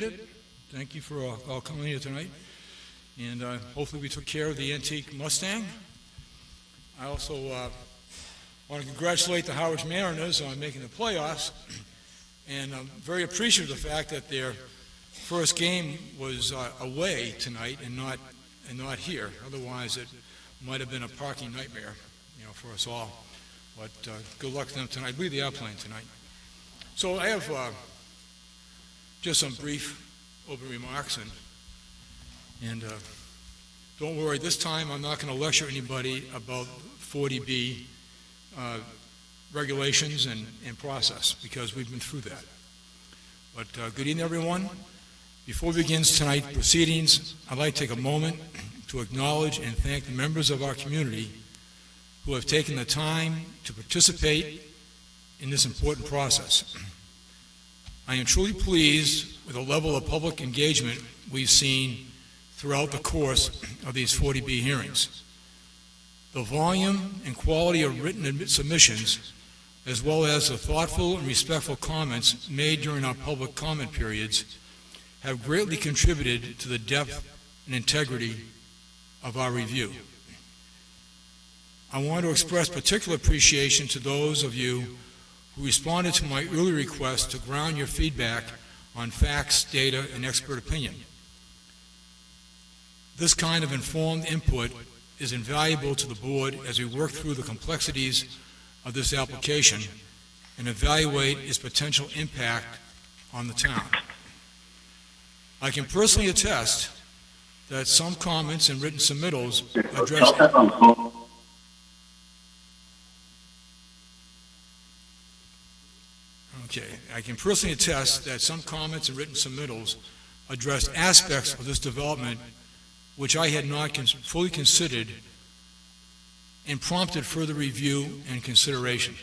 Thank you for all coming here tonight, and hopefully we took care of the antique Mustang. I also want to congratulate the Harwich Mariners on making the playoffs, and I'm very appreciative of the fact that their first game was away tonight and not here. Otherwise, it might have been a parking nightmare, for us all. But good luck to them tonight. I believe they are playing tonight. So I have just some brief opening remarks, and don't worry, this time I'm not going to lecture anybody about 40B regulations and process, because we've been through that. But good evening, everyone. Before we begin tonight's proceedings, I'd like to take a moment to acknowledge and thank the members of our community who have taken the time to participate in this important process. I am truly pleased with the level of public engagement we've seen throughout the course of these 40B hearings. The volume and quality of written submissions, as well as the thoughtful and respectful comments made during our public comment periods, have greatly contributed to the depth and integrity of our review. I want to express particular appreciation to those of you who responded to my early request to ground your feedback on facts, data, and expert opinion. This kind of informed input is invaluable to the board as we work through the complexities of this application and evaluate its potential impact on the town. I can personally attest that some comments and written submittals address I can personally attest that some comments and written submittals addressed aspects of this development which I had not fully considered and prompted further review and consideration.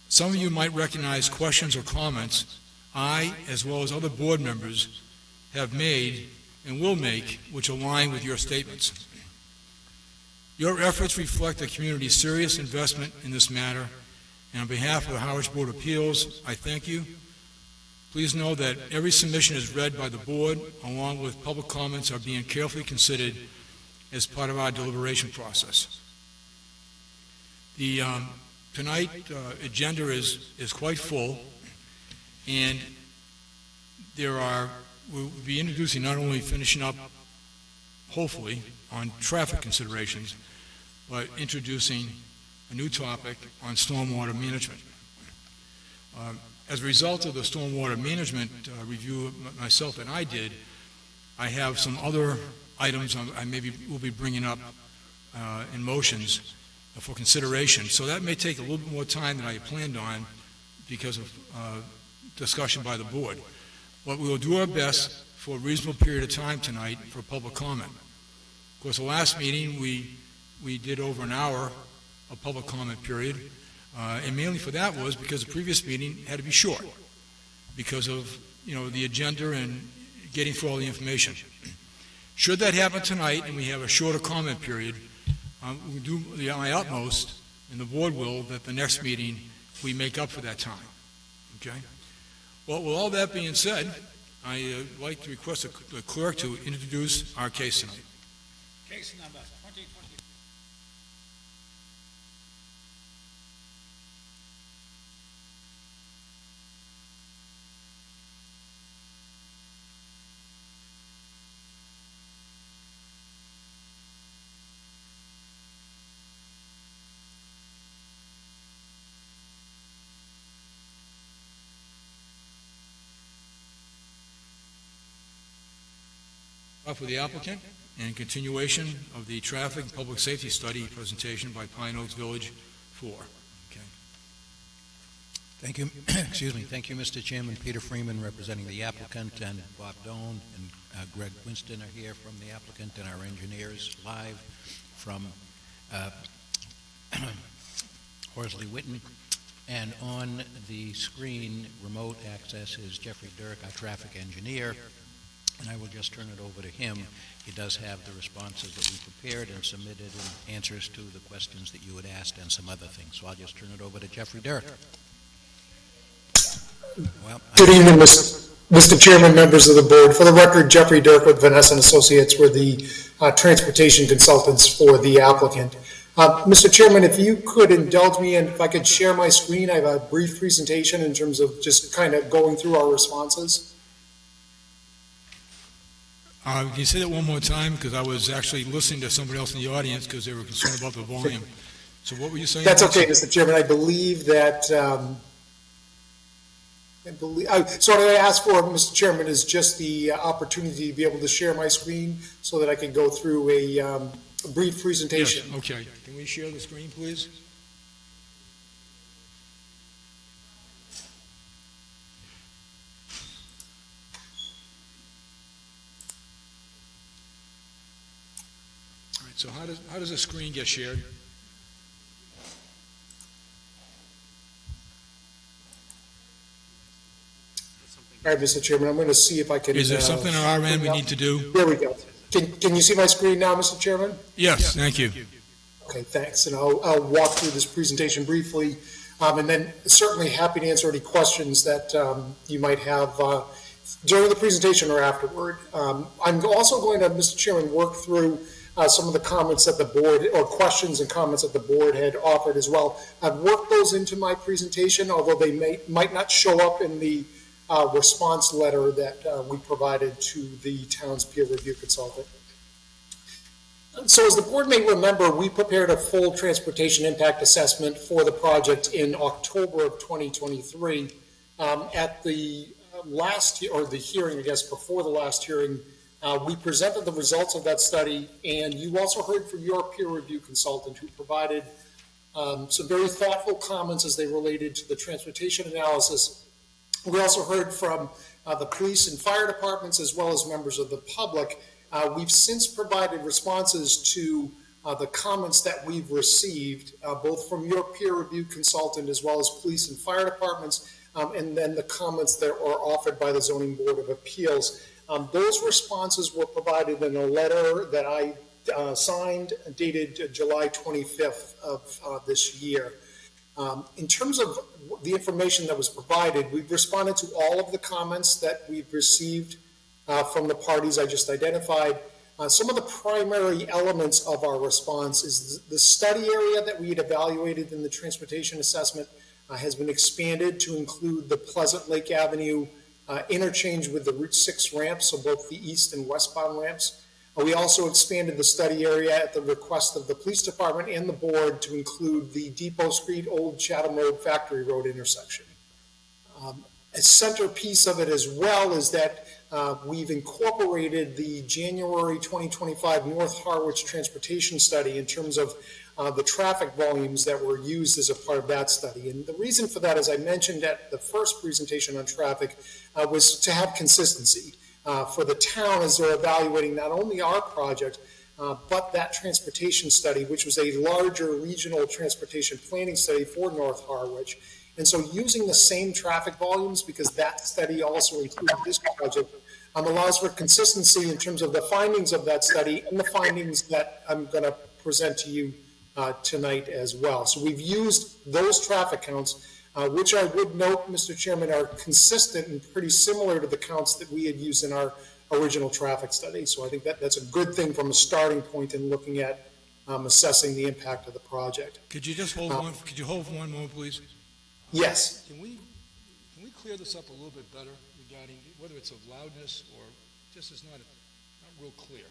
Some of you might recognize questions or comments I, as well as other board members, have made and will make which align with your statements. Your efforts reflect the community's serious investment in this matter, and on behalf of the Harwich Board of Appeals, I thank you. Please know that every submission is read by the board, along with public comments are being carefully considered as part of our deliberation process. The tonight agenda is quite full, and we'll be introducing, not only finishing up, hopefully, on traffic considerations, but introducing a new topic on stormwater management. As a result of the stormwater management review myself and I did, I have some other items I maybe will be bringing up in motions for consideration. So that may take a little bit more time than I had planned on because of discussion by the board. But we will do our best for a reasonable period of time tonight for public comment. Of course, the last meeting we did over an hour of public comment period, and mainly for that was because the previous meeting had to be short because of the agenda and getting through all the information. Should that happen tonight and we have a shorter comment period, we'll do my utmost, and the board will, that the next meeting we make up for that time. Okay? Well, with all that being said, I'd like to request the clerk to introduce our case tonight. Case number 2020. For the applicant and continuation of the traffic and public safety study presentation by Pine Oaks Village 4. Okay. Thank you. Excuse me. Thank you, Mr. Chairman. Peter Freeman representing the applicant, and Bob Doan and Greg Winston are here from the applicant, and our engineers live from Horsley Witten. And on the screen, remote access is Jeffrey Dirk, our traffic engineer. And I will just turn it over to him. He does have the responses that we prepared and submitted and answers to the questions that you had asked and some other things. So I'll just turn it over to Jeffrey Dirk. Well, Good evening, Mr. Chairman, members of the board. For the record, Jeffrey Dirk with Vanessa and Associates were the transportation consultants for the applicant. Mr. Chairman, if you could indulge me and if I could share my screen, I have a brief presentation in terms of just kind of going through our responses. Can you say that one more time? Because I was actually listening to somebody else in the audience because they were concerned about the volume. So what were you saying? That's okay, Mr. Chairman. I believe that, so what I asked for, Mr. Chairman, is just the opportunity to be able to share my screen so that I can go through a brief presentation. Yes, okay. Can we share the screen, please? All right, so how does the screen get shared? All right, Mr. Chairman, I'm going to see if I can. Is there something on our end we need to do? There we go. Can you see my screen now, Mr. Chairman? Yes, thank you. Okay, thanks. And I'll walk through this presentation briefly, and then certainly happy to answer any questions that you might have during the presentation or afterward. I'm also going to, Mr. Chairman, work through some of the comments that the board, or questions and comments that the board had offered as well. I've worked those into my presentation, although they might not show up in the response letter that we provided to the town's peer review consultant. So as the board may remember, we prepared a full transportation impact assessment for the project in October of 2023. At the last, or the hearing, I guess, before the last hearing, we presented the results of that study, and you also heard from your peer review consultant who provided some very thoughtful comments as they related to the transportation analysis. We also heard from the police and fire departments as well as members of the public. We've since provided responses to the comments that we've received, both from your peer review consultant as well as police and fire departments, and then the comments that are offered by the Zoning Board of Appeals. Those responses were provided in a letter that I signed dated July 25th of this year. In terms of the information that was provided, we've responded to all of the comments that we've received from the parties I just identified. Some of the primary elements of our response is the study area that we had evaluated in the transportation assessment has been expanded to include the Pleasant Lake Avenue interchange with the Route 6 ramps, so both the east and westbound ramps. We also expanded the study area at the request of the police department and the board to include the Depot Street, Old Chatham Road, Factory Road intersection. A centerpiece of it as well is that we've incorporated the January 2025 North Harwich transportation study in terms of the traffic volumes that were used as a part of that study. And the reason for that, as I mentioned at the first presentation on traffic, was to have consistency. For the town as they're evaluating not only our project, but that transportation study, which was a larger regional transportation planning study for North Harwich. And so using the same traffic volumes, because that study also included this project, allows for consistency in terms of the findings of that study and the findings that I'm going to present to you tonight as well. So we've used those traffic counts, which I would note, Mr. Chairman, are consistent and pretty similar to the counts that we had used in our original traffic study. So I think that's a good thing from a starting point in looking at assessing the impact of the project. Could you just hold one? Could you hold for one moment, please? Yes. Can we clear this up a little bit better regarding whether it's of loudness or just is not real clear,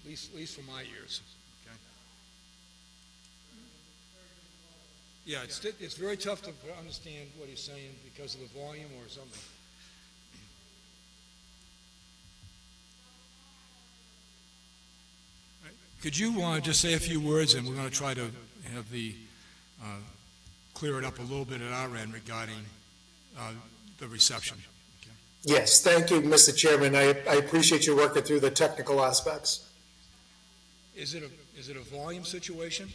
at least for my ears. Okay. Yeah, it's very tough to understand what he's saying because of the volume or something. Could you just say a few words, and we're going to try to have the clear it up a little bit at our end regarding the reception. Okay. Yes, thank you, Mr. Chairman. I appreciate you working through the technical aspects. Is it a volume situation?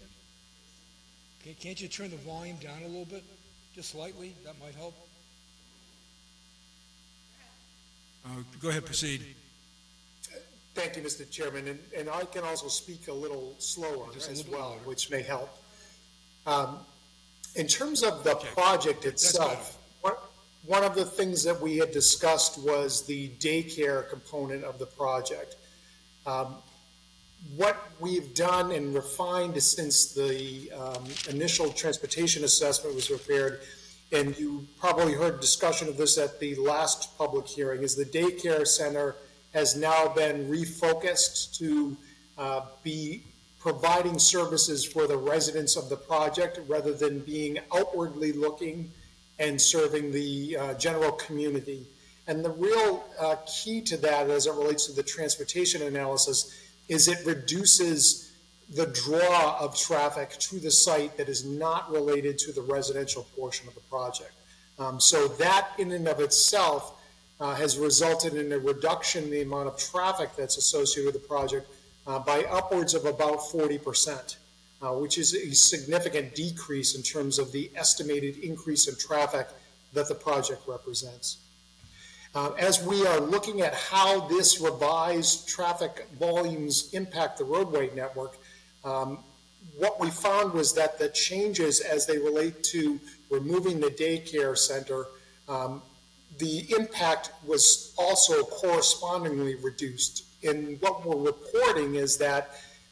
Can't you turn the volume down a little bit, just slightly? That might help. Go ahead, proceed. Thank you, Mr. Chairman, and I can also speak a little slower as well, which may help. In terms of the project itself, one of the things that we had discussed was the daycare component of the project. What we've done and refined since the initial transportation assessment was prepared, and you probably heard discussion of this at the last public hearing, is the daycare center has now been refocused to be providing services for the residents of the project rather than being outwardly looking and serving the general community. And the real key to that as it relates to the transportation analysis is it reduces the draw of traffic to the site that is not related to the residential portion of the project. So that in and of itself has resulted in a reduction in the amount of traffic that's associated with the project by upwards of about 40%, which is a significant decrease in terms of the estimated increase in traffic that the project represents. As we are looking at how this revised traffic volumes impact the roadway network, what we found was that the changes as they relate to removing the daycare center, the impact was also correspondingly reduced. And what we're reporting is that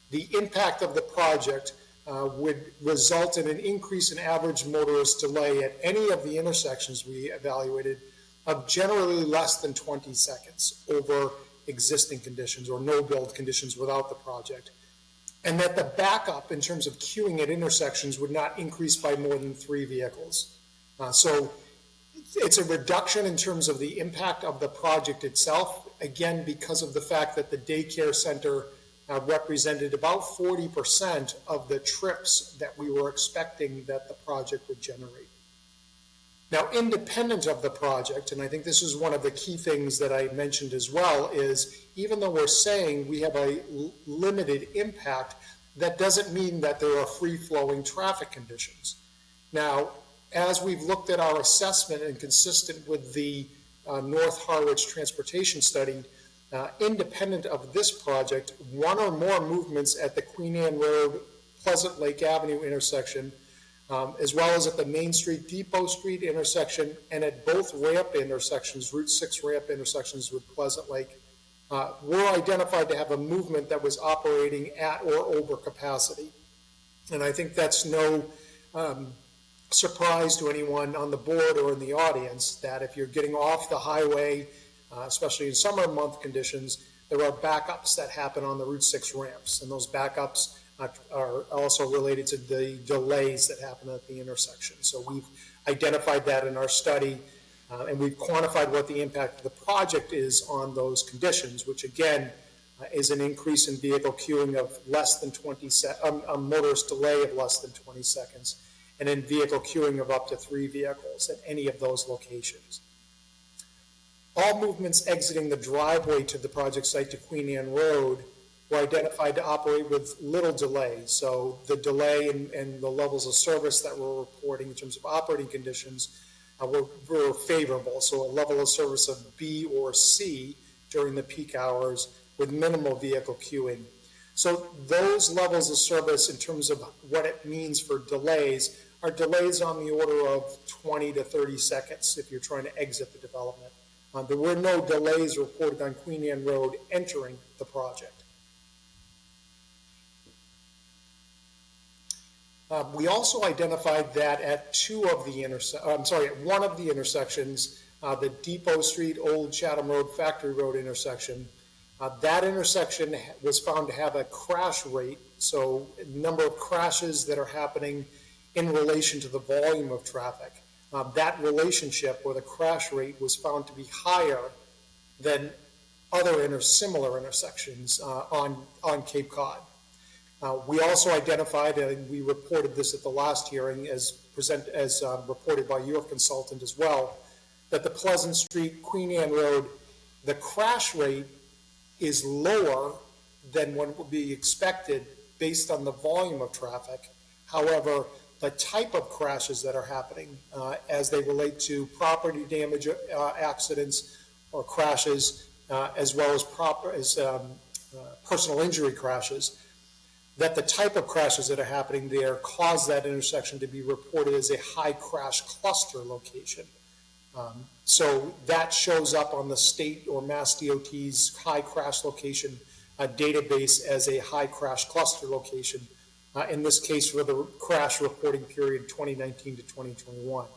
the impact of the project would result in an increase in average motorist delay at any of the intersections we evaluated of generally less than 20 seconds over existing conditions or no build conditions without the project. And that the backup in terms of queuing at intersections would not increase by more than 3 vehicles. So it's a reduction in terms of the impact of the project itself, again, because of the fact that the daycare center represented about 40% of the trips that we were expecting that the project would generate. Now, independent of the project, and I think this is one of the key things that I mentioned as well, is even though we're saying we have a limited impact, that doesn't mean that there are free-flowing traffic conditions. Now, as we've looked at our assessment and consistent with the North Harwich transportation study, independent of this project, one or more movements at the Queen Anne Road, Pleasant Lake Avenue intersection, as well as at the Main Street, Depot Street intersection, and at both ramp intersections, Route 6 ramp intersections with Pleasant Lake, were identified to have a movement that was operating at or over capacity. And I think that's no surprise to anyone on the board or in the audience that if you're getting off the highway, especially in summer month conditions, there are backups that happen on the Route 6 ramps, and those backups are also related to the delays that happen at the intersection. So we've identified that in our study, and we've quantified what the impact of the project is on those conditions, which again is an increase in vehicle queuing of less than 20 a motorist delay of less than 20 seconds, and in vehicle queuing of up to 3 vehicles at any of those locations. All movements exiting the driveway to the project site to Queen Anne Road were identified to operate with little delay. So the delay and the levels of service that we're reporting in terms of operating conditions were favorable. So a level of service of B or C during the peak hours with minimal vehicle queuing. So those levels of service in terms of what it means for delays are delays on the order of 20 to 30 seconds if you're trying to exit the development. There were no delays reported on Queen Anne Road entering the project. We also identified that at one of the intersections, the Depot Street, Old Chatham Road, Factory Road intersection, that intersection was found to have a crash rate, so number of crashes that are happening in relation to the volume of traffic. That relationship, or the crash rate, was found to be higher than other similar intersections on Cape Cod. We also identified, and we reported this at the last hearing as reported by your consultant as well, that the Pleasant Street, Queen Anne Road, the crash rate is lower than what would be expected based on the volume of traffic. However, the type of crashes that are happening as they relate to property damage accidents or crashes, as well as personal injury crashes, that the type of crashes that are happening there cause that intersection to be reported as a high crash cluster location. So that shows up on the state or Mass DOT's high crash location database as a high crash cluster location, in this case for the crash reporting period 2019 to 2021.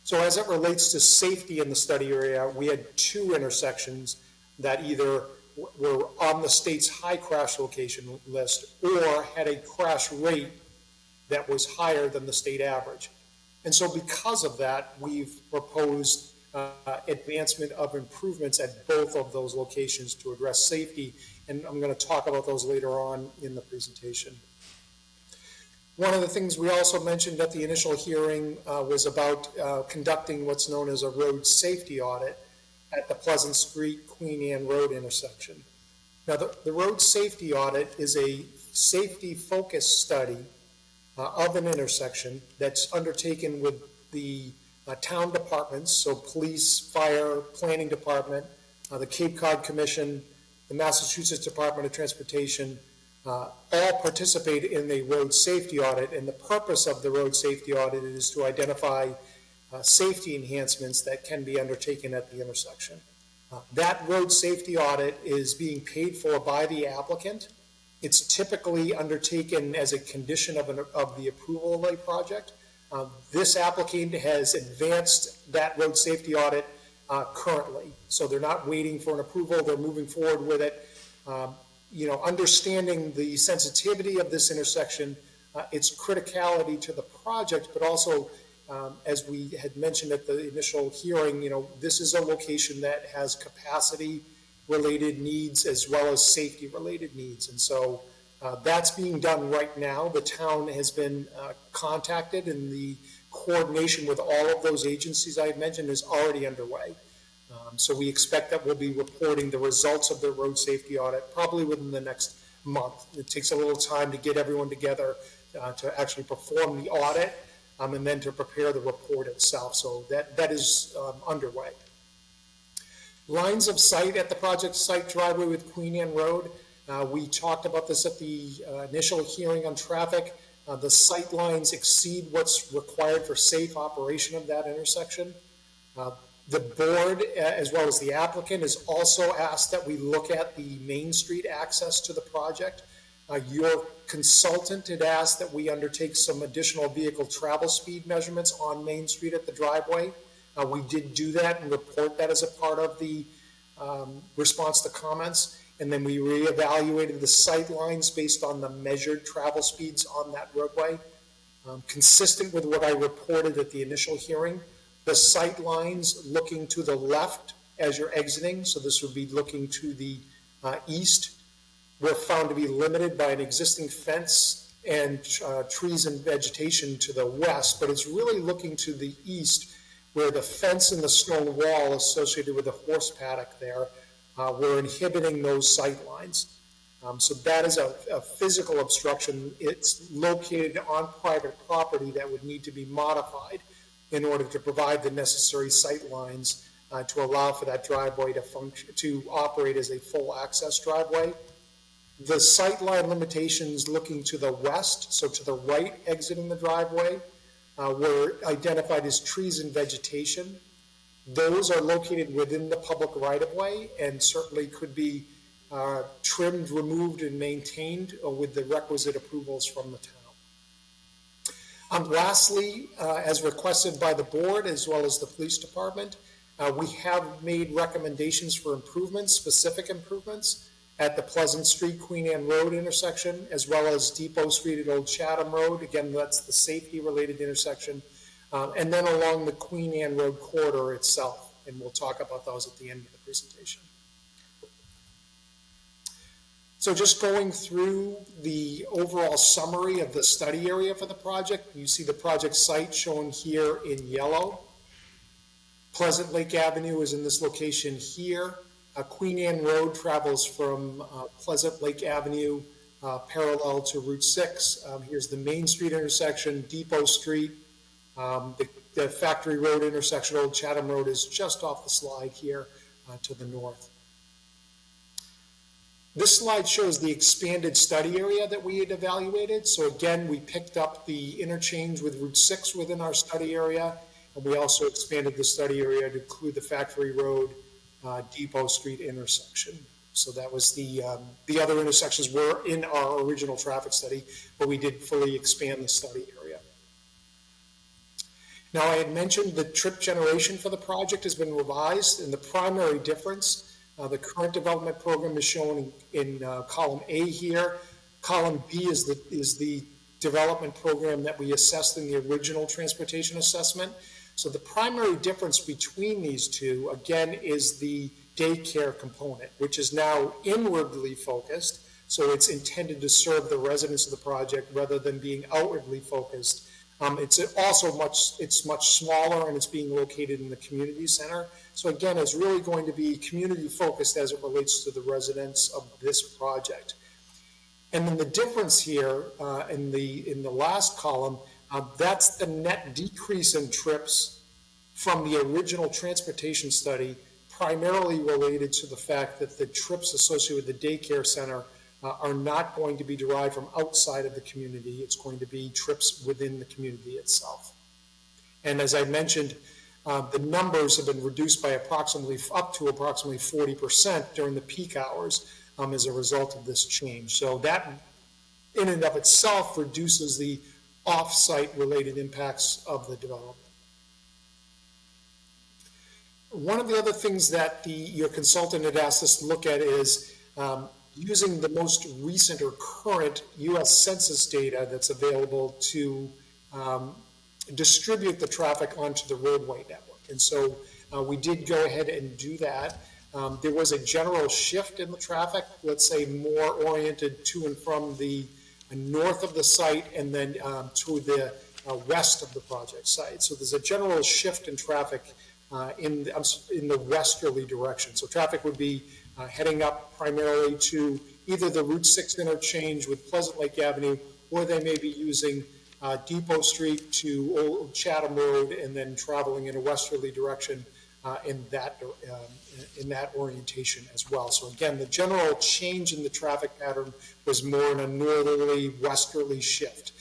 So as it relates to safety in the study area, we had two intersections that either were on the state's high crash location list or had a crash rate that was higher than the state average. And so because of that, we've proposed advancement of improvements at both of those locations to address safety, and I'm going to talk about those later on in the presentation. One of the things we also mentioned at the initial hearing was about conducting what's known as a road safety audit at the Pleasant Street, Queen Anne Road intersection. Now, the road safety audit is a safety-focused study of an intersection that's undertaken with the town departments, so police, fire, planning department, the Cape Cod Commission, the Massachusetts Department of Transportation, all participate in the road safety audit, and the purpose of the road safety audit is to identify safety enhancements that can be undertaken at the intersection. That road safety audit is being paid for by the applicant. It's typically undertaken as a condition of the approval of a project. This applicant has advanced that road safety audit currently, so they're not waiting for an approval, they're moving forward with it. Understanding the sensitivity of this intersection, its criticality to the project, but also, as we had mentioned at the initial hearing, this is a location that has capacity-related needs as well as safety-related needs. And so that's being done right now. The town has been contacted, and the coordination with all of those agencies I mentioned is already underway. So we expect that we'll be reporting the results of the road safety audit probably within the next month. It takes a little time to get everyone together to actually perform the audit and then to prepare the report itself. So that is underway. Lines of sight at the project site driveway with Queen Anne Road. We talked about this at the initial hearing on traffic. The sight lines exceed what's required for safe operation of that intersection. The board, as well as the applicant, has also asked that we look at the Main Street access to the project. Your consultant had asked that we undertake some additional vehicle travel speed measurements on Main Street at the driveway. We did do that and report that as a part of the response to comments. And then we reevaluated the sight lines based on the measured travel speeds on that roadway. Consistent with what I reported at the initial hearing, the sight lines looking to the left as you're exiting, so this would be looking to the east, were found to be limited by an existing fence and trees and vegetation to the west, but it's really looking to the east where the fence and the stone wall associated with the horse paddock there were inhibiting those sight lines. So that is a physical obstruction. It's located on private property that would need to be modified in order to provide the necessary sight lines to allow for that driveway to function, to operate as a full access driveway. The sight line limitations looking to the west, so to the right exiting the driveway, were identified as trees and vegetation. Those are located within the public right-of-way and certainly could be trimmed, removed, and maintained with the requisite approvals from the town. Lastly, as requested by the board as well as the police department, we have made recommendations for improvements, specific improvements, at the Pleasant Street, Queen Anne Road intersection, as well as Depot Street at Old Chatham Road. Again, that's the safety-related intersection. And then along the Queen Anne Road corridor itself, and we'll talk about those at the end of the presentation. So just going through the overall summary of the study area for the project, you see the project site shown here in yellow. Pleasant Lake Avenue is in this location here. Queen Anne Road travels from Pleasant Lake Avenue parallel to Route 6. Here's the Main Street intersection, Depot Street. The Factory Road intersection, Old Chatham Road, is just off the slide here to the north. This slide shows the expanded study area that we had evaluated. So again, we picked up the interchange with Route 6 within our study area, And we also expanded the study area to include the Factory Road, Depot Street intersection. So that was the other intersections were in our original traffic study, but we did fully expand the study area. Now, I had mentioned the trip generation for the project has been revised, and the primary difference, the current development program is shown in column A here. Column B is the development program that we assessed in the original transportation assessment. So the primary difference between these two, again, is the daycare component, which is now inwardly focused. So it's intended to serve the residents of the project rather than being outwardly focused. It's also much smaller, and it's being located in the community center. So again, it's really going to be community focused as it relates to the residents of this project. And then the difference here in the last column, that's the net decrease in trips from the original transportation study, primarily related to the fact that the trips associated with the daycare center are not going to be derived from outside of the community. It's going to be trips within the community itself. And as I mentioned, the numbers have been reduced by up to approximately 40% during the peak hours as a result of this change. So that in and of itself reduces the off-site related impacts of the development. One of the other things that your consultant had asked us to look at is using the most recent or current U.S. Census data that's available to distribute the traffic onto the roadway network. And so we did go ahead and do that. There was a general shift in the traffic, let's say more oriented to and from the north of the site and then to the west of the project site. So there's a general shift in traffic in the westerly direction. So traffic would be heading up primarily to either the Route 6 interchange with Pleasant Lake Avenue, or they may be using Depot Street to Old Chatham Road and then traveling in a westerly direction in that orientation as well. So again, the general change in the traffic pattern was more in a northerly, westerly shift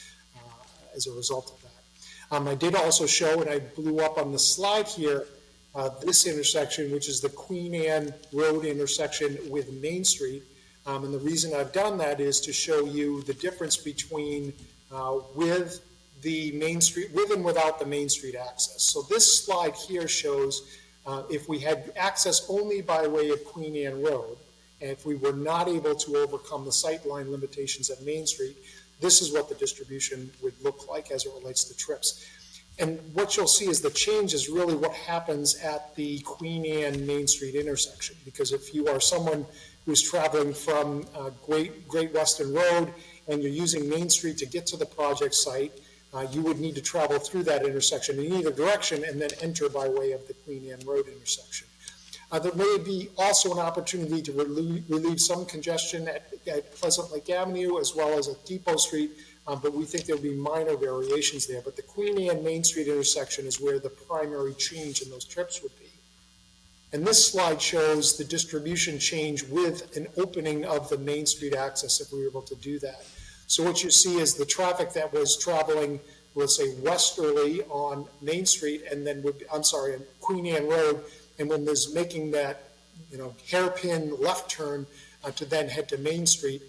as a result of that. I did also show, and I blew up on the slide here, this intersection, which is the Queen Anne Road intersection with Main Street. And the reason I've done that is to show you the difference between with the Main Street, with and without the Main Street access. So this slide here shows if we had access only by way of Queen Anne Road, and if we were not able to overcome the sightline limitations at Main Street, this is what the distribution would look like as it relates to trips. And what you'll see is the change is really what happens at the Queen Anne Main Street intersection. Because if you are someone who's traveling from Great Western Road and you're using Main Street to get to the project site, you would need to travel through that intersection in either direction and then enter by way of the Queen Anne Road intersection. There may be also an opportunity to relieve some congestion at Pleasant Lake Avenue as well as at Depot Street, but we think there'll be minor variations there. But the Queen Anne Main Street intersection is where the primary change in those trips would be. And this slide shows the distribution change with an opening of the Main Street access if we were able to do that. So what you see is the traffic that was traveling, let's say, westerly on Main Street and then on Queen Anne Road, and when there's making that, hairpin left turn to then head to Main Street,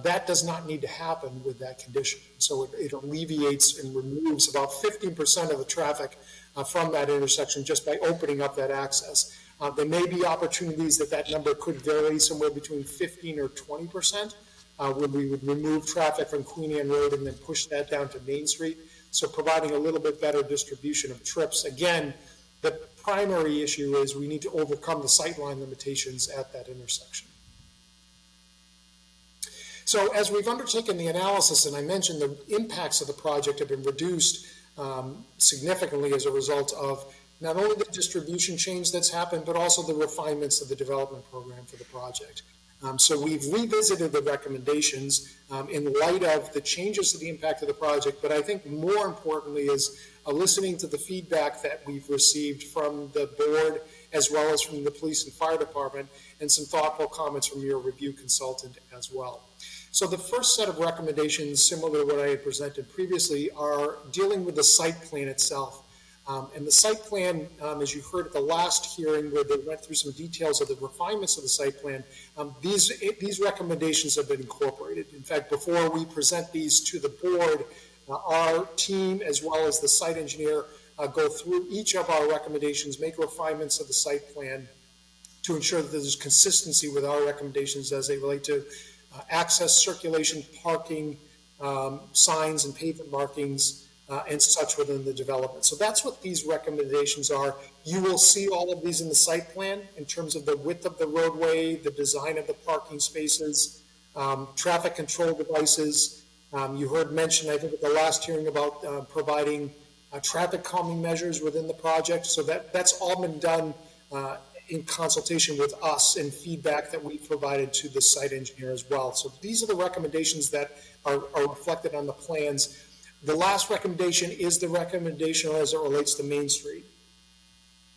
that does not need to happen with that condition. So it alleviates and removes about 15% of the traffic from that intersection just by opening up that access. There may be opportunities that number could vary somewhere between 15 or 20% when we would remove traffic from Queen Anne Road and then push that down to Main Street. So providing a little bit better distribution of trips. Again, the primary issue is we need to overcome the sightline limitations at that intersection. So as we've undertaken the analysis, and I mentioned the impacts of the project have been reduced significantly as a result of not only the distribution change that's happened, but also the refinements of the development program for the project. So we've revisited the recommendations in light of the changes to the impact of the project, but I think more importantly is listening to the feedback that we've received from the board as well as from the police and fire department, and some thoughtful comments from your review consultant as well. So the first set of recommendations, similar to what I had presented previously, are dealing with the site plan itself. And the site plan, as you heard at the last hearing where they went through some details of the refinements of the site plan, these recommendations have been incorporated. In fact, before we present these to the board, our team, as well as the site engineer, go through each of our recommendations, make refinements of the site plan to ensure that there's consistency with our recommendations as they relate to access, circulation, parking, signs and pavement markings, and such within the development. So that's what these recommendations are. You will see all of these in the site plan in terms of the width of the roadway, the design of the parking spaces, traffic control devices. You heard mention, I think, at the last hearing about providing traffic calming measures within the project. So that's all been done in consultation with us and feedback that we provided to the site engineer as well. So these are the recommendations that are reflected on the plans. The last recommendation is the recommendation as it relates to Main Street.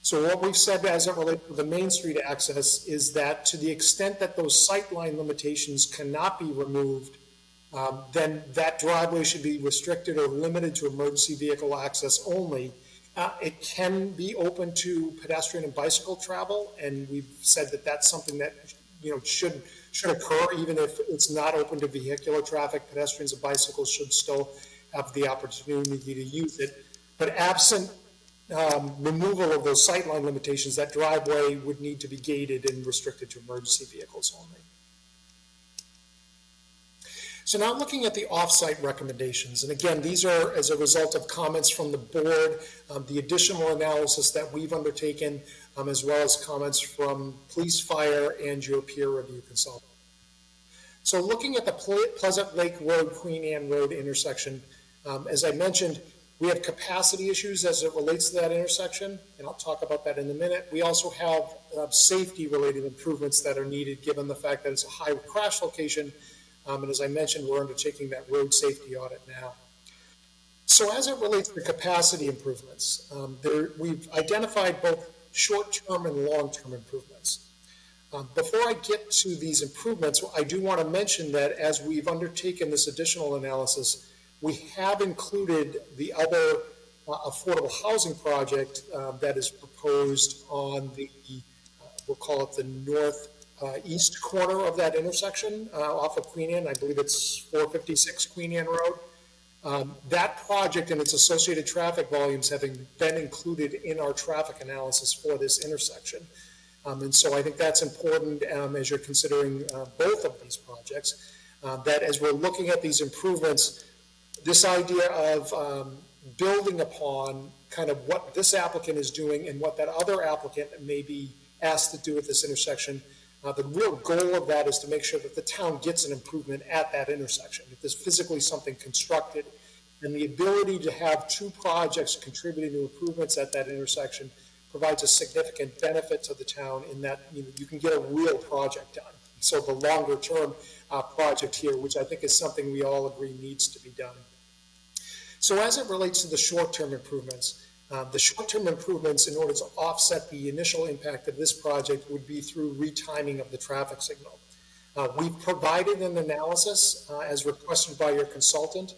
So what we've said as it relates to the Main Street access is that to the extent that those sightline limitations cannot be removed, then that driveway should be restricted or limited to emergency vehicle access only. It can be open to pedestrian and bicycle travel, and we've said that that's something that should occur even if it's not open to vehicular traffic. Pedestrians and bicycles should still have the opportunity to use it. But absent removal of those sightline limitations, that driveway would need to be gated and restricted to emergency vehicles only. So now looking at the off-site recommendations, and again, these are as a result of comments from the board, the additional analysis that we've undertaken, as well as comments from police, fire, and your peer review consultant. So looking at the Pleasant Lake Road, Queen Anne Road intersection, as I mentioned, we have capacity issues as it relates to that intersection, and I'll talk about that in a minute. We also have safety-related improvements that are needed given the fact that it's a high crash location, and as I mentioned, we're undertaking that road safety audit now. So as it relates to capacity improvements, we've identified both short-term and long-term improvements. Before I get to these improvements, I do want to mention that as we've undertaken this additional analysis, we have included the other affordable housing project that is proposed on the, we'll call it the northeast corner of that intersection off of Queen Anne. I believe it's 456 Queen Anne Road. That project and its associated traffic volumes have been included in our traffic analysis for this intersection. And so I think that's important as you're considering both of these projects, that as we're looking at these improvements, this idea of building upon kind of what this applicant is doing and what that other applicant may be asked to do at this intersection, the real goal of that is to make sure that the town gets an improvement at that intersection. If there's physically something constructed, and the ability to have two projects contributing to improvements at that intersection provides a significant benefit to the town in that you can get a real project done. So the longer term project here, which I think is something we all agree needs to be done. So as it relates to the short-term improvements, in order to offset the initial impact of this project would be through retiming of the traffic signal. We've provided an analysis as requested by your consultant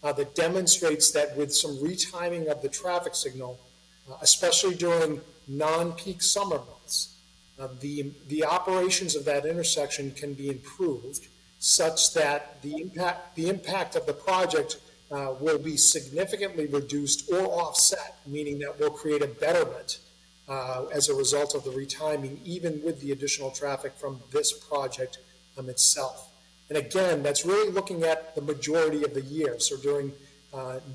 that demonstrates that with some retiming of the traffic signal, especially during non-peak summer months, the operations of that intersection can be improved such that the impact of the project will be significantly reduced or offset, meaning that we'll create a betterment as a result of the retiming, even with the additional traffic from this project itself. And again, that's really looking at the majority of the year. So during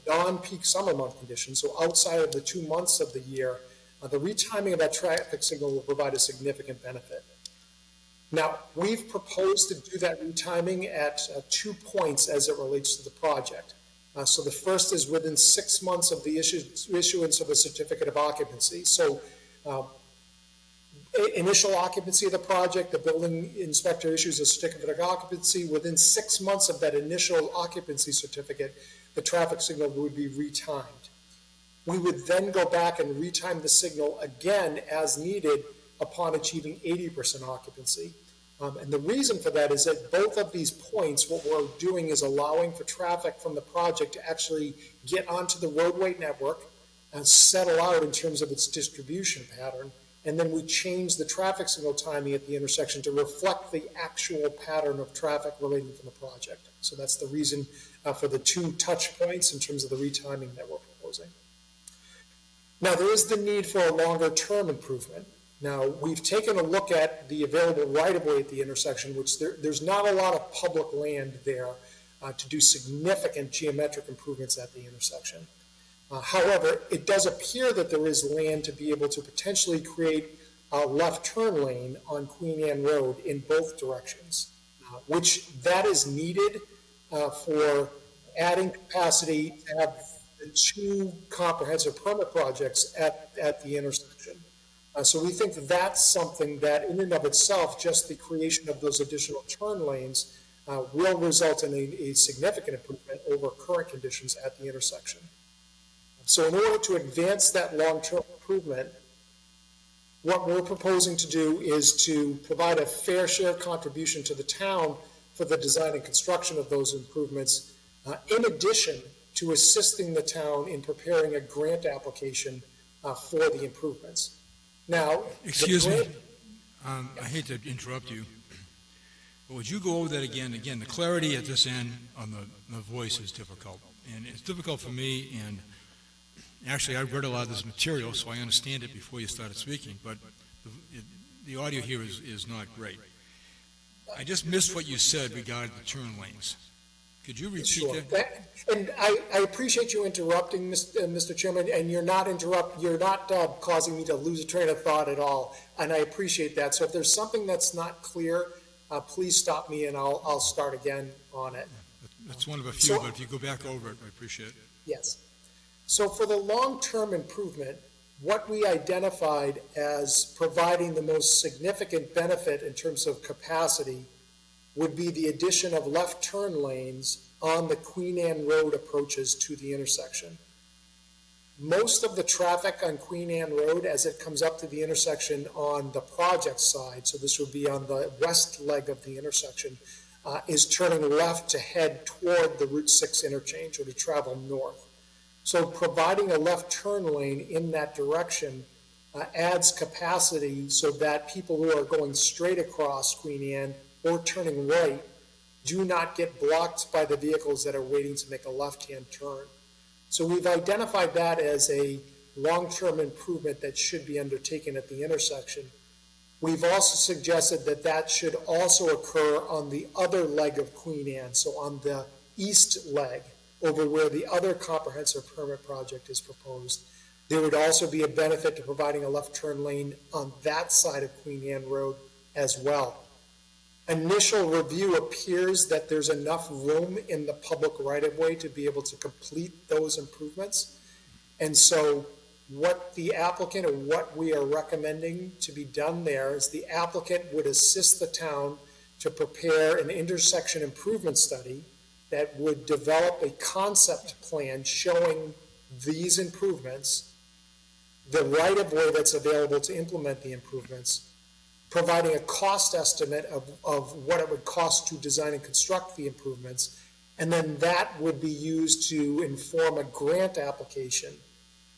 non-peak summer month conditions, so outside of the 2 months of the year, the retiming of that traffic signal will provide a significant benefit. Now, we've proposed to do that retiming at 2 points as it relates to the project. So the first is within 6 months of the issuance of a certificate of occupancy. So initial occupancy of the project, the building inspector issues a certificate of occupancy. Within 6 months of that initial occupancy certificate, the traffic signal would be retimed. We would then go back and retime the signal again as needed upon achieving 80% occupancy. And the reason for that is that both of these points, what we're doing is allowing for traffic from the project to actually get onto the roadway network settle out in terms of its distribution pattern, and then we change the traffic signal timing at the intersection to reflect the actual pattern of traffic relating from the project. So that's the reason for the 2 touch points in terms of the retiming that we're proposing. Now, there is the need for a longer-term improvement. Now, we've taken a look at the available right-of-way at the intersection, which there's not a lot of public land there to do significant geometric improvements at the intersection. However, it does appear that there is land to be able to potentially create a left turn lane on Queen Anne Road in both directions, which that is needed for adding capacity to have the 2 comprehensive permit projects at the intersection. So we think that that's something that in and of itself, just the creation of those additional turn lanes will result in a significant improvement over current conditions at the intersection. So in order to advance that long-term improvement, what we're proposing to do is to provide a fair share contribution to the town for the design and construction of those improvements, in addition to assisting the town in preparing a grant application for the improvements. Now, Excuse me, I hate to interrupt you, but would you go over that again? Again, the clarity at this end on the voice is difficult, and it's difficult for me, and actually I've read a lot of this material, so I understand it before you started speaking, but the audio here is not great. I just missed what you said regarding the turn lanes. Could you repeat Sure. that? And I appreciate you interrupting, Mr. Chairman, and you're not causing me to lose a train of thought at all, and I appreciate that. So if there's something that's not clear, please stop me and I'll start again on it. That's one of a few, but if you go back over it, I appreciate it. Yes. So for the long-term improvement, what we identified as providing the most significant benefit in terms of capacity would be the addition of left turn lanes on the Queen Anne Road approaches to the intersection. Most of the traffic on Queen Anne Road as it comes up to the intersection on the project side, so this would be on the west leg of the intersection, is turning left to head toward the Route 6 interchange or to travel north. So providing a left turn lane in that direction adds capacity so that people who are going straight across Queen Anne or turning right do not get blocked by the vehicles that are waiting to make a left-hand turn. So we've identified that as a long-term improvement that should be undertaken at the intersection. We've also suggested that that should also occur on the other leg of Queen Anne, so on the east leg, over where the other comprehensive permit project is proposed. There would also be a benefit to providing a left turn lane on that side of Queen Anne Road as well. Initial review appears that there's enough room in the public right-of-way to be able to complete those improvements. And so what the applicant or what we are recommending to be done there is the applicant would assist the town to prepare an intersection improvement study that would develop a concept plan showing these improvements, the right-of-way that's available to implement the improvements, providing a cost estimate of what it would cost to design and construct the improvements, and then that would be used to inform a grant application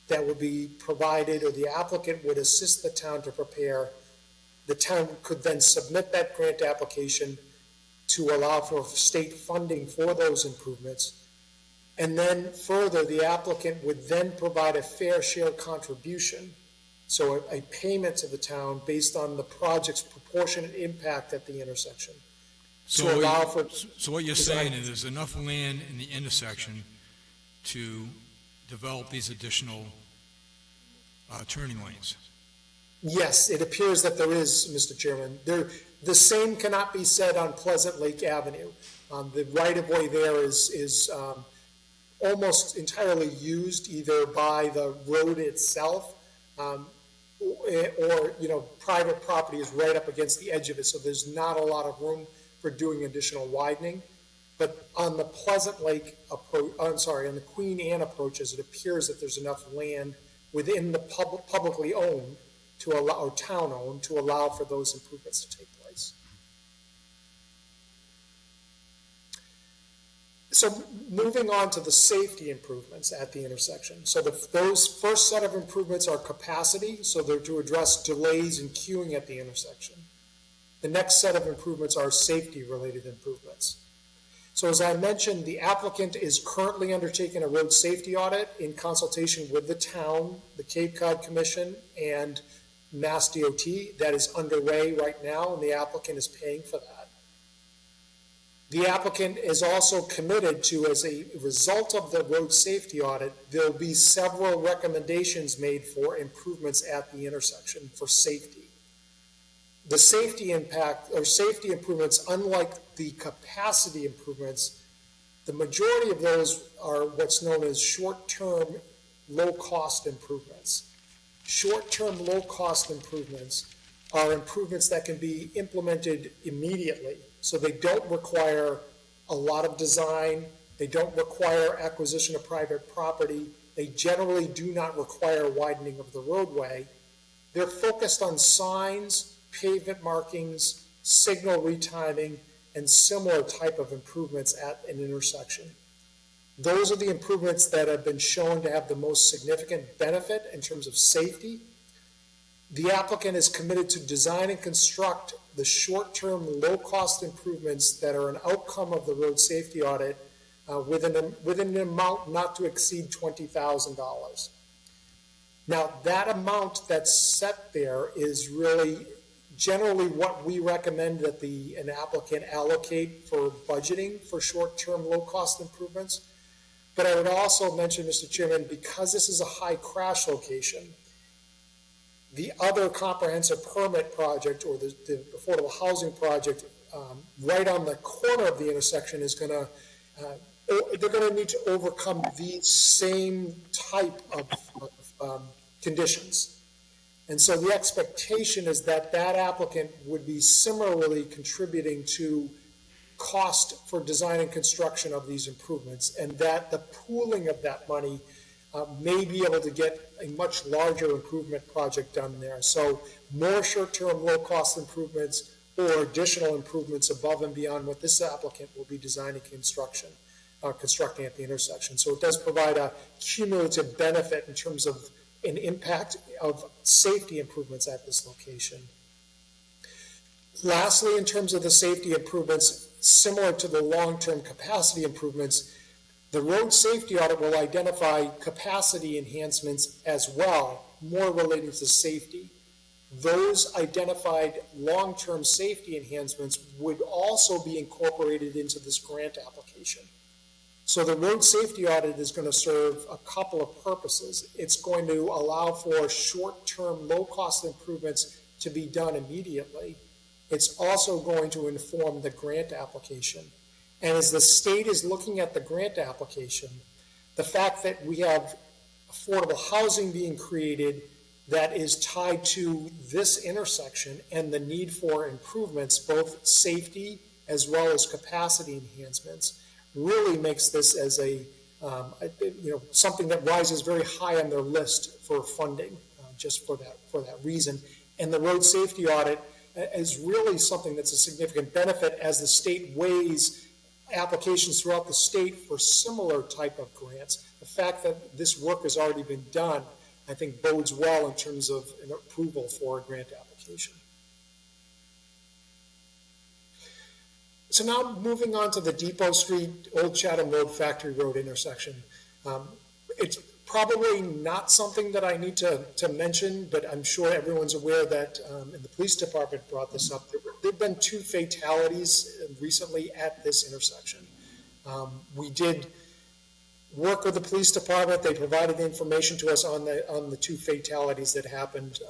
that would be provided, or the applicant would assist the town to prepare. The town could then submit that grant application to allow for state funding for those improvements. And then further, the applicant would then provide a fair share contribution, so a payment to the town based on the project's proportionate impact at the intersection. So what you're saying is there's enough land in the intersection to develop these additional turning lanes? Yes, it appears that there is, Mr. Chairman. The same cannot be said on Pleasant Lake Avenue. The right-of-way there is almost entirely used either by the road itself or private property is right up against the edge of it, so there's not a lot of room for doing additional widening. But on the Pleasant Lake approach, on the Queen Anne approaches, it appears that there's enough land within the publicly owned to allow, or town-owned, to allow for those improvements to take place. So moving on to the safety improvements at the intersection. So those first set of improvements are capacity, so they're to address delays in queuing at the intersection. The next set of improvements are safety-related improvements. So as I mentioned, the applicant is currently undertaking a road safety audit in consultation with the town, the Cape Cod Commission, and Mass DOT. That is underway right now, and the applicant is paying for that. The applicant is also committed to, as a result of the road safety audit, there'll be several recommendations made for improvements at the intersection for safety. The safety impact or safety improvements, unlike the capacity improvements, the majority of those are what's known as short-term, low-cost improvements. Short-term, low-cost improvements are improvements that can be implemented immediately. So they don't require a lot of design. They don't require acquisition of private property. They generally do not require widening of the roadway. They're focused on signs, pavement markings, signal retiming, and similar type of improvements at an intersection. Those are the improvements that have been shown to have the most significant benefit in terms of safety. The applicant is committed to design and construct the short-term, low-cost improvements that are an outcome of the road safety audit within an amount not to exceed $20,000. Now, that amount that's set there is really generally what we recommend that an applicant allocate for budgeting for short-term, low-cost improvements. But I would also mention, Mr. Chairman, because this is a high crash location, the other comprehensive permit project or the affordable housing project right on the corner of the intersection is they're going to need to overcome these same type of conditions. And so the expectation is that applicant would be similarly contributing to cost for design and construction of these improvements, and that the pooling of that money may be able to get a much larger improvement project done there. So more short-term, low-cost improvements or additional improvements above and beyond what this applicant will be designing constructing at the intersection. So it does provide a cumulative benefit in terms of an impact of safety improvements at this location. Lastly, in terms of the safety improvements, similar to the long-term capacity improvements, the road safety audit will identify capacity enhancements as well, more related to safety. Those identified long-term safety enhancements would also be incorporated into this grant application. So the road safety audit is going to serve a couple of purposes. It's going to allow for short-term, low-cost improvements to be done immediately. It's also going to inform the grant application. And as the state is looking at the grant application, the fact that we have affordable housing being created that is tied to this intersection and the need for improvements, both safety as well as capacity enhancements, really makes this as something that rises very high on their list for funding, just for that reason. And the road safety audit is really something that's a significant benefit as the state weighs applications throughout the state for similar type of grants. The fact that this work has already been done, I think, bodes well in terms of an approval for a grant application. So now moving on to the Depot Street, Old Chatham Road, Factory Road intersection. It's probably not something that I need to mention, but I'm sure everyone's aware that, and the police department brought this up, there have been 2 fatalities recently at this intersection. We did work with the police department. They provided information to us on the 2 fatalities that happened,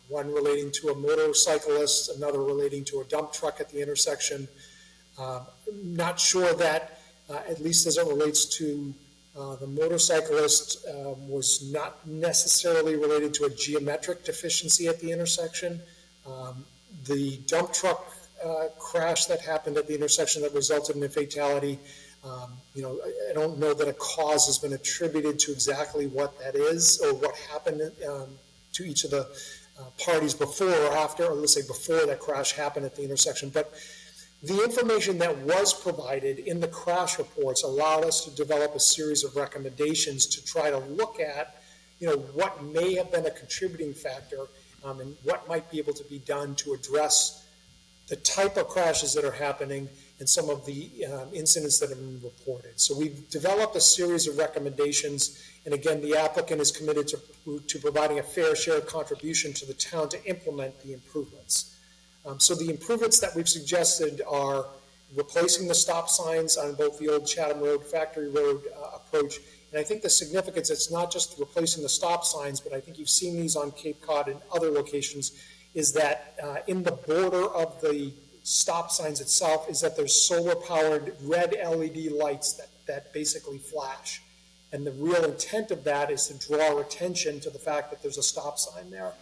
one relating to a motorcyclist, another relating to a dump truck at the intersection. Not sure that, at least as it relates to the motorcyclist, was not necessarily related to a geometric deficiency at the intersection. The dump truck crash that happened at the intersection that resulted in a fatality, I don't know that a cause has been attributed to exactly what that is or what happened to each of the parties before or after, or let's say before that crash happened at the intersection. But The information that was provided in the crash reports allowed us to develop a series of recommendations to try to look at, what may have been a contributing factor, and what might be able to be done to address the type of crashes that are happening and some of the incidents that have been reported. So we've developed a series of recommendations, and again, the applicant is committed to providing a fair share contribution to the town to implement the improvements. So the improvements that we've suggested are replacing the stop signs on both the old Chatham Road, Factory Road approach. And I think the significance, it's not just replacing the stop signs, but I think you've seen these on Cape Cod and other locations, is that in the border of the stop signs itself is that there's solar-powered red LED lights that basically flash. And the real intent of that is to draw attention to the fact that there's a stop sign there.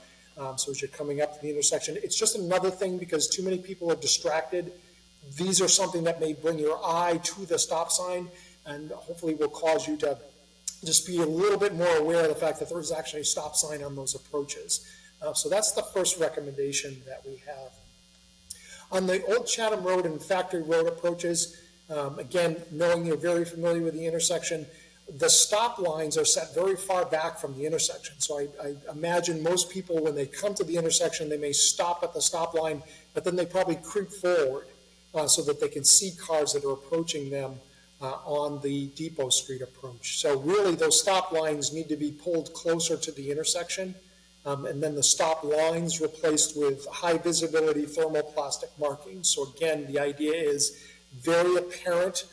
So as you're coming up to the intersection, it's just another thing because too many people are distracted. These are something that may bring your eye to the stop sign and hopefully will cause you to just be a little bit more aware of the fact that there's actually a stop sign on those approaches. So that's the first recommendation that we have. On the old Chatham Road and Factory Road approaches, again, knowing you're very familiar with the intersection, the stop lines are set very far back from the intersection. So I imagine most people, when they come to the intersection, they may stop at the stop line, but then they probably creep forward so that they can see cars that are approaching them on the Depot Street approach. So really, those stop lines need to be pulled closer to the intersection, and then the stop lines replaced with high visibility thermoplastic markings. So again, the idea is very apparent,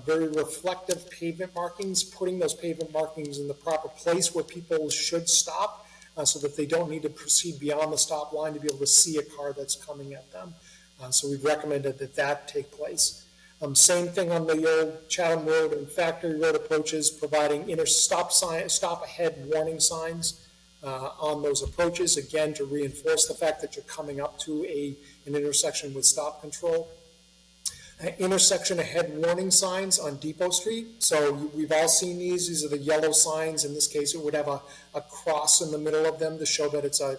very reflective pavement markings, putting those pavement markings in the proper place where people should stop so that they don't need to proceed beyond the stop line to be able to see a car that's coming at them. So we've recommended that take place. Same thing on the old Chatham Road and Factory Road approaches, providing stop ahead warning signs on those approaches, again, to reinforce the fact that you're coming up to an intersection with stop control. Intersection ahead warning signs on Depot Street. So we've all seen these. These are the yellow signs. In this case, it would have a cross in the middle of them to show that it's a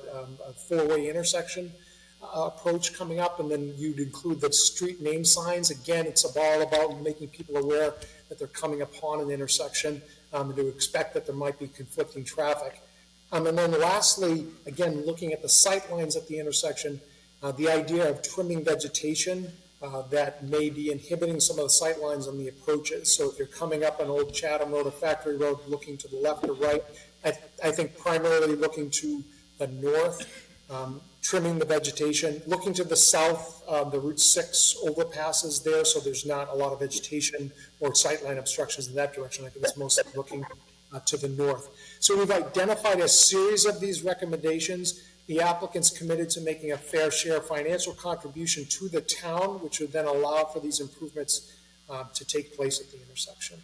four-way intersection approach coming up. And then you'd include the street name signs. Again, it's all about making people aware that they're coming upon an intersection and to expect that there might be conflicting traffic. And then lastly, again, looking at the sight lines at the intersection, the idea of trimming vegetation that may be inhibiting some of the sight lines on the approaches. So if you're coming up on Old Chatham Road or Factory Road looking to the left or right, I think primarily looking to the north, trimming the vegetation. Looking to the south, the Route 6 overpasses there, so there's not a lot of vegetation or sightline obstructions in that direction. I think it's mostly looking to the north. So we've identified a series of these recommendations. The applicant's committed to making a fair share financial contribution to the town, which would then allow for these improvements to take place at the intersection.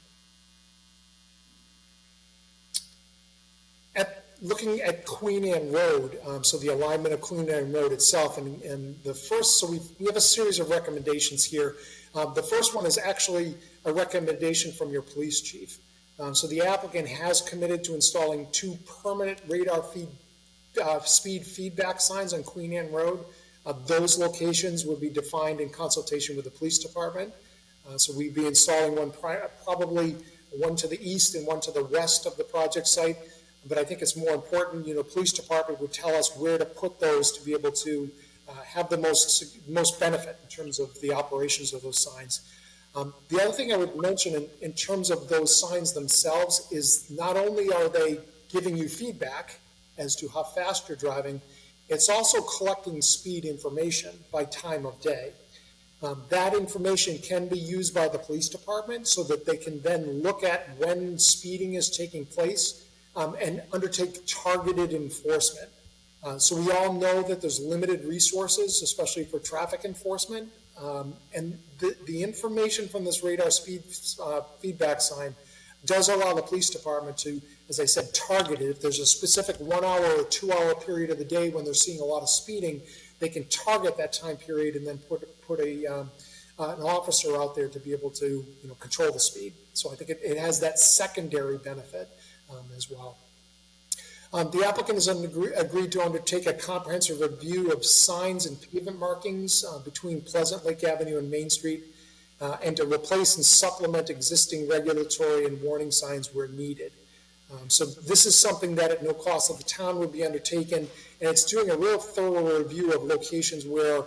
Looking at Queen Anne Road, so the alignment of Queen Anne Road itself, and the first, so we have a series of recommendations here. The first one is actually a recommendation from your police chief. So the applicant has committed to installing 2 permanent radar speed feedback signs on Queen Anne Road. Those locations will be defined in consultation with the police department. So we'd be installing one, probably one to the east and one to the west of the project site. But I think it's more important, police department would tell us where to put those to be able to have the most benefit in terms of the operations of those signs. The other thing I would mention in terms of those signs themselves is not only are they giving you feedback as to how fast you're driving, it's also collecting speed information by time of day. That information can be used by the police department so that they can then look at when speeding is taking place and undertake targeted enforcement. So we all know that there's limited resources, especially for traffic enforcement. And the information from this radar speed feedback sign does allow the police department to, as I said, target it. If there's a specific 1 hour or 2 hour period of the day when they're seeing a lot of speeding, they can target that time period and then put an officer out there to be able to control the speed. So I think it has that secondary benefit as well. The applicant has agreed to undertake a comprehensive review of signs and pavement markings between Pleasant Lake Avenue and Main Street, and to replace and supplement existing regulatory and warning signs where needed. So this is something that at no cost of the town would be undertaken, and it's doing a real thorough review of locations where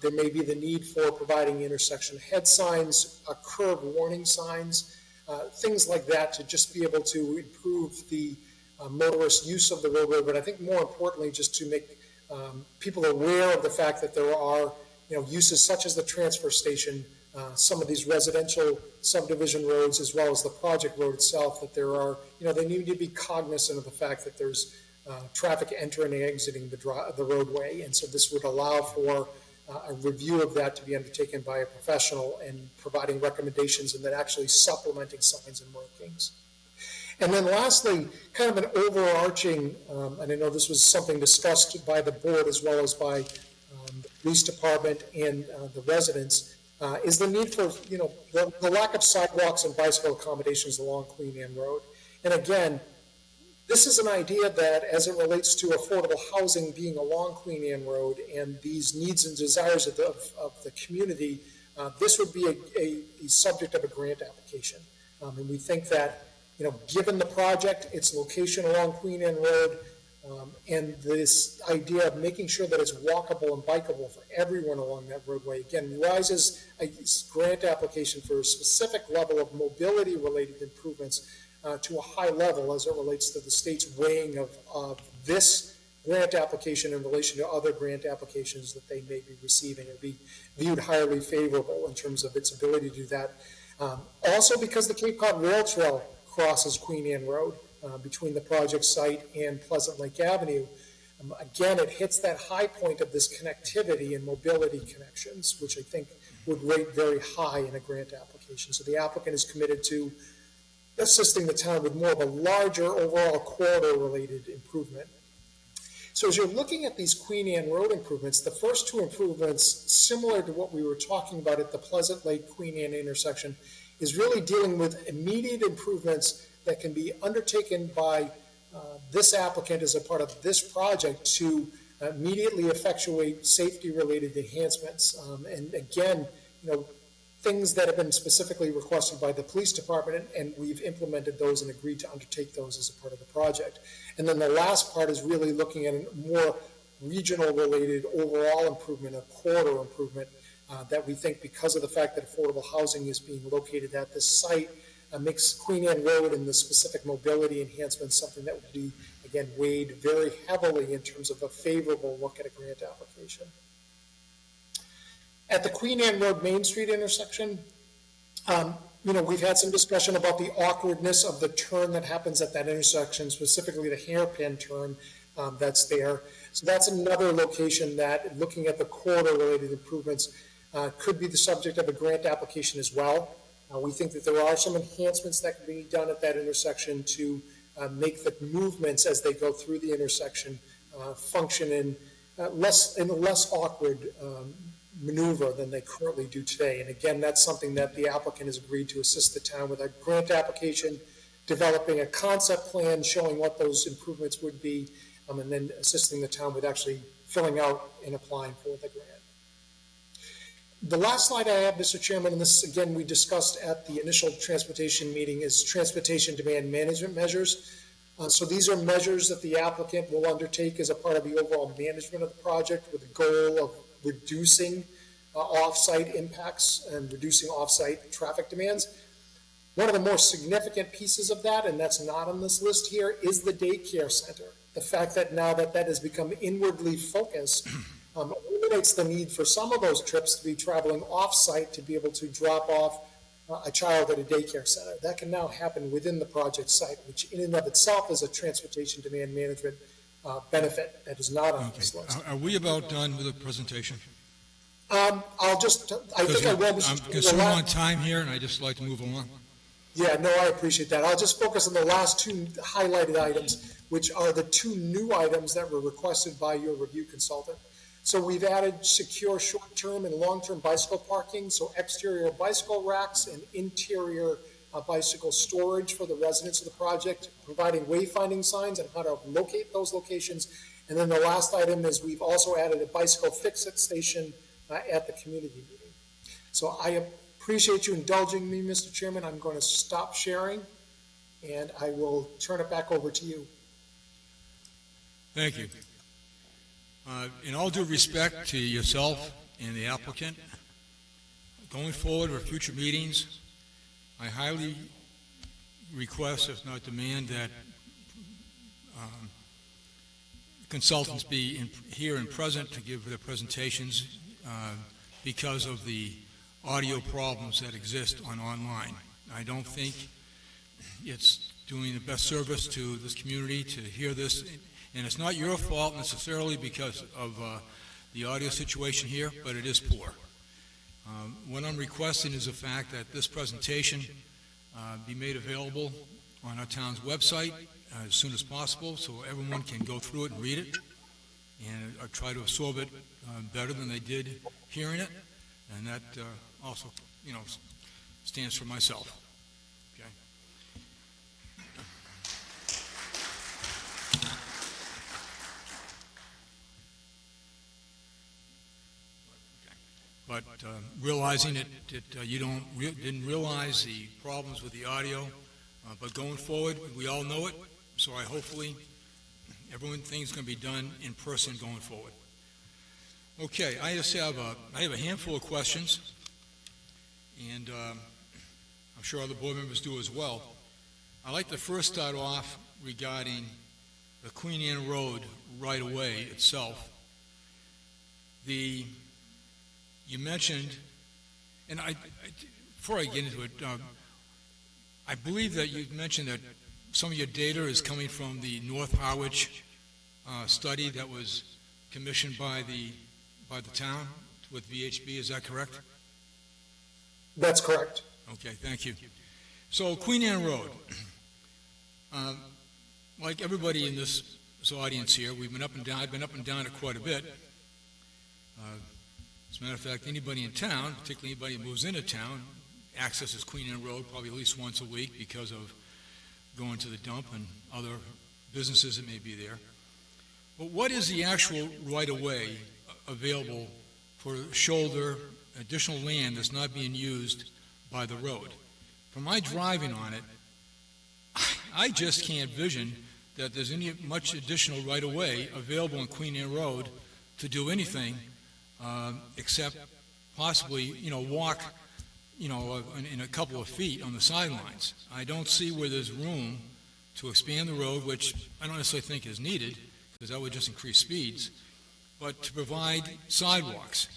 there may be the need for providing intersection head signs, curb warning signs, things like that, to just be able to improve the motorist use of the roadway, but I think more importantly, just to make people aware of the fact that there are, uses such as the transfer station, some of these residential subdivision roads, as well as the project road itself, that there are, they need to be cognizant of the fact that there's traffic entering and exiting the roadway, and so this would allow for a review of that to be undertaken by a professional and providing recommendations and then actually supplementing signs and markings. And then lastly, kind of an overarching, and I know this was something discussed by the board as well as by the police department and the residents, is the need for, the lack of sidewalks and bicycle accommodations along Queen Anne Road. And again, this is an idea that as it relates to affordable housing being along Queen Anne Road and these needs and desires of the community, this would be a subject of a grant application. And we think that, given the project, its location along Queen Anne Road, and this idea of making sure that it's walkable and bikeable for everyone along that roadway, again, rises a grant application for a specific level of mobility-related improvements to a high level as it relates to the state's weighing of this grant application in relation to other grant applications that they may be receiving and be viewed highly favorable in terms of its ability to do that. Also, because the Cape Cod Rail Trail crosses Queen Anne Road between the project site and Pleasant Lake Avenue. Again, it hits that high point of this connectivity and mobility connections, which I think would rate very high in a grant application. So the applicant is committed to assisting the town with more of a larger overall corridor-related improvement. So as you're looking at these Queen Anne Road improvements, the first two improvements, similar to what we were talking about at the Pleasant Lake Queen Anne intersection, is really dealing with immediate improvements that can be undertaken by this applicant as a part of this project to immediately effectuate safety-related enhancements. And again, things that have been specifically requested by the police department, and we've implemented those and agreed to undertake those as a part of the project. And then the last part is really looking at a more regional-related overall improvement, a corridor improvement, that we think, because of the fact that affordable housing is being located at this site, makes Queen Anne Road and the specific mobility enhancements something that would be, again, weighed very heavily in terms of a favorable look at a grant application. At the Queen Anne Road Main Street intersection, we've had some discussion about the awkwardness of the turn that happens at that intersection, specifically the hairpin turn that's there. So that's another location that, looking at the corridor-related improvements, could be the subject of a grant application as well. We think that there are some enhancements that can be done at that intersection to make the movements as they go through the intersection function in a less awkward maneuver than they currently do today. And again, that's something that the applicant has agreed to assist the town with a grant application, developing a concept plan showing what those improvements would be, and then assisting the town with actually filling out and applying for the grant. The last slide I have, Mr. Chairman, and this, again, we discussed at the initial transportation meeting, is transportation demand management measures. So these are measures that the applicant will undertake as a part of the overall management of the project with the goal of reducing off-site impacts and reducing off-site traffic demands. One of the more significant pieces of that, and that's not on this list here, is the daycare center. The fact that now that has become inwardly focused eliminates the need for some of those trips to be traveling off-site to be able to drop off a child at a daycare center. That can now happen within the project site, which in and of itself is a transportation demand management benefit that is not on this list. Are we about done with the presentation? I think I will. I'm consumed on time here, and I'd just like to move along. Yeah, no, I appreciate that. I'll just focus on the last two highlighted items, which are the two new items that were requested by your review consultant. So we've added secure short-term and long-term bicycle parking, so exterior bicycle racks and interior bicycle storage for the residents of the project, providing wayfinding signs and how to locate those locations. And then the last item is we've also added a bicycle fix-it station at the community meeting. So I appreciate you indulging me, Mr. Chairman. I'm going to stop sharing, and I will turn it back over to you. Thank you. In all due respect to yourself and the applicant, going forward with future meetings, I highly request, if not demand, that consultants be here and present to give their presentations because of the audio problems that exist online. I don't think it's doing the best service to this community to hear this, and it's not your fault necessarily because of the audio situation here, but it is poor. What I'm requesting is the fact that this presentation be made available on our town's website as soon as possible so everyone can go through it and read it and try to absorb it better than they did hearing it, and that also, stands for myself. Okay. But realizing that you didn't realize the problems with the audio, but going forward, we all know it, so hopefully everything's going to be done in person going forward. Okay, I have a handful of questions, and I'm sure other board members do as well. I'd like to first start off regarding the Queen Anne Road right-of-way itself. You mentioned, and before I get into it, I believe that you mentioned that some of your data is coming from the North Harwich study that was commissioned by the town with VHB. Is that correct? That's correct. Okay, thank you. So Queen Anne Road, like everybody in this audience here, we've been up and down. I've been up and down it quite a bit. As a matter of fact, anybody in town, particularly anybody who moves into town, accesses Queen Anne Road probably at least once a week because of going to the dump and other businesses that may be there. But what is the actual right-of-way available for shoulder, additional land that's not being used by the road? From my driving on it, I just can't vision that there's any much additional right-of-way available on Queen Anne Road to do anything except possibly, walk, in a couple of feet on the sidelines. I don't see where there's room to expand the road, which I don't necessarily think is needed, because that would just increase speeds, but to provide sidewalks.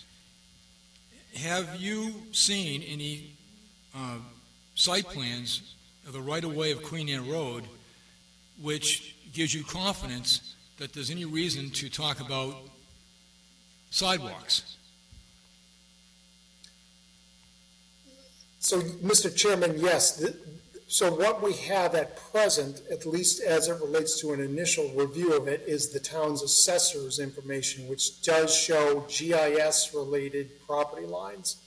Have you seen any site plans of the right-of-way of Queen Anne Road which gives you confidence that there's any reason to talk about sidewalks? So, Mr. Chairman, yes. So what we have at present, at least as it relates to an initial review of it, is the town's assessor's information, which does show GIS-related property lines.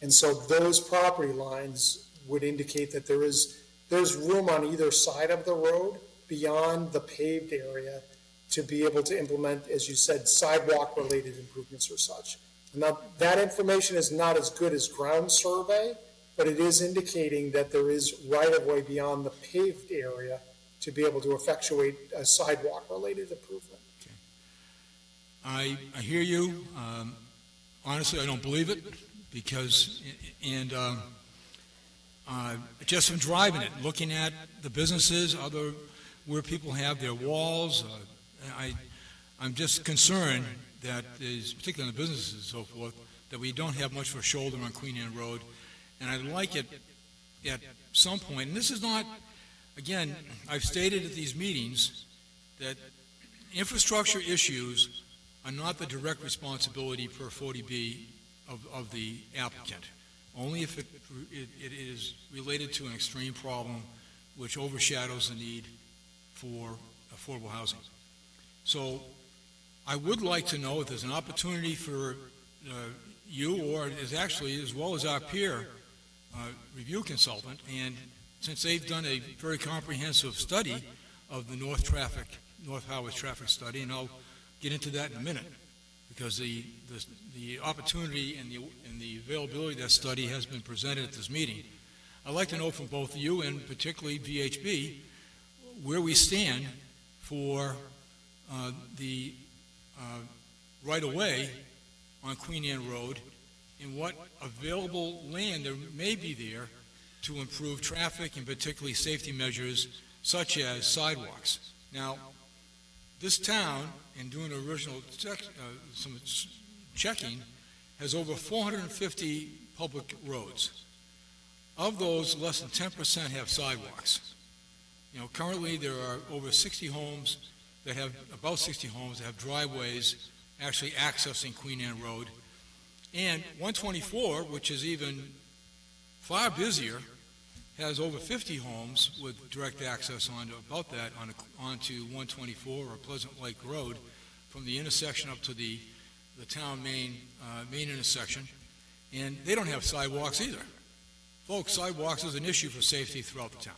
And so those property lines would indicate that there's room on either side of the road beyond the paved area to be able to implement, as you said, sidewalk-related improvements or such. Now, that information is not as good as ground survey, but it is indicating that there is right-of-way beyond the paved area to be able to effectuate a sidewalk-related improvement. Okay. I hear you. Honestly, I don't believe it because, just from driving it, looking at the businesses, where people have their walls, I'm just concerned that, particularly in the businesses and so forth, that we don't have much of a shoulder on Queen Anne Road. And I'd like it at some point, and this is not, again, I've stated at these meetings that infrastructure issues are not the direct responsibility per 40B of the applicant, only if it is related to an extreme problem which overshadows the need for affordable housing. So I would like to know if there's an opportunity for you, or is actually as well as our peer review consultant, and since they've done a very comprehensive study of the North Harwich traffic study, and I'll get into that in a minute, because the opportunity and the availability of that study has been presented at this meeting. I'd like to know from both of you, and particularly VHB, where we stand for the right-of-way on Queen Anne Road, and what available land there may be there to improve traffic and particularly safety measures such as sidewalks. Now, this town, in doing original some checking, has over 450 public roads. Of those, less than 10% have sidewalks. You know, currently there are over 60 homes that have, about 60 homes that have driveways actually accessing Queen Anne Road. And 124, which is even far busier, has over 50 homes with direct access onto 124 or Pleasant Lake Road from the intersection up to the town main intersection. And they don't have sidewalks either. Folks, sidewalks is an issue for safety throughout the town,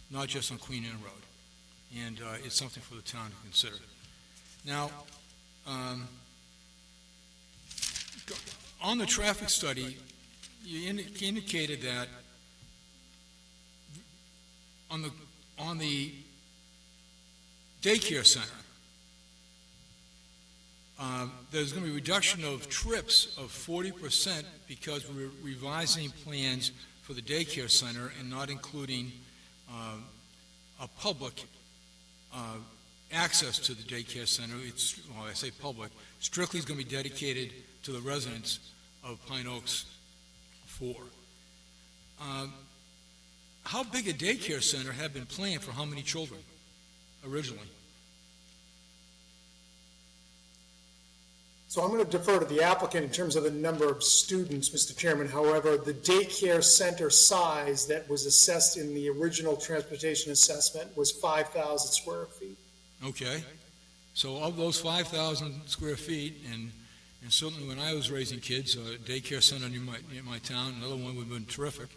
not just on Queen Anne Road. And it's something for the town to consider. Now, on the traffic study, you indicated that on the daycare center, there's going to be a reduction of trips of 40% because we're revising plans for the daycare center and not including a public access to the daycare center. Well, I say public, strictly is going to be dedicated to the residents of Pine Oaks 4. How big a daycare center had been planned for how many children originally? So I'm going to defer to the applicant in terms of the number of students, Mr. Chairman. However, the daycare center size that was assessed in the original transportation assessment was 5,000 square feet. Okay. So of those 5,000 square feet, and certainly when I was raising kids, a daycare center near my town, another one would have been terrific.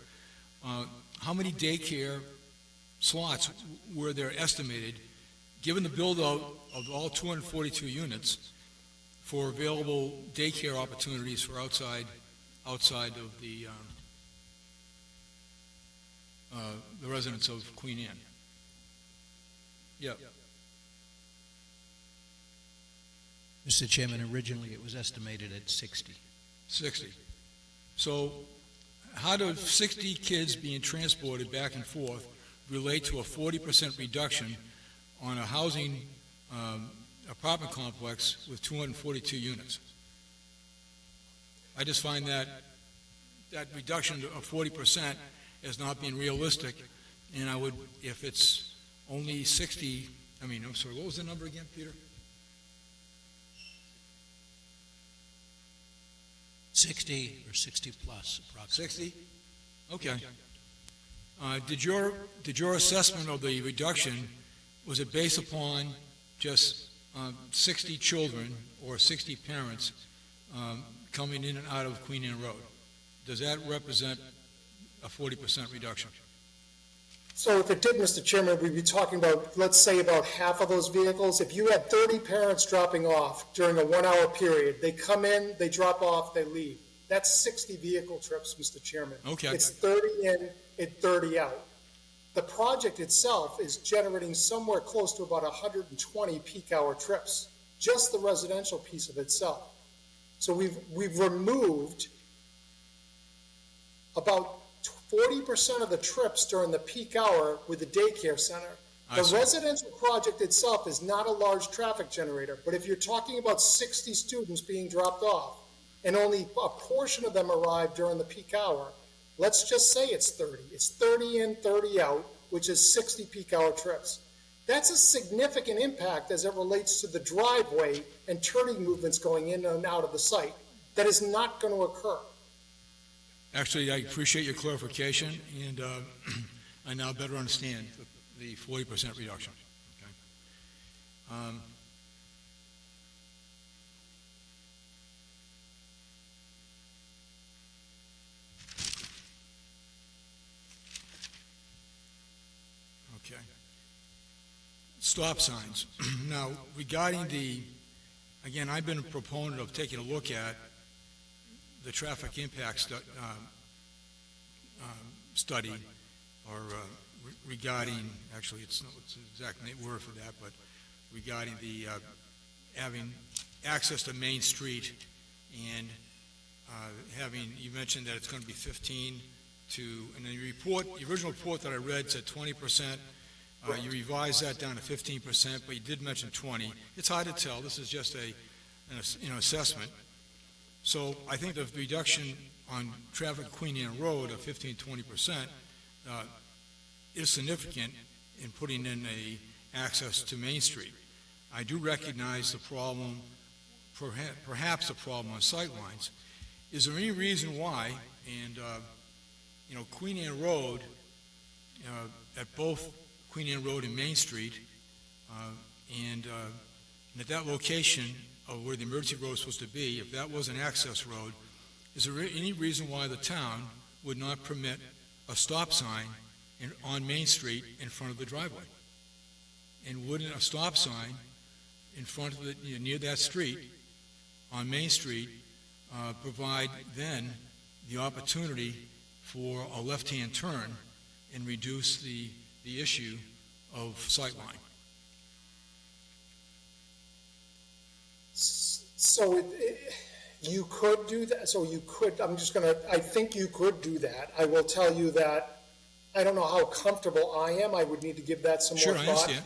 How many daycare slots were there estimated, given the build-out of all 242 units, for available daycare opportunities for outside of the residents of Queen Anne? Yeah. Mr. Chairman, originally it was estimated at 60. 60. So how do 60 kids being transported back and forth relate to a 40% reduction on a housing apartment complex with 242 units? I just find that reduction of 40% as not being realistic, and I would, if it's only 60, I'm sorry, what was the number again, Peter? 60 or 60 plus, approximately. 60? Okay. Did your assessment of the reduction, was it based upon just 60 children or 60 parents coming in and out of Queen Anne Road? Does that represent a 40% reduction? So if it did, Mr. Chairman, we'd be talking about, let's say, about half of those vehicles. If you had 30 parents dropping off during a 1-hour period, they come in, they drop off, they leave. That's 60 vehicle trips, Mr. Chairman. Okay. It's 30 in and 30 out. The project itself is generating somewhere close to about 120 peak hour trips, just the residential piece of itself. So we've removed about 40% of the trips during the peak hour with the daycare center. The residential project itself is not a large traffic generator, but if you're talking about 60 students being dropped off and only a portion of them arrive during the peak hour, let's just say it's 30. It's 30 in, 30 out, which is 60 peak hour trips. That's a significant impact as it relates to the driveway and turning movements going in and out of the site. That is not going to occur. Actually, I appreciate your clarification, and I now better understand the 40% reduction. Okay. Okay. Stop signs. Now, regarding again, I've been a proponent of taking a look at the traffic impact study, or regarding, actually, it's not what's the exact word for that, but regarding the having access to Main Street and you mentioned that it's going to be 15 and the original report that I read said 20%. You revised that down to 15%, but you did mention 20. It's hard to tell. This is just an assessment. So I think the reduction on traffic Queen Anne Road of 15-20% is significant in putting in access to Main Street. I do recognize the problem, perhaps the problem on sightlines. Is there any reason why, and Queen Anne Road, at both Queen Anne Road and Main Street, and at that location of where the emergency road is supposed to be, if that was an access road, is there any reason why the town would not permit a stop sign on Main Street in front of the driveway? And wouldn't a stop sign in front of near that street on Main Street provide then the opportunity for a left-hand turn and reduce the issue of sightline? So you could do that. So you could, I think you could do that. I will tell you that I don't know how comfortable I am. I would need to give that some more thought. Sure, I understand.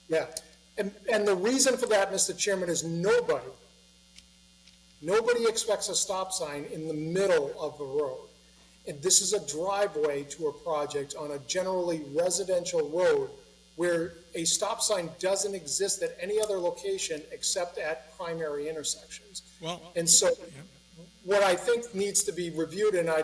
Yeah. And the reason for that, Mr. Chairman, is nobody expects a stop sign in the middle of the road. And this is a driveway to a project on a generally residential road where a stop sign doesn't exist at any other location except at primary intersections. Well, and so what I think needs to be reviewed, and I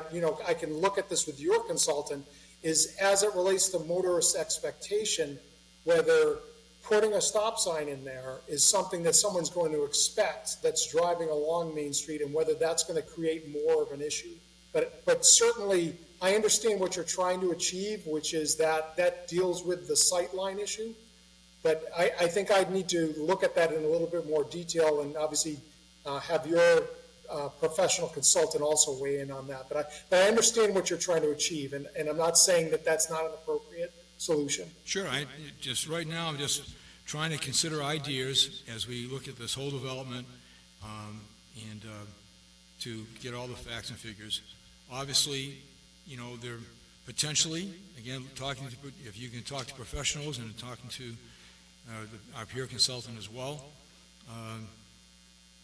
can look at this with your consultant, is as it relates to motorist expectation, whether putting a stop sign in there is something that someone's going to expect that's driving along Main Street, and whether that's going to create more of an issue. But certainly, I understand what you're trying to achieve, which is that deals with the sightline issue. But I think I'd need to look at that in a little bit more detail, and obviously have your professional consultant also weigh in on that. But I understand what you're trying to achieve, and I'm not saying that that's not an appropriate solution. Sure. Right now, I'm just trying to consider ideas as we look at this whole development, and to get all the facts and figures. Obviously, they're potentially, again, if you can talk to professionals and talking to our peer consultant as well,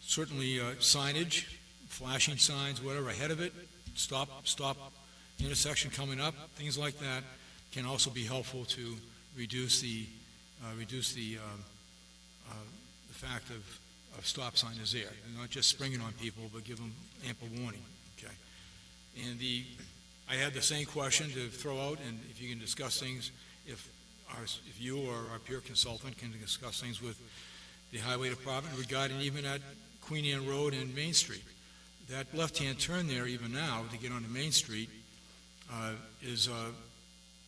certainly signage, flashing signs, whatever, ahead of it, stop intersection coming up, things like that can also be helpful to reduce the fact of stop sign is there, and not just springing on people, but give them ample warning. Okay, and I had the same question to throw out, and if you can discuss things, if you or our peer consultant can discuss things with the Highway Department regarding even at Queen Anne Road and Main Street. That left-hand turn there, even now, to get onto Main Street, is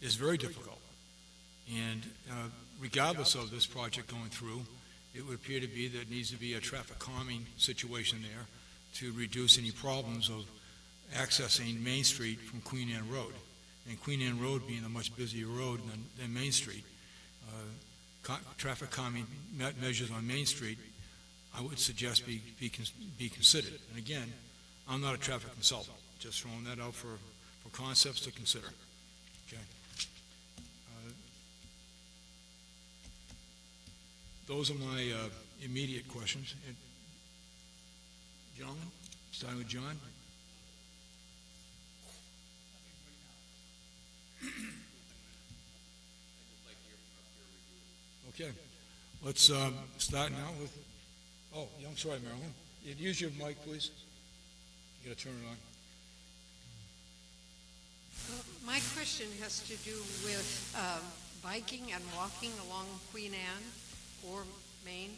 very difficult. And regardless of this project going through, it would appear to be that needs to be a traffic calming situation there to reduce any problems of accessing Main Street from Queen Anne Road. And Queen Anne Road being a much busier road than Main Street, traffic calming measures on Main Street, I would suggest be considered. And again, I'm not a traffic consultant, just throwing that out for concepts to consider. Okay. Those are my immediate questions. Gentlemen, starting with John. Okay, let's start now with, I'm sorry, Marilyn. Use your mic, please. You gotta turn it on. My question has to do with biking and walking along Queen Anne or Main.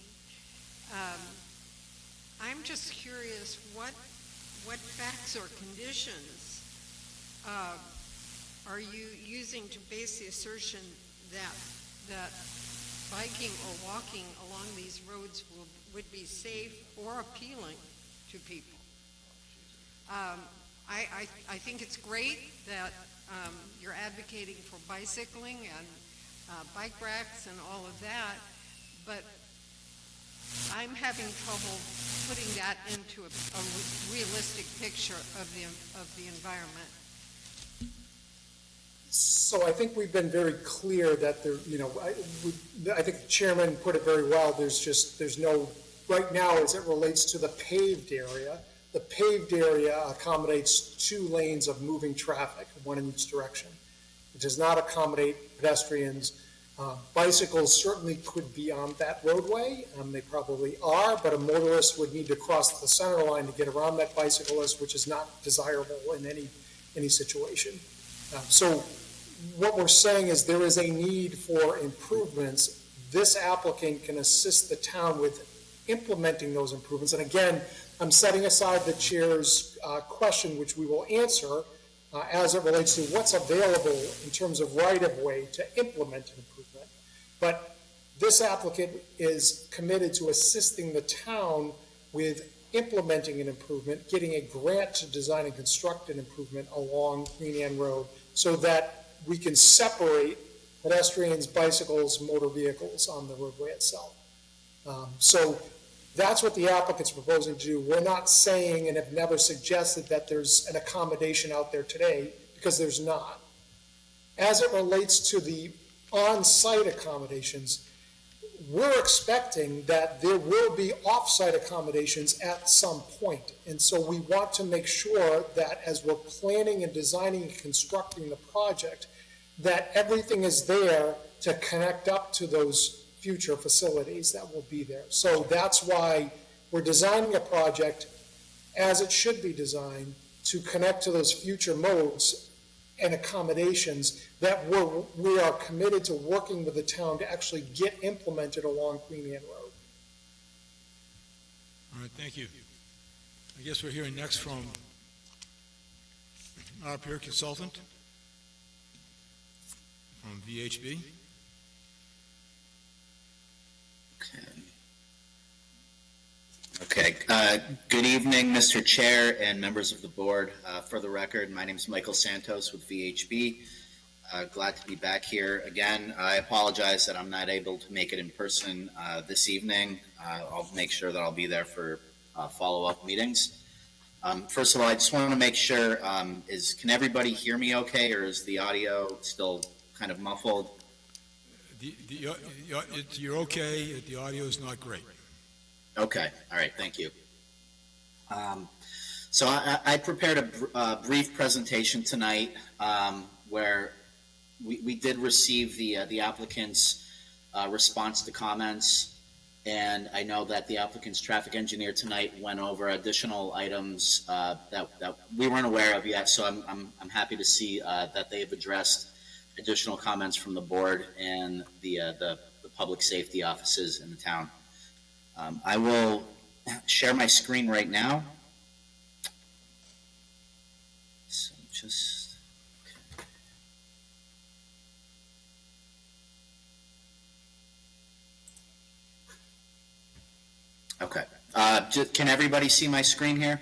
I'm just curious, what facts or conditions are you using to base the assertion that biking or walking along these roads would be safe or appealing to people. I think it's great that you're advocating for bicycling and bike racks and all of that, but I'm having trouble putting that into a realistic picture of the environment. So I think we've been very clear that there, I think the chairman put it very well. There's no, right now as it relates to the paved area accommodates 2 lanes of moving traffic, one in each direction. It does not accommodate pedestrians. Bicycles certainly could be on that roadway. They probably are, but a motorist would need to cross the center line to get around that bicyclist, which is not desirable in any situation. So what we're saying is there is a need for improvements. This applicant can assist the town with implementing those improvements. And again, I'm setting aside the chair's question, which we will answer as it relates to what's available in terms of right-of-way to implement an improvement. But this applicant is committed to assisting the town with implementing an improvement, getting a grant to design and construct an improvement along Queen Anne Road so that we can separate pedestrians, bicycles, motor vehicles on the roadway itself. So that's what the applicant's proposing to do. We're not saying and have never suggested that there's an accommodation out there today, because there's not. As it relates to the on-site accommodations, we're expecting that there will be off-site accommodations at some point. And so we want to make sure that as we're planning and designing and constructing the project, that everything is there to connect up to those future facilities that will be there. So that's why we're designing a project as it should be designed to connect to those future modes and accommodations that we are committed to working with the town to actually get implemented along Queen Anne Road. All right, thank you. I guess we're hearing next from our peer consultant from VHB. Okay. Good evening, Mr. Chair and members of the board. For the record, my name is Michael Santos with VHB. Glad to be back here again. I apologize that I'm not able to make it in person this evening. I'll make sure that I'll be there for follow-up meetings. First of all, I just want to make sure, can everybody hear me okay, or is the audio still kind of muffled? You're okay. The audio is not great. Okay. All right. Thank you. So I prepared a brief presentation tonight where we did receive the applicant's response to comments, and I know that the applicant's traffic engineer tonight went over additional items that we weren't aware of yet. So I'm happy to see that they have addressed additional comments from the board and the public safety offices in the town. I will share my screen right now. So just okay. Can everybody see my screen here?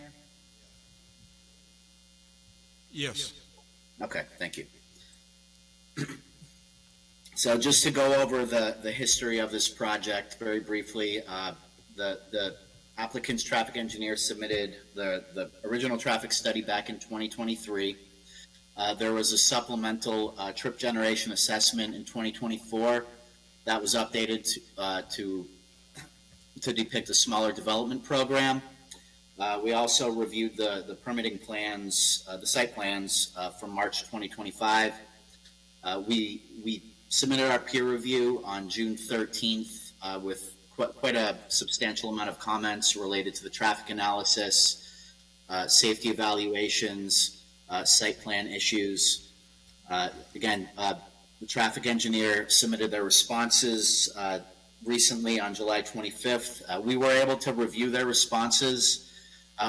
Yes. Okay, thank you. So just to go over the history of this project very briefly, the applicant's traffic engineer submitted the original traffic study back in 2023. There was a supplemental trip generation assessment in 2024 that was updated to depict a smaller development program. We also reviewed the permitting plans, the site plans from March 2025. We submitted our peer review on June 13th with quite a substantial amount of comments related to the traffic analysis, safety evaluations, site plan issues. Again, the traffic engineer submitted their responses recently on July 25th. We were able to review their responses.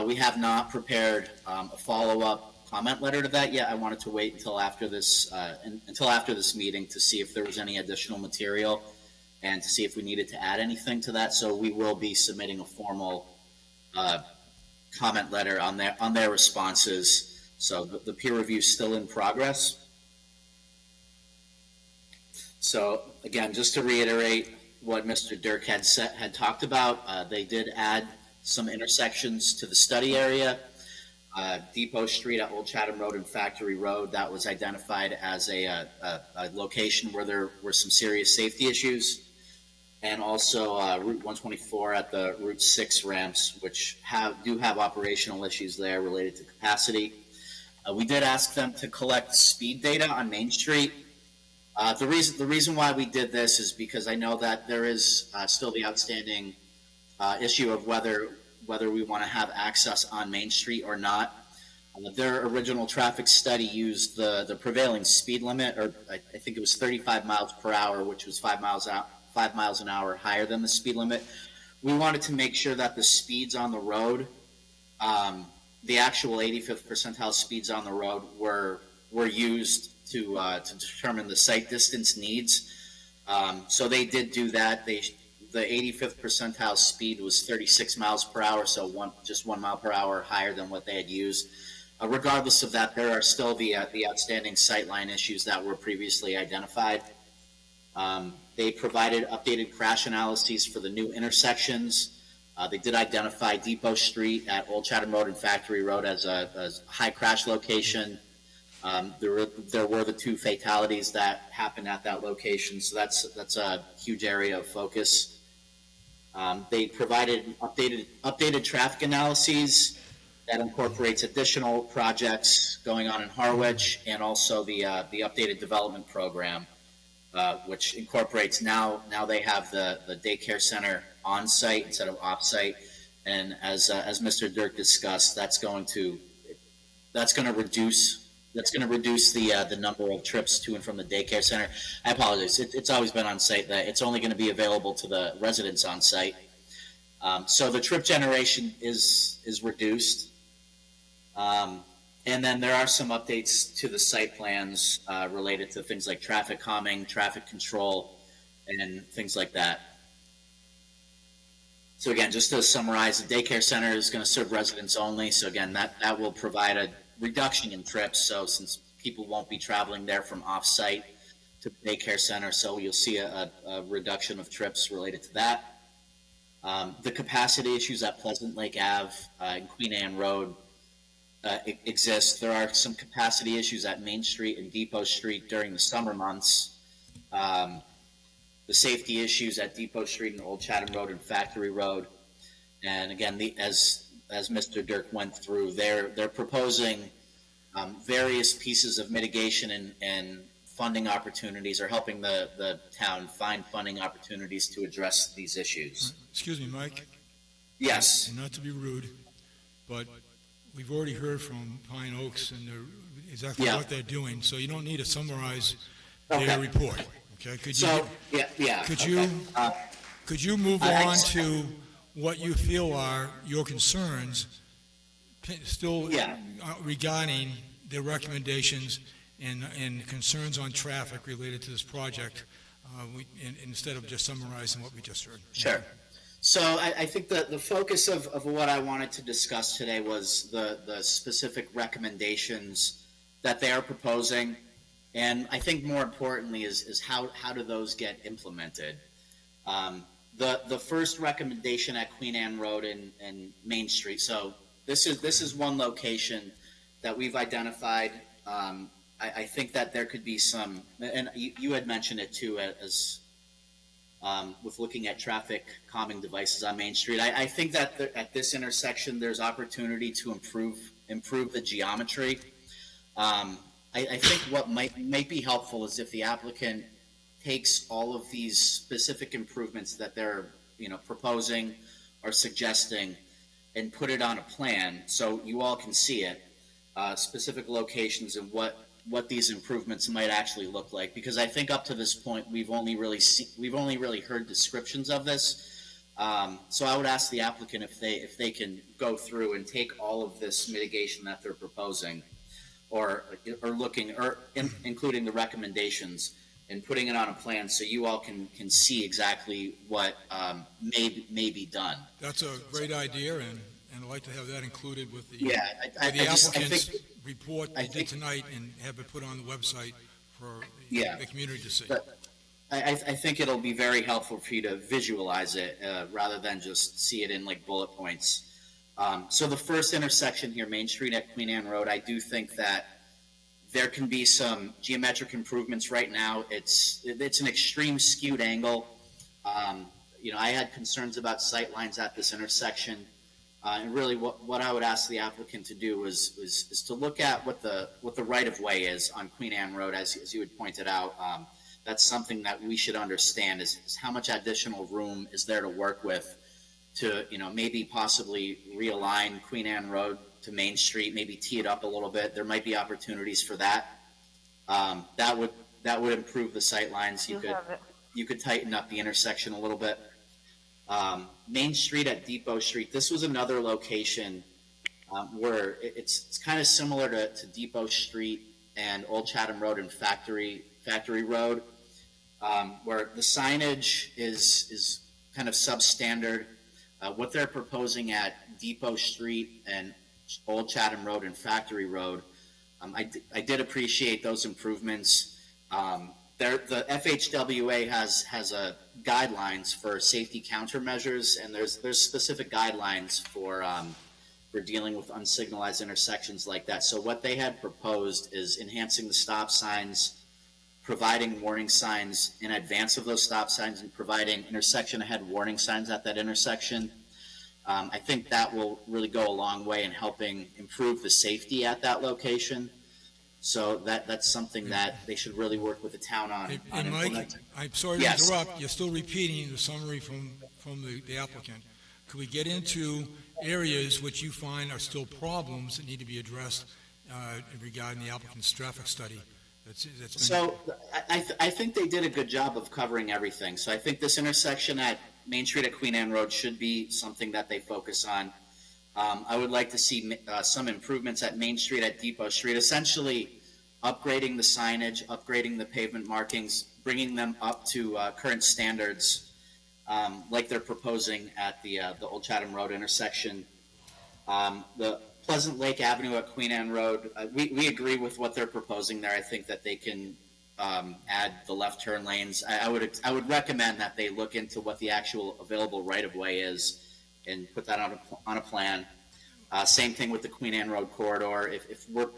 We have not prepared a follow-up comment letter to that yet. I wanted to wait until after this, meeting to see if there was any additional material and to see if we needed to add anything to that. So we will be submitting a formal comment letter on their responses. So the peer review is still in progress. So again, just to reiterate what Mr. Dirk had talked about, they did add some intersections to the study area. Depot Street at Old Chatham Road and Factory Road, that was identified as a location where there were some serious safety issues. And also Route 124 at the Route 6 ramps, which do have operational issues there related to capacity. We did ask them to collect speed data on Main Street. The reason why we did this is because I know that there is still the outstanding issue of whether we want to have access on Main Street or not. Their original traffic study used the prevailing speed limit, or I think it was 35 miles per hour, which was 5 miles an hour higher than the speed limit. We wanted to make sure that the speeds on the road, the actual 85th percentile speeds on the road, were used to determine the site distance needs. So they did do that. The 85th percentile speed was 36 miles per hour, so just 1 mile per hour higher than what they had used. Regardless of that, there are still the outstanding sightline issues that were previously identified. They provided updated crash analyses for the new intersections. They did identify Depot Street at Old Chatham Road and Factory Road as a high crash location. There were the 2 fatalities that happened at that location, so that's a huge area of focus. They provided updated traffic analyses that incorporates additional projects going on in Harwich, and also the updated development program, which incorporates now they have the daycare center on site instead of off site, and as Mr. Dirk discussed, that's going to reduce the number of trips to and from the daycare center. I apologize. It's always been on site. That it's only going to be available to the residents on site. So the trip generation is reduced. And then there are some updates to the site plans related to things like traffic calming, traffic control, and things like that. So again, just to summarize, the daycare center is going to serve residents only. So again, that will provide a reduction in trips. So since people won't be traveling there from off-site to the daycare center, so you'll see a reduction of trips related to that. The capacity issues at Pleasant Lake Ave and Queen Anne Road exist. There are some capacity issues at Main Street and Depot Street during the summer months. The safety issues at Depot Street and Old Chatham Road and Factory Road. And again, as Mr. Dirk went through, they're proposing various pieces of mitigation and funding opportunities, or helping the town find funding opportunities to address these issues. Excuse me, Mike, Yes. and not to be rude, but we've already heard from Pine Oaks and exactly Yeah. what they're doing, so you don't need to summarize Okay. their report, okay? Could you, So, yeah. could okay. you, could you move I- on to what you feel are your concerns still Yeah. regarding their recommendations and concerns on traffic related to this project, instead of just summarizing what we just heard? Sure. So I think the focus of what I wanted to discuss today was the specific recommendations that they are proposing, and I think more importantly is how do those get implemented. The first recommendation at Queen Anne Road and Main Street. So this is one location that we've identified. I think that there could be some, and you had mentioned it too, as with looking at traffic calming devices on Main Street. I think that at this intersection, there's opportunity to improve the geometry. I think what might be helpful is if the applicant takes all of these specific improvements that they're proposing or suggesting and put it on a plan so you all can see it, specific locations and what these improvements might actually look like. Because I think up to this point we've only really heard descriptions of this. So I would ask the applicant if they can go through and take all of this mitigation that they're proposing, or including the recommendations and putting it on a plan so you all can see exactly what may be done. That's a great idea, and I'd like to have that included with the, Yeah, I with the just, I applicant's think, report I they did think- tonight, and have it put on the website for Yeah. the community to see. But I think it'll be very helpful for you to visualize it rather than just see it in like bullet points. So the first intersection here, Main Street at Queen Anne Road, I do think that there can be some geometric improvements right now. It's an extreme skewed angle. I had concerns about sight lines at this intersection. And really what I would ask the applicant to do is to look at what the right of way is on Queen Anne Road, as you had pointed out. That's something that we should understand is how much additional room is there to work with to, maybe possibly realign Queen Anne Road to Main Street, maybe tee it up a little bit. There might be opportunities for that. That would improve the sight lines. You could tighten up the intersection a little bit. Main Street at Depot Street. This was another location where it's kind of similar to Depot Street and Old Chatham Road and Factory Road, where the signage is kind of substandard. What they're proposing at Depot Street and Old Chatham Road and Factory Road, I did appreciate those improvements. The FHWA has guidelines for safety countermeasures, and there's specific guidelines for dealing with unsignalized intersections like that. So what they had proposed is enhancing the stop signs, providing warning signs in advance of those stop signs, and providing intersection ahead warning signs at that intersection. I think that will really go a long way in helping improve the safety at that location. So that's something that they should really work with the town on And Mike, implementing. I'm sorry to Yes. interrupt, you're still repeating the summary from the applicant. Could we get into areas which you find are still problems that need to be addressed regarding the applicant's traffic study? That's been. So I think they did a good job of covering everything. So I think this intersection at Main Street at Queen Anne Road should be something that they focus on. I would like to see some improvements at Main Street at Depot Street, essentially upgrading the signage, upgrading the pavement markings, bringing them up to current standards, like they're proposing at the Old Chatham Road intersection. The Pleasant Lake Avenue at Queen Anne Road, we agree with what they're proposing there. I think that they can add the left turn lanes. I would recommend that they look into what the actual available right-of-way is and put that on a plan. Same thing with the Queen Anne Road corridor. If we're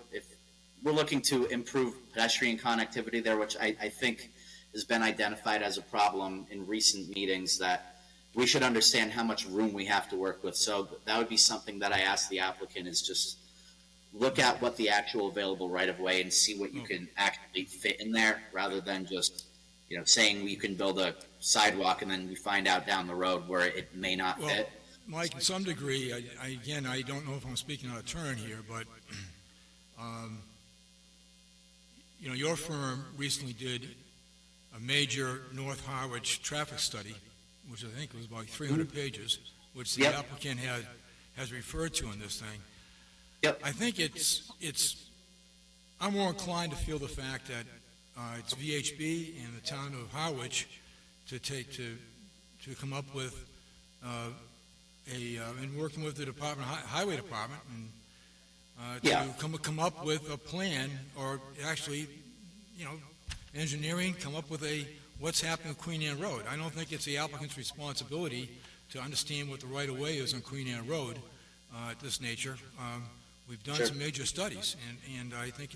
looking to improve pedestrian connectivity there, which I think has been identified as a problem in recent meetings, that we should understand how much room we have to work with. So that would be something that I ask the applicant, is just look at what the actual available right-of-way and see what you can actually fit in there, rather than just saying we can build a sidewalk and then we find out down the road where it may not Well, fit. Mike, in some degree, I don't know if I'm speaking out of turn here, but, your firm recently did a major North Harwich traffic study, which I think was about 300 pages, which the Yep. applicant has referred to in this thing. Yep. I think I'm more inclined to feel the fact that it's VHB and the town of Harwich to come up with in working with the Highway Department, and Yeah. to come up with a plan, or actually, engineering, come up with what's happening with Queen Anne Road. I don't think it's the applicant's responsibility to understand what the right-of-way is on Queen Anne Road at this nature. We've done Sure. some major studies, and I think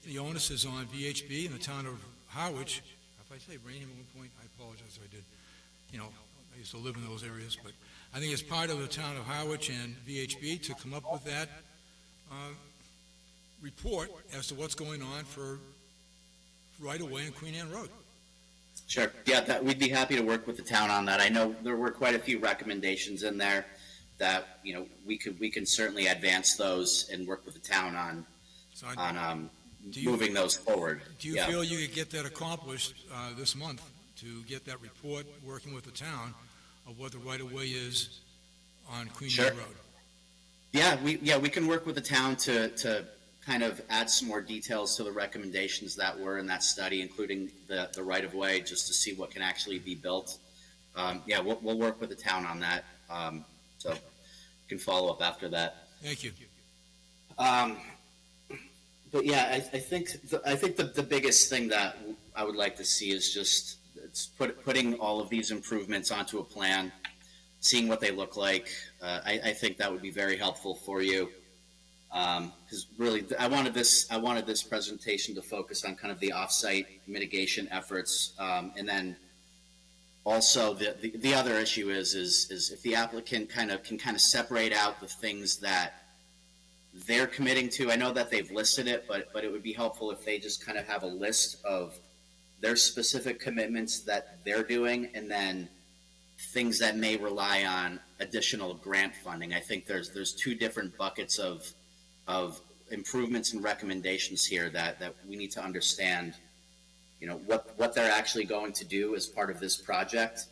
the onus is on VHB and the town of Harwich. If I say Rainham at one point, I apologize if I did. I used to live in those areas, but I think it's part of the town of Harwich and VHB to come up with that report as to what's going on for right-of-way on Queen Anne Road. Sure. Yeah, we'd be happy to work with the town on that. I know there were quite a few recommendations in there that we can certainly advance those and work with the town on So do you- moving those forward. Do you feel you could get that accomplished this month, to get that report, working with the town, of what the right-of-way is on Queen Sure. Anne Road? Yeah, we can work with the town to kind of add some more details to the recommendations that were in that study, including the right-of-way, just to see what can actually be built. Yeah, we'll work with the town on that, so you can follow up after that. Thank you. But yeah, I think the biggest thing that I would like to see is just putting all of these improvements onto a plan, seeing what they look like. I think that would be very helpful for you. Because really, I wanted this presentation to focus on kind of the off-site mitigation efforts, and then also the other issue is if the applicant can separate out the things that they're committing to. I know that they've listed it, but it would be helpful if they just kind of have a list of their specific commitments that they're doing, and then things that may rely on additional grant funding. I think there's two different buckets of improvements and recommendations here that we need to understand, what they're actually going to do as part of this project,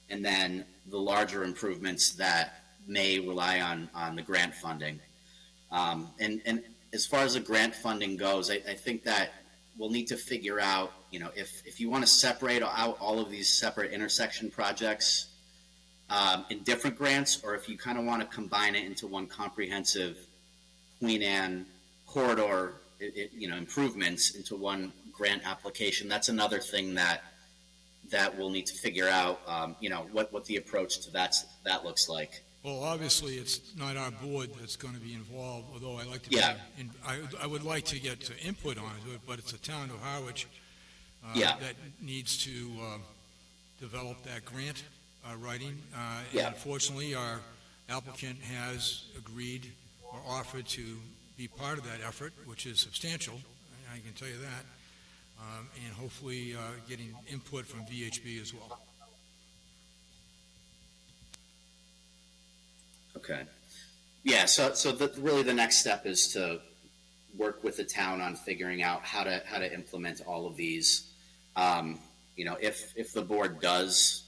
and then the larger improvements that may rely on the grant funding. And as far as the grant funding goes, I think that we'll need to figure out, if you want to separate out all of these separate intersection projects in different grants, or if you kind of want to combine it into one comprehensive Queen Anne corridor, improvements into one grant application. That's another thing that we'll need to figure out, what the approach to that looks like. Well, obviously, it's not our board that's going to be involved, although I like to Yeah. I would like to get input on it, but it's the town of Harwich Yeah. that needs to develop that grant writing. Yeah. And unfortunately, our applicant has agreed or offered to be part of that effort, which is substantial, I can tell you that, and hopefully getting input from VHB as well. Okay. Yeah, so really the next step is to work with the town on figuring out how to implement all of these. If the board does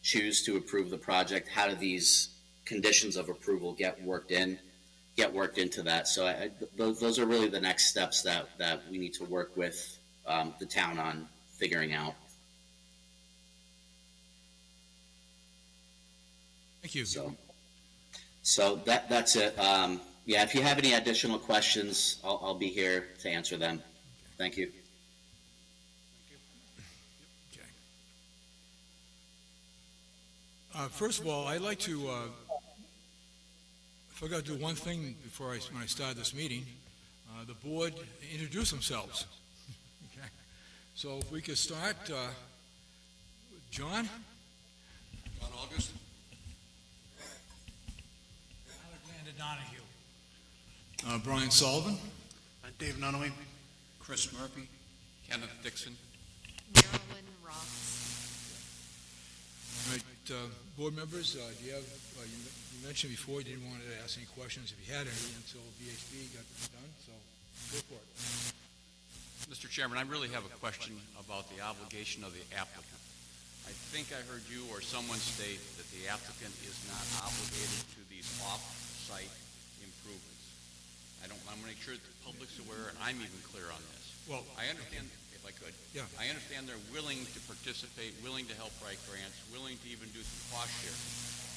choose to approve the project, how do these conditions of approval get worked into that? So those are really the next steps that we need to work with the town on figuring out. Thank you. So that's it. Yeah, if you have any additional questions, I'll be here to answer them. Thank you. Okay. First of all, I'd like to, I forgot to do one thing when I started this meeting. The board introduce themselves. Okay. So if we could start, John? John August. Alexander Donahue. Brian Sullivan? Dave Nunley. Chris Murphy. Kenneth Dixon. Marilyn Ross. All right, board members, do you have, you mentioned before you didn't want to ask any questions if you had any until VHB got done, so go for it. Mr. Chairman, I really have a question about the obligation of the applicant. I think I heard you or someone state that the applicant is not obligated to these off-site improvements. I want to make sure that the public's aware and I'm even clear on this. Well, I understand, if I could, yeah. I understand they're willing to participate, willing to help write grants, willing to even do some cost sharing.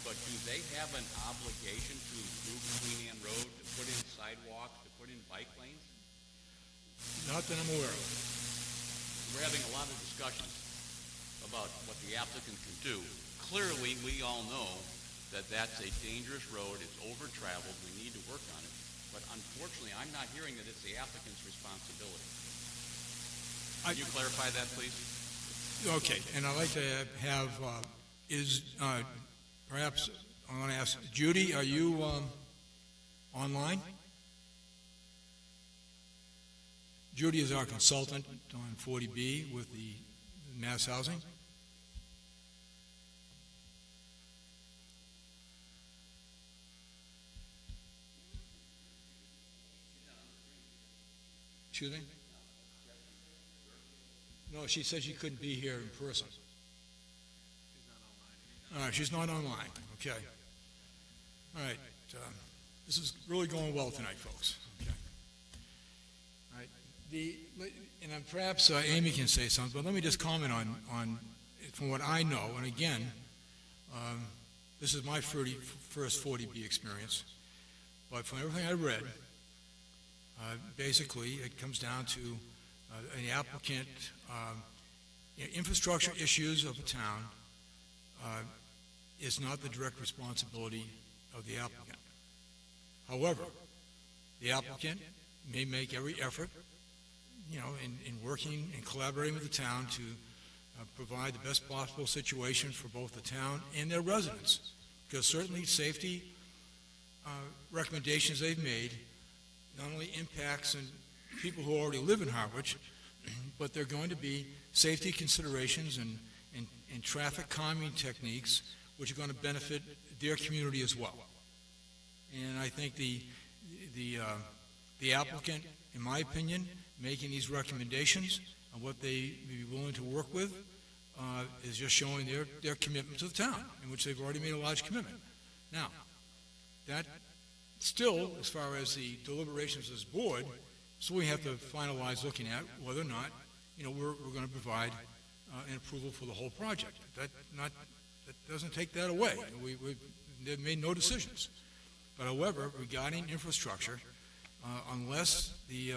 But do they have an obligation to improve Queen Anne Road, to put in sidewalks, to put in bike lanes? Not that I'm aware of. We're having a lot of discussions about what the applicant can do. Clearly, we all know that that's a dangerous road, it's over-traveled, we need to work on it. But unfortunately, I'm not hearing that it's the applicant's responsibility. Can you clarify that, please? Okay, and I'd like to have, perhaps, I want to ask, Judy, are you online? Judy is our consultant on 40B with the Mass Housing. Excuse me? No, she said she couldn't be here in person. All right, she's not online, okay. All right, this is really going well tonight, folks. Okay. And perhaps Amy can say something, but let me just comment on from what I know, and again, this is my first 40B experience, but from everything I read, basically it comes down to an applicant, infrastructure issues of a town is not the direct responsibility of the applicant. However, the applicant may make every effort, in working and collaborating with the town to provide the best possible situation for both the town and their residents. Because certainly safety recommendations they've made not only impacts and people who already live in Harwich, but they're going to be safety considerations and traffic calming techniques which are going to benefit their community as well. And I think the applicant, in my opinion, making these recommendations on what they may be willing to work with is just showing their commitment to the town, in which they've already made a large commitment. Now, that still, as far as the deliberations of this board, so we have to finalize looking at whether or not, we're going to provide an approval for the whole project. That doesn't take that away. They've made no decisions. But however, regarding infrastructure, unless the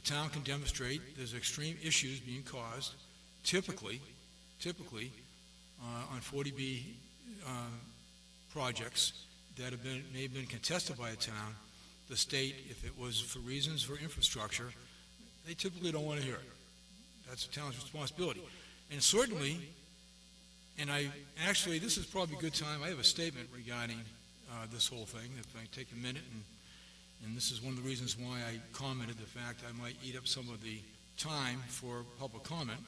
town can demonstrate there's extreme issues being caused, typically on 40B projects that may have been contested by a town, the state, if it was for reasons for infrastructure, they typically don't want to hear it. That's the town's responsibility. And certainly, this is probably a good time, I have a statement regarding this whole thing, if I take a minute, and this is one of the reasons why I commented the fact I might eat up some of the time for public comment,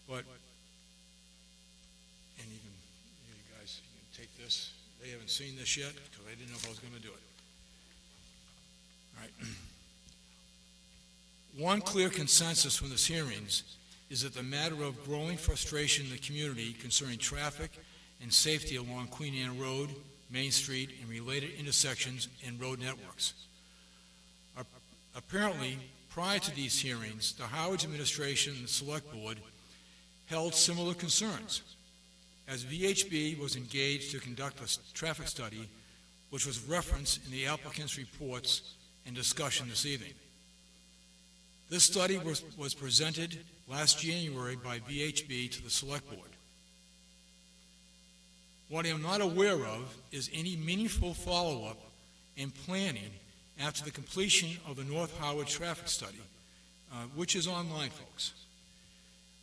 but, and you guys can take this, they haven't seen this yet, because I didn't know if I was going to do it. All right. One clear consensus from this hearings is that the matter of growing frustration in the community concerning traffic and safety along Queen Anne Road, Main Street, and related intersections and road networks. Apparently, prior to these hearings, the Harwich administration and the Select Board held similar concerns, as VHB was engaged to conduct a traffic study which was referenced in the applicant's reports and discussion this evening. This study was presented last January by VHB to the Select Board. What I am not aware of is any meaningful follow-up and planning after the completion of the North Harwich traffic study, which is online, folks.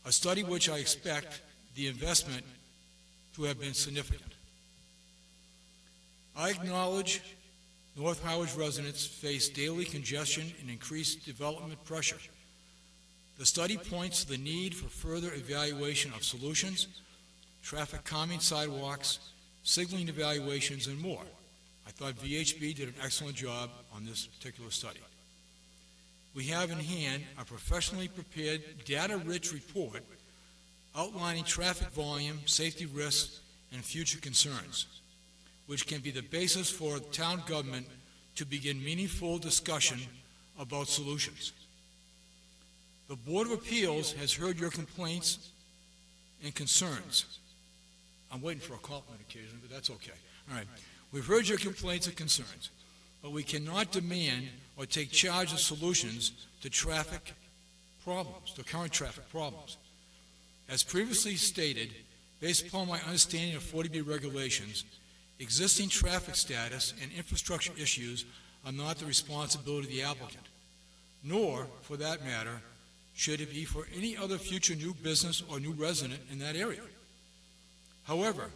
A study which I expect the investment to have been significant. I acknowledge North Harwich residents face daily congestion and increased development pressure. The study points to the need for further evaluation of solutions, traffic calming sidewalks, signaling evaluations, and more. I thought VHB did an excellent job on this particular study. We have in hand a professionally prepared, data-rich report outlining traffic volume, safety risks, and future concerns, which can be the basis for town government to begin meaningful discussion about solutions. The Board of Appeals has heard your complaints and concerns. I'm waiting for a compliment occasionally, but that's okay. All right. We've heard your complaints and concerns, but we cannot demand or take charge of solutions to traffic problems, to current traffic problems. As previously stated, based upon my understanding of 40B regulations, existing traffic status and infrastructure issues are not the responsibility of the applicant, nor, for that matter, should it be for any other future new business or new resident in that area. However,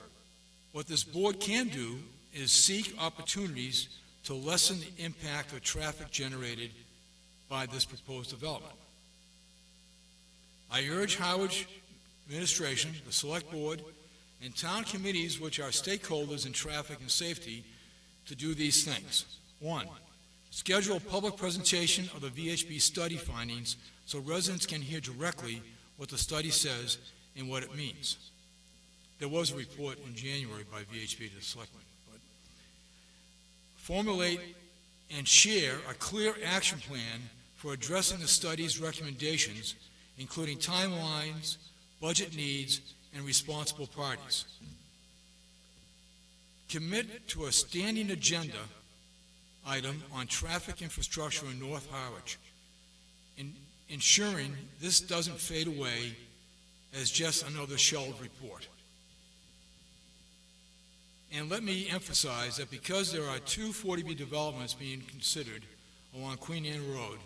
what this board can do is seek opportunities to lessen the impact of traffic generated by this proposed development. I urge Harwich administration, the Select Board, and town committees which are stakeholders in traffic and safety to do these things. 1, schedule a public presentation of the VHB study findings so residents can hear directly what the study says and what it means. There was a report in January by VHB to the Selectmen. But formulate and share a clear action plan for addressing the study's recommendations, including timelines, budget needs, and responsible parties. Commit to a standing agenda item on traffic infrastructure in North Harwich, ensuring this doesn't fade away as just another shelved report. And let me emphasize that because there are two 40B developments being considered along Queen Anne Road,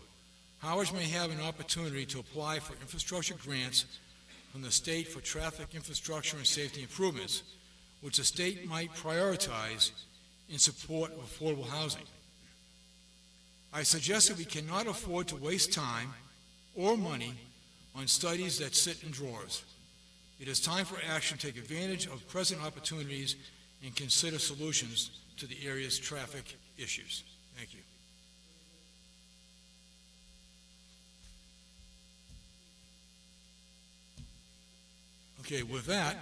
Harwich may have an opportunity to apply for infrastructure grants from the state for traffic infrastructure and safety improvements, which the state might prioritize in support of affordable housing. I suggest that we cannot afford to waste time or money on studies that sit in drawers. It is time for action to take advantage of present opportunities and consider solutions to the area's traffic issues. Thank you. Okay, with that,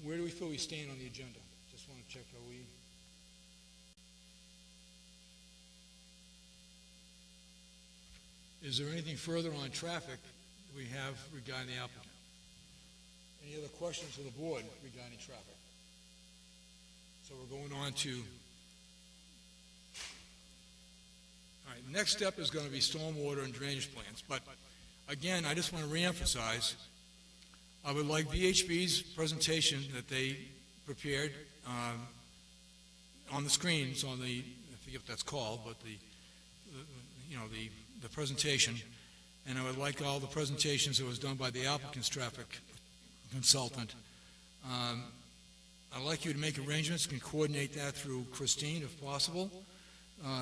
where do we feel we stand on the agenda? Just want to check, are we? Is there anything further on traffic that we have regarding the applicant? Any other questions of the board regarding traffic? So we're going on to, all right, next step is going to be stormwater and drainage plans. But again, I just want to reemphasize, I would like VHB's presentation that they prepared on the screens, on the, I forget what that's called, but the presentation, and I would like all the presentations that was done by the applicant's traffic consultant. I'd like you to make arrangements and coordinate that through Christine if possible,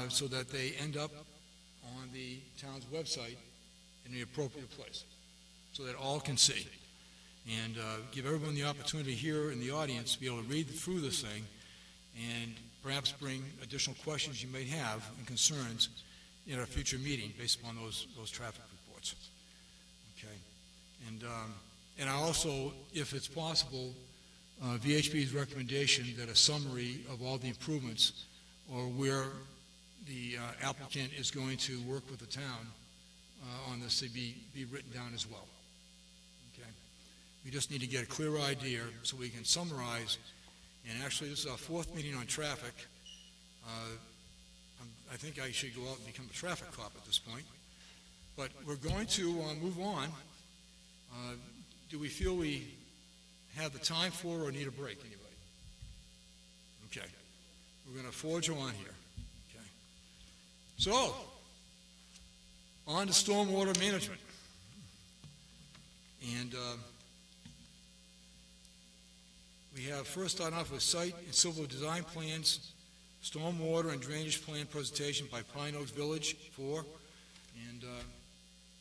so that they end up on the town's website in the appropriate place, so that all can see. And give everyone the opportunity here in the audience to be able to read through this thing and perhaps bring additional questions you may have and concerns in a future meeting based upon those traffic reports. Okay, and I also, if it's possible, VHB's recommendation that a summary of all the improvements or where the applicant is going to work with the town on this to be written down as well. Okay, we just need to get a clear idea so we can summarize. And actually, this is our fourth meeting on traffic. I think I should go out and become a traffic cop at this point. But we're going to move on. Do we feel we have the time for or need a break, anybody? Okay. We're going to forge on here. Okay. So, on to stormwater management. And we have first starting off with site and civil design plans, stormwater and drainage plan presentation by Pine Oaks Village 4, and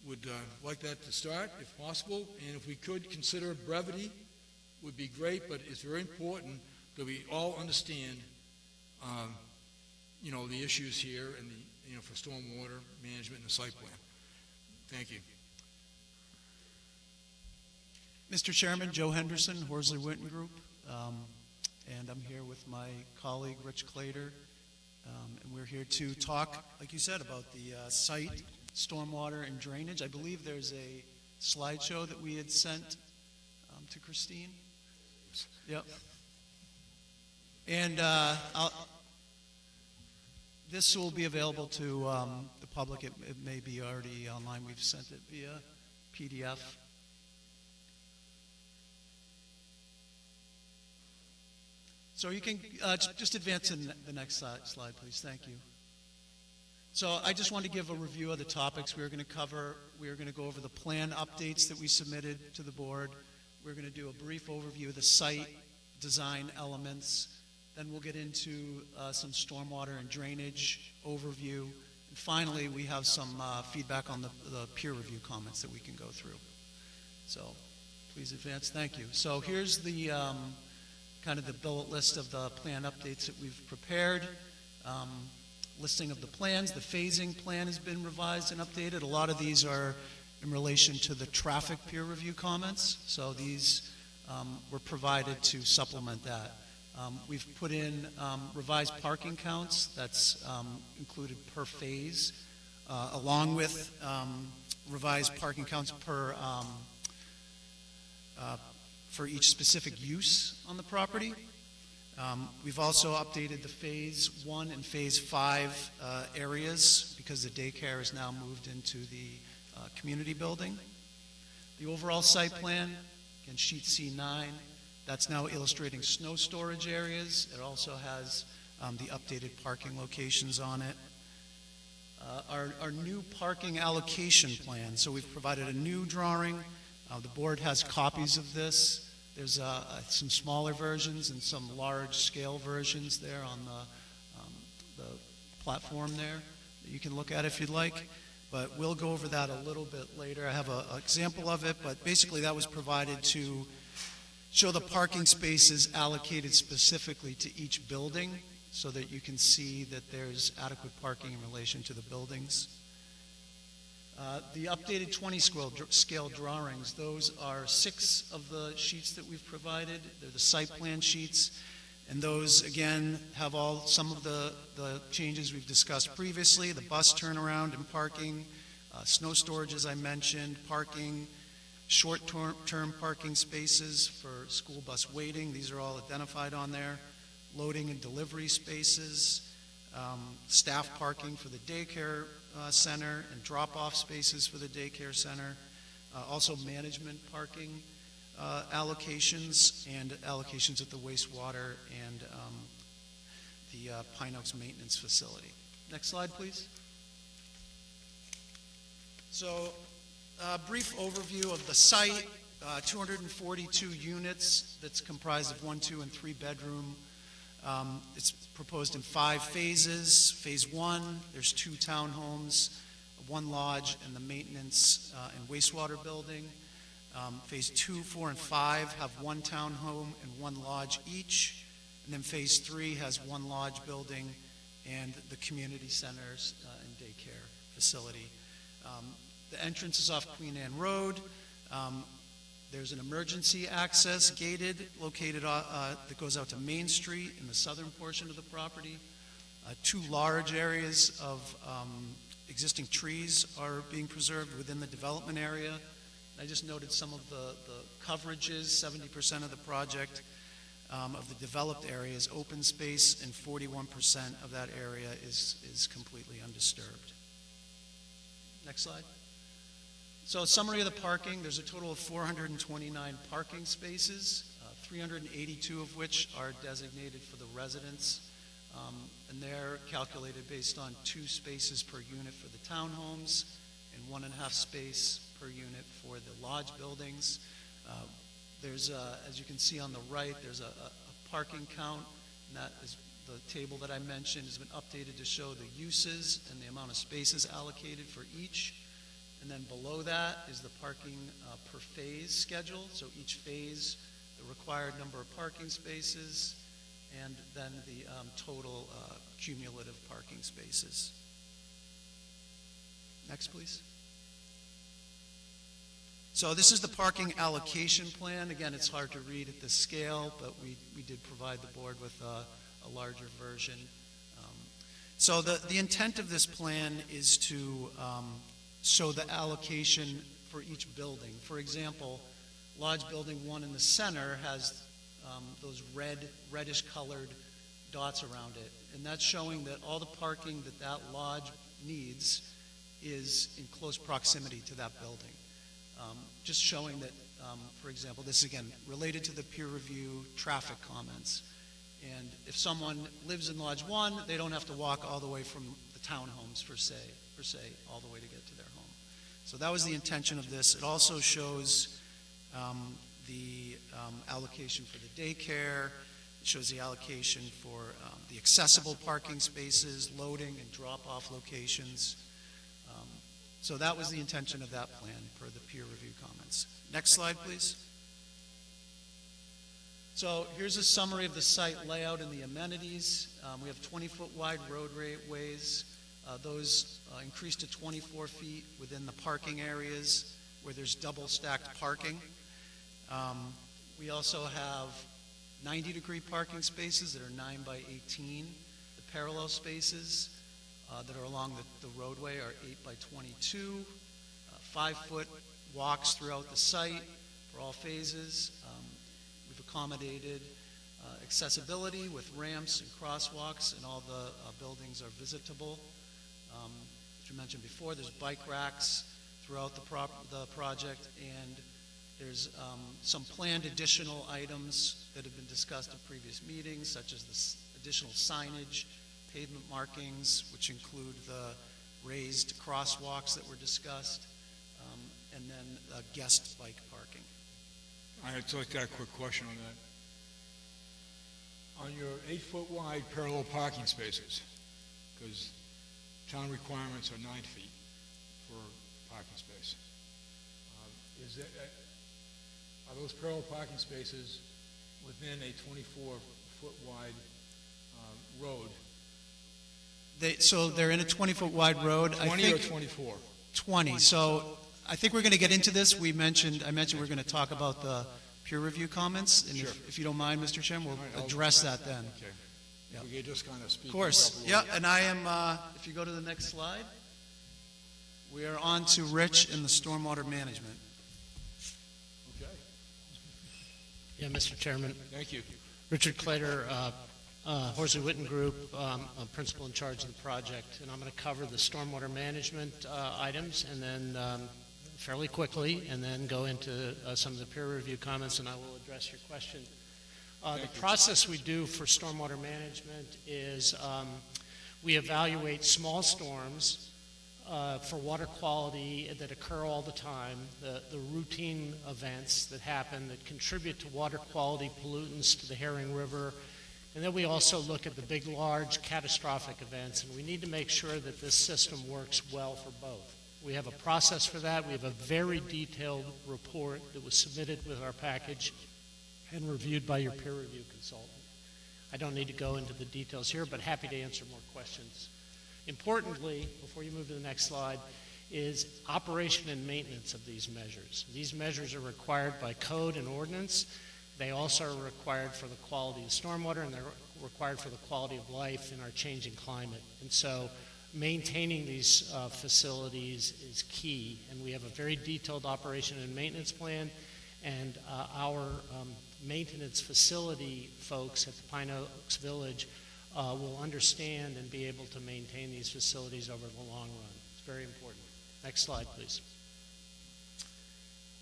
would like that to start if possible, and if we could consider brevity would be great, but it's very important that we all understand the issues here and the for stormwater management and the site plan. Thank you. Mr. Chairman, Joe Henderson, Horsley Witten Group, and I'm here with my colleague Rich Clater, and we're here to talk, like you said, about the site, stormwater, and drainage. I believe there's a slideshow that we had sent to Christine. Yep. And this will be available to the public. It may be already online. We've sent it via PDF. So you can just advance in the next slide, please. Thank you. So I just want to give a review of the topics we're going to cover. We're going to go over the plan updates that we submitted to the board. We're going to do a brief overview of the site design elements. Then we'll get into some stormwater and drainage overview. And finally, we have some feedback on the peer review comments that we can go through. So please advance. Thank you. So here's the kind of the bullet list of the plan updates that we've prepared. Listing of the plans. The phasing plan has been revised and updated. A lot of these are in relation to the traffic peer review comments. So these were provided to supplement that. We've put in revised parking counts, that's included per phase, along with revised parking counts for each specific use on the property. We've also updated the Phase 1 and Phase 5 areas because the daycare is now moved into the community building. The overall site plan, again, sheet C9, that's now illustrating snow storage areas. It also has the updated parking locations on it. Our new parking allocation plan, so we've provided a new drawing. The board has copies of this. There's some smaller versions and some large-scale versions there on the platform there that you can look at if you'd like. But we'll go over that a little bit later. I have an example of it, but basically that was provided to show the parking spaces allocated specifically to each building so that you can see that there's adequate parking in relation to the buildings. The updated 20-scale drawings, those are 6 of the sheets that we've provided. They're the site plan sheets, and those, again, have some of the changes we've discussed previously, the bus turnaround and parking, snow storage, as I mentioned, parking, short-term parking spaces for school bus waiting. These are all identified on there. Loading and delivery spaces, staff parking for the daycare center, and drop-off spaces for the daycare center. Also management parking allocations and allocations at the wastewater and the Pine Oaks maintenance facility. Next slide, please. So, a brief overview of the site, 242 units that's comprised of 1, 2, and 3 bedroom. It's proposed in 5 phases. Phase 1, there's 2 townhomes, 1 lodge, and the maintenance and wastewater building. Phase 2, 4, and 5 have 1 townhome and 1 lodge each. And then Phase 3 has 1 lodge building and the community centers and daycare facility. The entrance is off Queen Anne Road. There's an emergency access gated located that goes out to Main Street in the southern portion of the property. 2 large areas of existing trees are being preserved within the development area. I just noted some of the coverages. 70% of the project of the developed area is open space, and 41% of that area is completely undisturbed. Next slide. So, a summary of the parking, there's a total of 429 parking spaces, 382 of which are designated for the residents, and they're calculated based on 2 spaces per unit for the townhomes and 1.5 space per unit for the lodge buildings. There's, as you can see on the right, there's a parking count, and that is the table that I mentioned has been updated to show the uses and the amount of spaces allocated for each. And then below that is the parking per phase schedule. So each phase, the required number of parking spaces, and then the total cumulative parking spaces. Next, please. So this is the parking allocation plan. Again, it's hard to read at this scale, but we did provide the board with a larger version. So the intent of this plan is to show the allocation for each building. For example, Lodge Building 1 in the center has those reddish colored dots around it, and that's showing that all the parking that lodge needs is in close proximity to that building. Just showing that, for example, this is again related to the peer review traffic comments. And if someone lives in Lodge 1, they don't have to walk all the way from the townhomes per se, all the way to get to their home. So that was the intention of this. It also shows the allocation for the daycare. It shows the allocation for the accessible parking spaces, loading and drop-off locations. So that was the intention of that plan per the peer review comments. Next slide, please. So here's a summary of the site layout and the amenities. We have 20-foot wide roadways. Those increase to 24 feet within the parking areas where there's double stacked parking. We also have 90-degree parking spaces that are 9 by 18. The parallel spaces that are along the roadway are 8 by 22. 5-foot walks throughout the site for all phases. We've accommodated accessibility with ramps and crosswalks, and all the buildings are visitable. As you mentioned before, there's bike racks throughout the project, and there's some planned additional items that have been discussed at previous meetings, such as the additional signage, pavement markings, which include the raised crosswalks that were discussed, and then guest bike parking. I'd like to ask a quick question on that. On your 8-foot wide parallel parking spaces, because town requirements are 9 feet for parking space, are those parallel parking spaces within a 24-foot wide road? So they're in a 20-foot wide road. 20 or 24? 20. So I think we're going to get into this. I mentioned we're going to talk about the peer review comments, and Sure. if you don't mind, Mr. Chairman, we'll All right, I'll- address that then. Okay. Yep. If we could just kind of speak. Of course. up a Yeah, little bit. and I am, if you go to the next slide, we are on to Rich and the stormwater management. Okay, Yeah, Mr. Chairman. thank you. Richard Clater, Horsley Witten Group, I'm principal in charge of the project, and I'm going to cover the stormwater management items, and then fairly quickly, and then go into some of the peer review comments, and I will address your question. The process we do for stormwater management is we evaluate small storms for water quality that occur all the time, the routine events that happen that contribute to water quality pollutants to the Herring River. And then we also look at the big, large, catastrophic events, and we need to make sure that this system works well for both. We have a process for that. We have a very detailed report that was submitted with our package and reviewed by your peer review consultant. I don't need to go into the details here, but happy to answer more questions. Importantly, before you move to the next slide, is operation and maintenance of these measures. These measures are required by code and ordinance. They also are required for the quality of stormwater, and they're required for the quality of life in our changing climate. And so maintaining these facilities is key, and we have a very detailed operation and maintenance plan, and our maintenance facility folks at the Pine Oaks Village will understand and be able to maintain these facilities over the long run. It's very important. Next slide, please.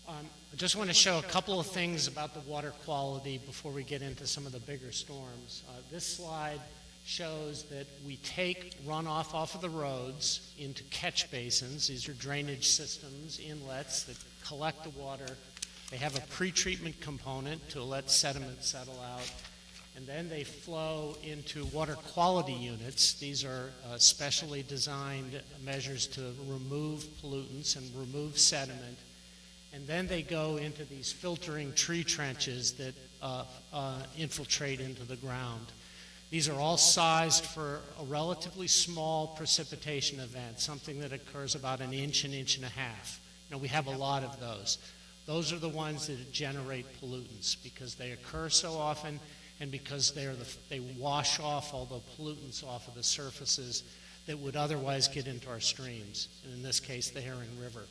I just want to show a couple of things about the water quality before we get into some of the bigger storms. This slide shows that we take runoff off of the roads into catch basins. These are drainage systems, inlets that collect the water. They have a pretreatment component to let sediment settle out, and then they flow into water quality units. These are specially designed measures to remove pollutants and remove sediment. And then they go into these filtering tree trenches that infiltrate into the ground. These are all sized for a relatively small precipitation event, something that occurs about an inch and a half. We have a lot of those. Those are the ones that generate pollutants because they occur so often and because they wash off all the pollutants off of the surfaces that would otherwise get into our streams, and in this case, the Herring River.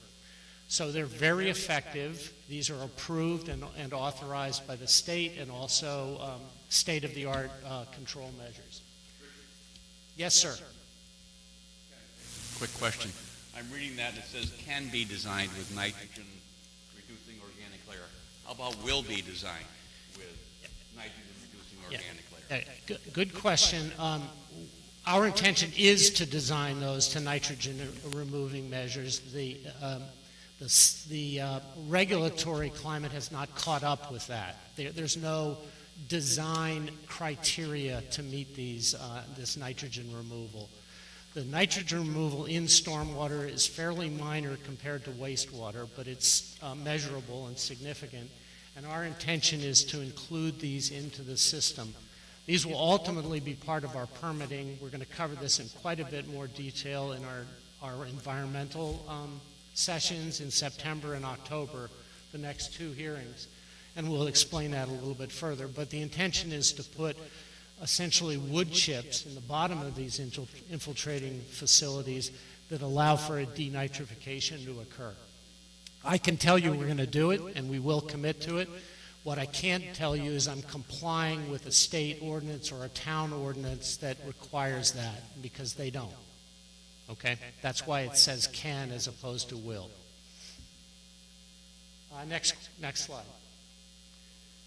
So they're very effective. These are approved and authorized by the state and also state-of-the-art control measures. Yes, sir. Quick question. I'm reading that and it says can be designed with nitrogen-reducing organic layer. How about will be designed with nitrogen-reducing organic layer? Good question. Our intention is to design those to nitrogen-removing measures. The regulatory climate has not caught up with that. There's no design criteria to meet this nitrogen removal. The nitrogen removal in stormwater is fairly minor compared to wastewater, but it's measurable and significant. And our intention is to include these into the system. These will ultimately be part of our permitting. We're going to cover this in quite a bit more detail in our environmental sessions in September and October, the next two hearings. and we'll explain that a little bit further. But the intention is to put essentially wood chips in the bottom of these infiltrating facilities that allow for a denitrification to occur. I can tell you we're going to do it, and we will commit to it. What I can't tell you is I'm complying with a state ordinance or a town ordinance that requires that, because they don't. Okay? That's why it says can as opposed to will. Next slide.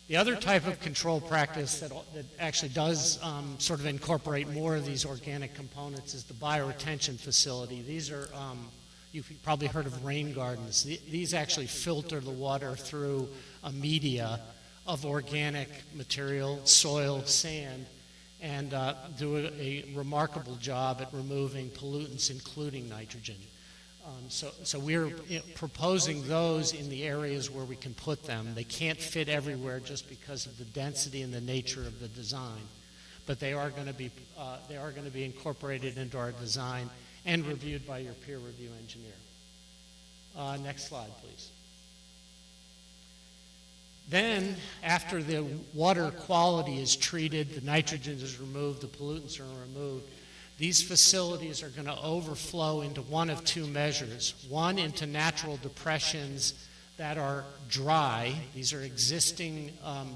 The other type of control practice that actually does sort of incorporate more of these organic components is the bioretention facility. These are, you've probably heard of rain gardens. These actually filter the water through a media of organic material, soil, sand, and do a remarkable job at removing pollutants, including nitrogen. So we're proposing those in the areas where we can put them. They can't fit everywhere just because of the density and the nature of the design, but they are going to be incorporated into our design and reviewed by your peer review engineer. Next slide, please. Then, after the water quality is treated, the nitrogen is removed, the pollutants are removed, these facilities are going to overflow into one of two measures. One, into natural depressions that are dry. These are existing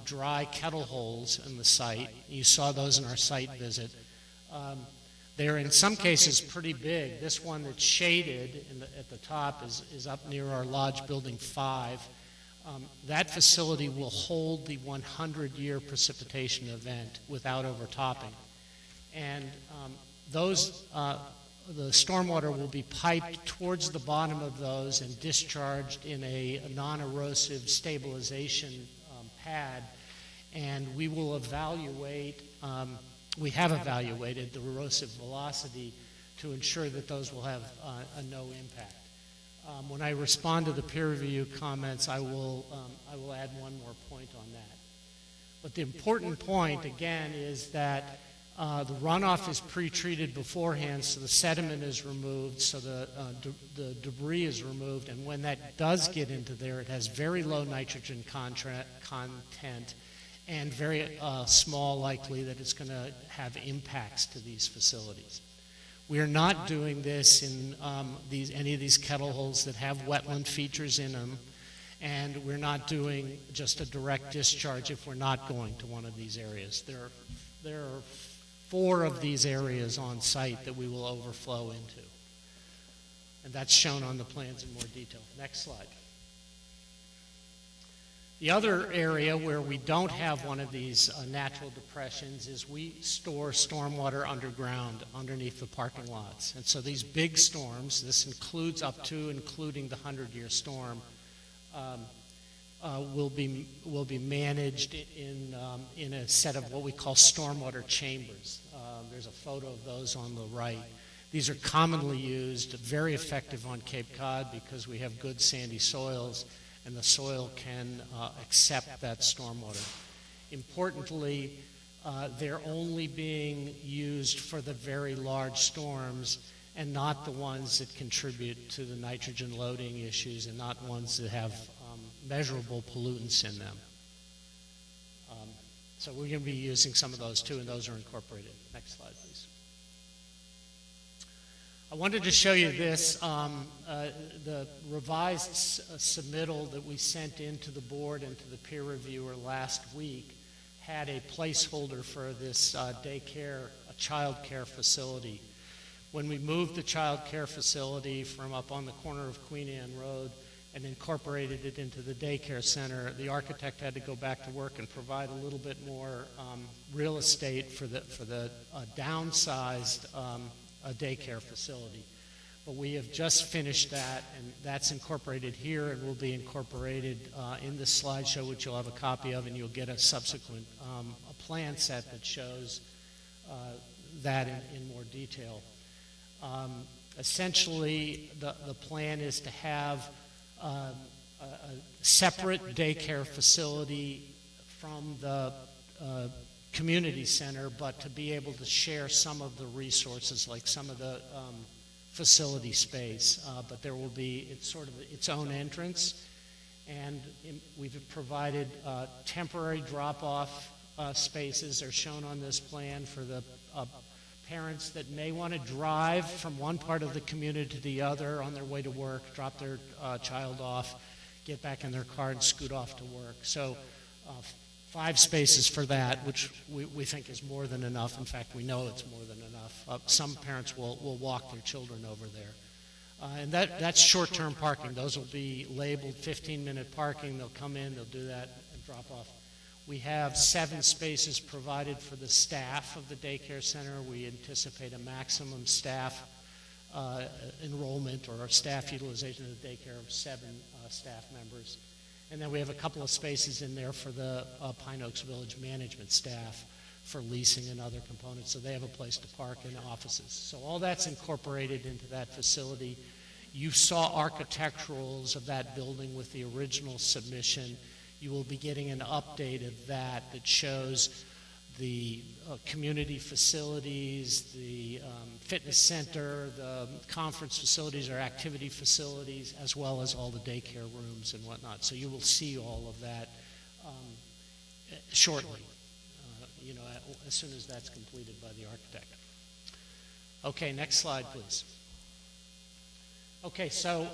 dry kettle holes in the site. You saw those in our site visit. They're in some cases pretty big. This one that's shaded at the top is up near our Lodge Building 5. That facility will hold the 100-year precipitation event without overtopping. And the stormwater will be piped towards the bottom of those and discharged in a non-erosive stabilization pad. And we will evaluate, we have evaluated the erosive velocity to ensure that those will have a no impact. When I respond to the peer review comments, I will add one more point on that. But the important point, again, is that the runoff is pre-treated beforehand, so the sediment is removed, so the debris is removed, and when that does get into there, it has very low nitrogen content and very small likely that it's going to have impacts to these facilities. We are not doing this in any of these kettle holes that have wetland features in them, and we're not doing just a direct discharge if we're not going to one of these areas. There are 4 of these areas on site that we will overflow into. And that's shown on the plans in more detail. Next slide. The other area where we don't have one of these natural depressions is we store stormwater underground underneath the parking lots. And so these big storms, this includes up to including the 100-year storm, will be managed in a set of what we call stormwater chambers. There's a photo of those on the right. These are commonly used, very effective on Cape Cod because we have good sandy soils and the soil can accept that stormwater. Importantly, they're only being used for the very large storms and not the ones that contribute to the nitrogen loading issues and not ones that have measurable pollutants in them. So we're going to be using some of those too, and those are incorporated. Next slide, please. I wanted to show you this, the revised submittal that we sent into the board and to the peer reviewer last week had a placeholder for this daycare, a child care facility. When we moved the child care facility from up on the corner of Queen Anne Road and incorporated it into the daycare center, the architect had to go back to work and provide a little bit more real estate for the downsized daycare facility. But we have just finished that, and that's incorporated here and will be incorporated in this slideshow, which you'll have a copy of, and you'll get a subsequent a plan set that shows that in more detail. Essentially, the plan is to have a separate daycare facility from the community center, but to be able to share some of the resources, like some of the facility space. But there will be, it's sort of its own entrance, And we've provided temporary drop-off spaces are shown on this plan for the parents that may want to drive from one part of the community to the other on their way to work, drop their child off, get back in their car and scoot off to work. So 5 spaces for that, which we think is more than enough. In fact, we know it's more than enough. Some parents will walk their children over there. And that's short-term parking. Those will be labeled 15-minute parking. They'll come in, they'll do that, and drop off. We have 7 spaces provided for the staff of the daycare center. We anticipate a maximum staff enrollment or staff utilization of the daycare of 7 staff members. And then we have a couple of spaces in there for the Pine Oaks Village management staff for leasing and other components, so they have a place to park in offices. So all that's incorporated into that facility. You saw architecturals of that building with the original submission. You will be getting an update of that shows the community facilities, the fitness center, the conference facilities or activity facilities, as well as all the daycare rooms and whatnot. So you will see all of that shortly, as soon as that's completed by the architect. Okay, next slide, please. Okay, so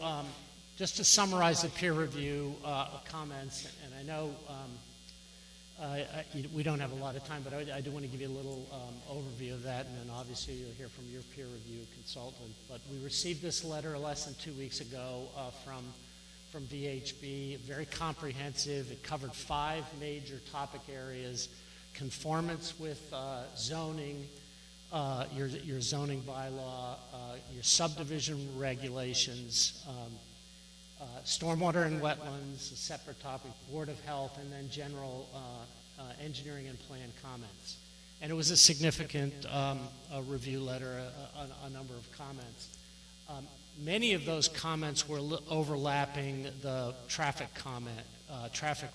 just to summarize the peer review comments, and I know we don't have a lot of time, but I do want to give you a little overview of that, and then obviously you'll hear from your peer review consultant. But we received this letter less than 2 weeks ago from VHB, very comprehensive. It covered 5 major topic areas: conformance with zoning, your zoning bylaw, your subdivision regulations, stormwater and wetlands, a separate topic, Board of Health, and then general engineering and plan comments. And it was a significant review letter, a number of comments. Many of those comments were overlapping the traffic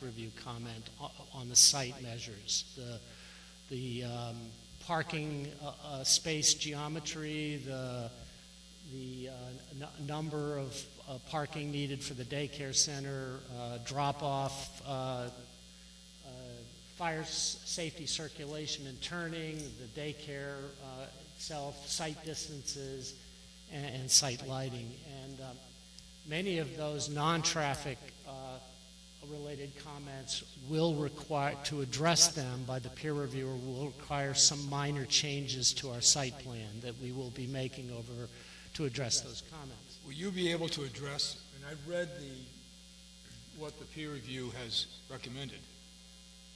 review comment on the site measures, the parking space geometry, the number of parking needed for the daycare center, drop-off, fire safety circulation and turning, the daycare itself, site distances, and site lighting. And many of those non-traffic related comments will require, to address them by the peer reviewer, will require some minor changes to our site plan that we will be making over to address those comments. Will you be able to address, and I've read what the peer review has recommended.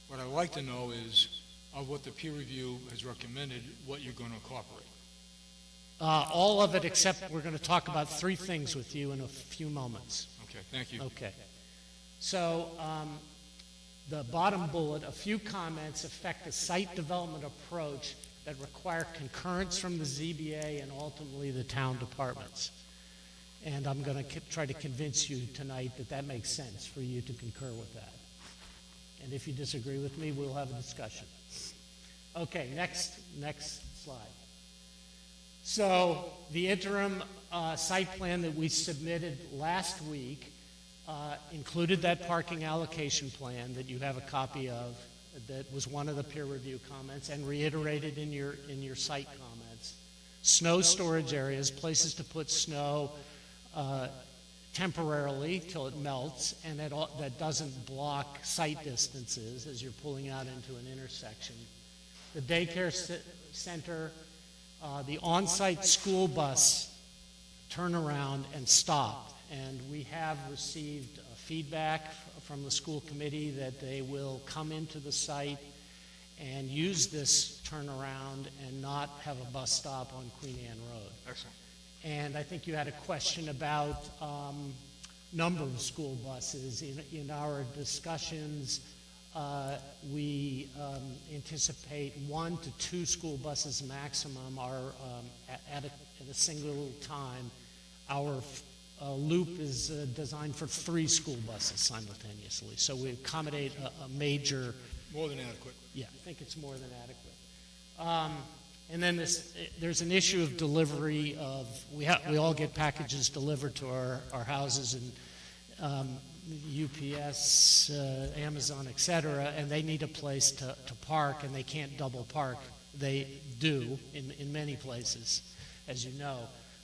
What I'd like to know is, of what the peer review has recommended, what you're going to incorporate. All of it, except we're going to talk about 3 things with you in a few moments. Okay, thank you. Okay. So the bottom bullet, a few comments affect the site development approach that require concurrence from the ZBA and ultimately the town departments. And I'm going to try to convince you tonight that that makes sense for you to concur with that. And if you disagree with me, we'll have a discussion. Okay, next slide. So the interim site plan that we submitted last week included that parking allocation plan that you have a copy of, that was one of the peer review comments and reiterated in your site comments. Snow storage areas, places to put snow temporarily till it melts, and that doesn't block site distances as you're pulling out into an intersection. The daycare center, the on-site school bus turnaround and stop. And we have received feedback from the school committee that they will come into the site and use this turnaround and not have a bus stop on Queen Anne Road. Excellent. And I think you had a question about number of school buses. In our discussions, we anticipate 1 to 2 school buses maximum are at a single time. Our loop is designed for 3 school buses simultaneously. So we accommodate a major... More than adequate. Yeah, I think it's more than adequate. And then there's an issue of delivery of... We all get packages delivered to our houses, and UPS, Amazon, et cetera, and they need a place to park, and they can't double park. They do in many places, as you know.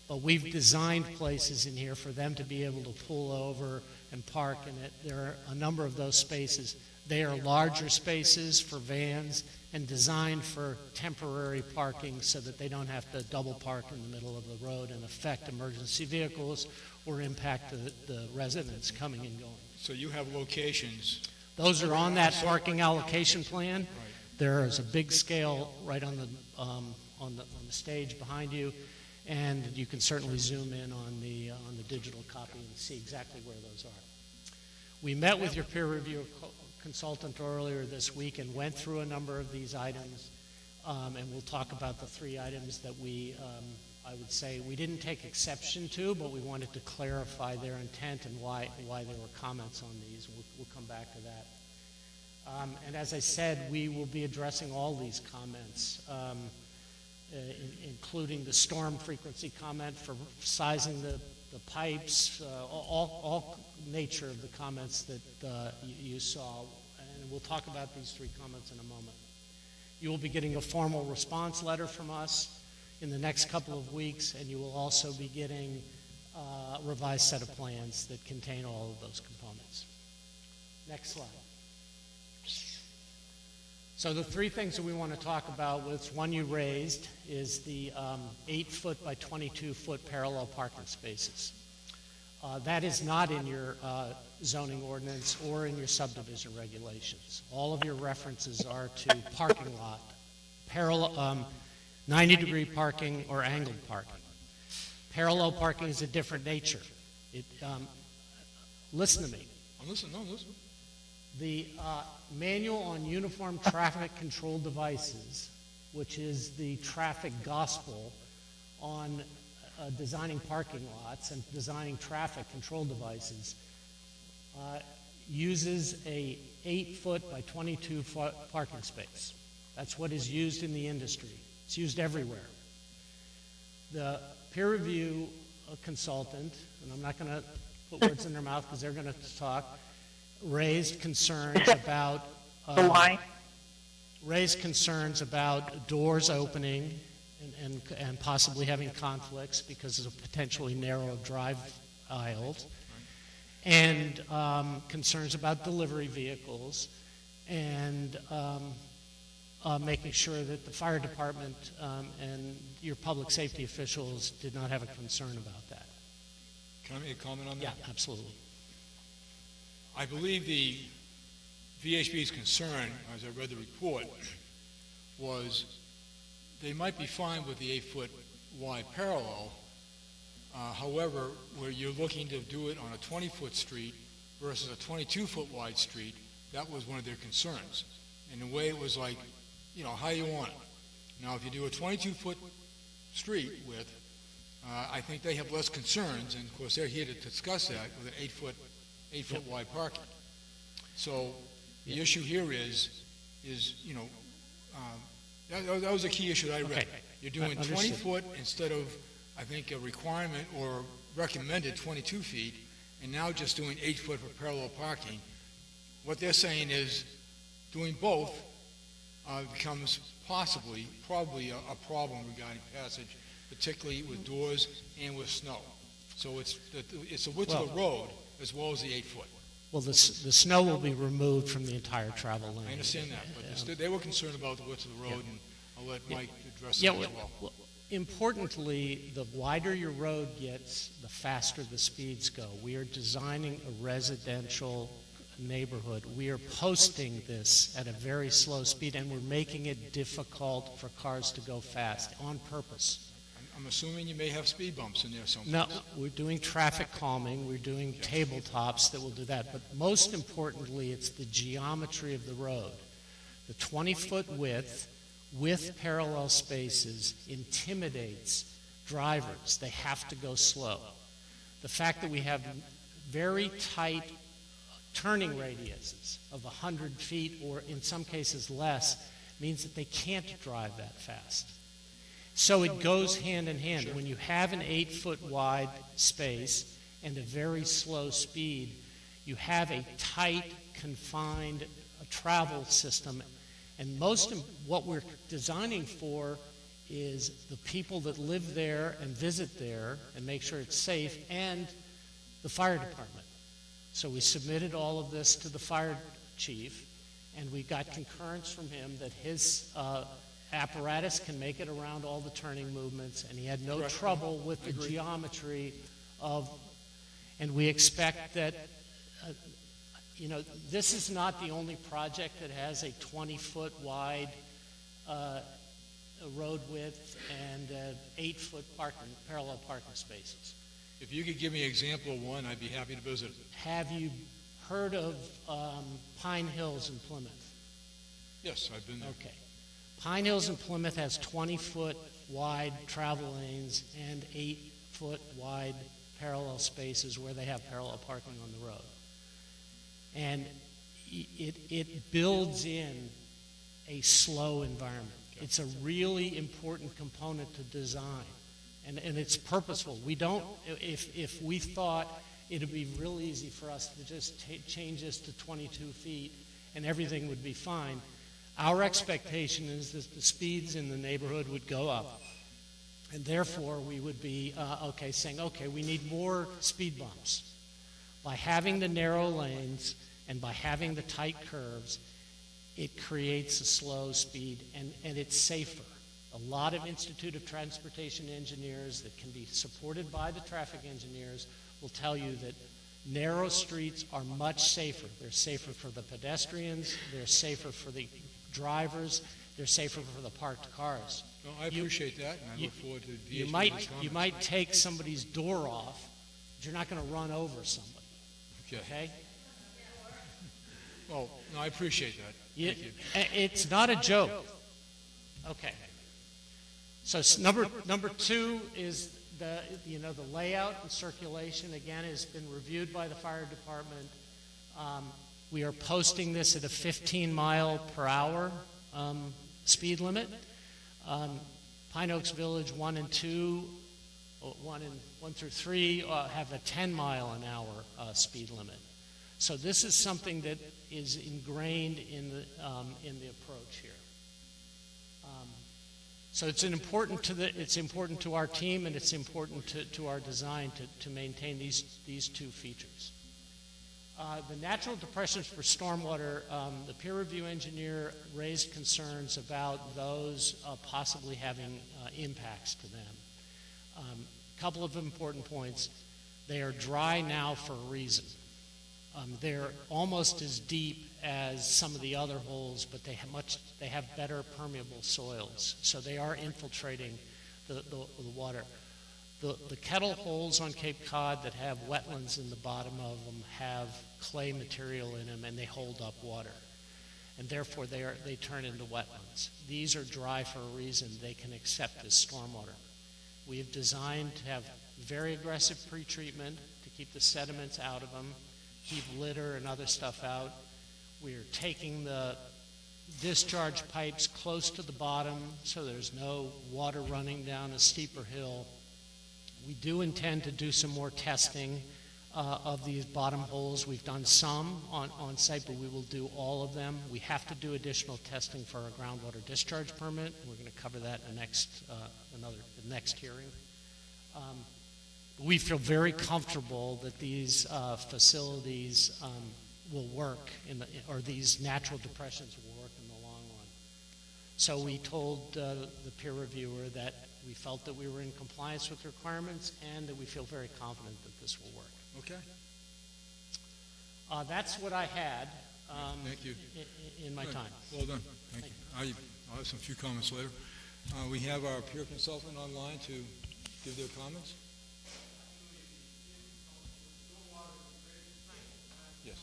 But we've designed places in here for them to be able to pull over and park, and there are a number of those spaces. They are larger spaces for vans and designed for temporary parking so that they don't have to double park in the middle of the road and affect emergency vehicles or impact the residents coming and going. So you have locations. Those are on that parking allocation plan. There is a big scale right on the stage behind you, and you can certainly zoom in on the digital copy and see exactly where those are. We met with your peer review consultant earlier this week and went through a number of these items, and we'll talk about the 3 items that I would say we didn't take exception to, but we wanted to clarify their intent and why there were comments on these. We'll come back to that. And as I said, we will be addressing all these comments, including the storm frequency comment for sizing the pipes, all nature of the comments that you saw. And we'll talk about these 3 comments in a moment. You will be getting a formal response letter from us in the next couple of weeks, and you will also be getting a revised set of plans that contain all of those components. Next slide. So the 3 things that we want to talk about, which one you raised, is the 8-foot by 22-foot parallel parking spaces. That is not in your zoning ordinance or in your subdivision regulations. All of your references are to parking lot, parallel, 90-degree parking or angled parking. Parallel parking is a different nature. Listen to me. I'm listening. No, listen. The Manual on Uniform Traffic Control Devices, which is the traffic gospel on designing parking lots and designing traffic control devices, uses a 8-foot by 22-foot parking space. That's what is used in the industry. It's used everywhere. The peer review consultant, and I'm not going to put words in their mouth because they're going to talk, raised concerns about doors opening and possibly having conflicts because of potentially narrow drive aisles, and concerns about delivery vehicles, and making sure that the fire department and your public safety officials did not have a concern about that. Can I make a comment on that? Yeah, absolutely. I believe the VHB's concern, as I read the report, was they might be fine with the 8-foot wide parallel. However, where you're looking to do it on a 20-foot street versus a 22-foot wide street, that was one of their concerns. And the way it was like, how you want it. Now, if you do a 22-foot street width, I think they have less concerns, and of course they're here to discuss that with an 8-foot wide parking. So the issue here is that was a key issue that I read. Okay. You're doing Understood. 20 foot instead of, I think, a requirement or recommended 22 feet, and now just doing 8 foot for parallel parking. What they're saying is doing both becomes probably a problem regarding passage, particularly with doors and with snow. So it's the width of the road as well as the 8 foot. Well, the snow will be removed from the entire travel lane. I understand that, but they were concerned about the width of the road, and I'll let Mike address Yeah, that as well. importantly, the wider your road gets, the faster the speeds go. We are designing a residential neighborhood. We are posting this at a very slow speed, and we're making it difficult for cars to go fast on purpose. I'm assuming you may have speed bumps in there someplace. No, we're doing traffic calming, we're doing tabletops that will do that, but most importantly, it's the geometry of the road. The 20-foot width with parallel spaces intimidates drivers. They have to go slow. The fact that we have very tight turning radiuses of 100 feet, or in some cases less, means that they can't drive that fast. So it goes hand in hand. When you have an 8-foot wide space and a very slow speed, you have a tight, confined travel system. And most of what we're designing for is the people that live there and visit there and make sure it's safe, and the fire department. So we submitted all of this to the fire chief, and we got concurrence from him that his apparatus can make it around all the turning movements, and he had no trouble with the geometry of, and we expect that, this is not the only project that has a 20-foot wide road width and 8-foot parallel parking spaces. If you could give me an example of one, I'd be happy to visit it. Have you heard of Pine Hills in Plymouth? Yes, I've been there. Okay. Pine Hills in Plymouth has 20-foot wide travel lanes and 8-foot wide parallel spaces where they have parallel parking on the road. And it builds in a slow environment. It's a really important component to design, and it's purposeful. We don't, if we thought it'd be real easy for us to just change this to 22 feet and everything would be fine, our expectation is that the speeds in the neighborhood would go up, and therefore we would be saying, we need more speed bumps. By having the narrow lanes and by having the tight curves, it creates a slow speed, and it's safer. A lot of Institute of Transportation engineers that can be supported by the traffic engineers will tell you that narrow streets are much safer. They're safer for the pedestrians, they're safer for the drivers, they're safer for the parked cars. No, I appreciate that, and I look forward to VHB's comments. You might take somebody's door off, but you're not going to run over somebody. Okay? Well, no, I appreciate that. Thank you. It's not a joke. Okay. So number two is the layout and circulation. Again, has been reviewed by the fire department. We are posting this at a 15-mile-per-hour speed limit. Pine Oaks Village 1 and 2, 1 through 3 have a 10-mile-an-hour speed limit. So this is something that is ingrained in the approach here. So it's important to our team, and it's important to our design to maintain these two features. The natural depressions for stormwater, the peer review engineer raised concerns about those possibly having impacts to them. A couple of important points. They are dry now for a reason. They're almost as deep as some of the other holes, but they have better permeable soils, so they are infiltrating the water. The kettle holes on Cape Cod that have wetlands in the bottom of them have clay material in them, and they hold up water, and therefore they turn into wetlands. These are dry for a reason. They can accept this stormwater. We have designed to have very aggressive pretreatment to keep the sediments out of them, keep litter and other stuff out. We're taking the discharge pipes close to the bottom so there's no water running down a steeper hill. We do intend to do some more testing of these bottom holes. We've done some on site, but we will do all of them. We have to do additional testing for our groundwater discharge permit. We're going to cover that in the next hearing. We feel very comfortable that these facilities will work, or these natural depressions will work in the long run. So we told the peer reviewer that we felt that we were in compliance with requirements and that we feel very confident that this will work. Okay. That's what I had Thank you. in my Good. time. Well done. Thank you. I'll have some few comments later. We have our peer consultant online to give their comments. Yes.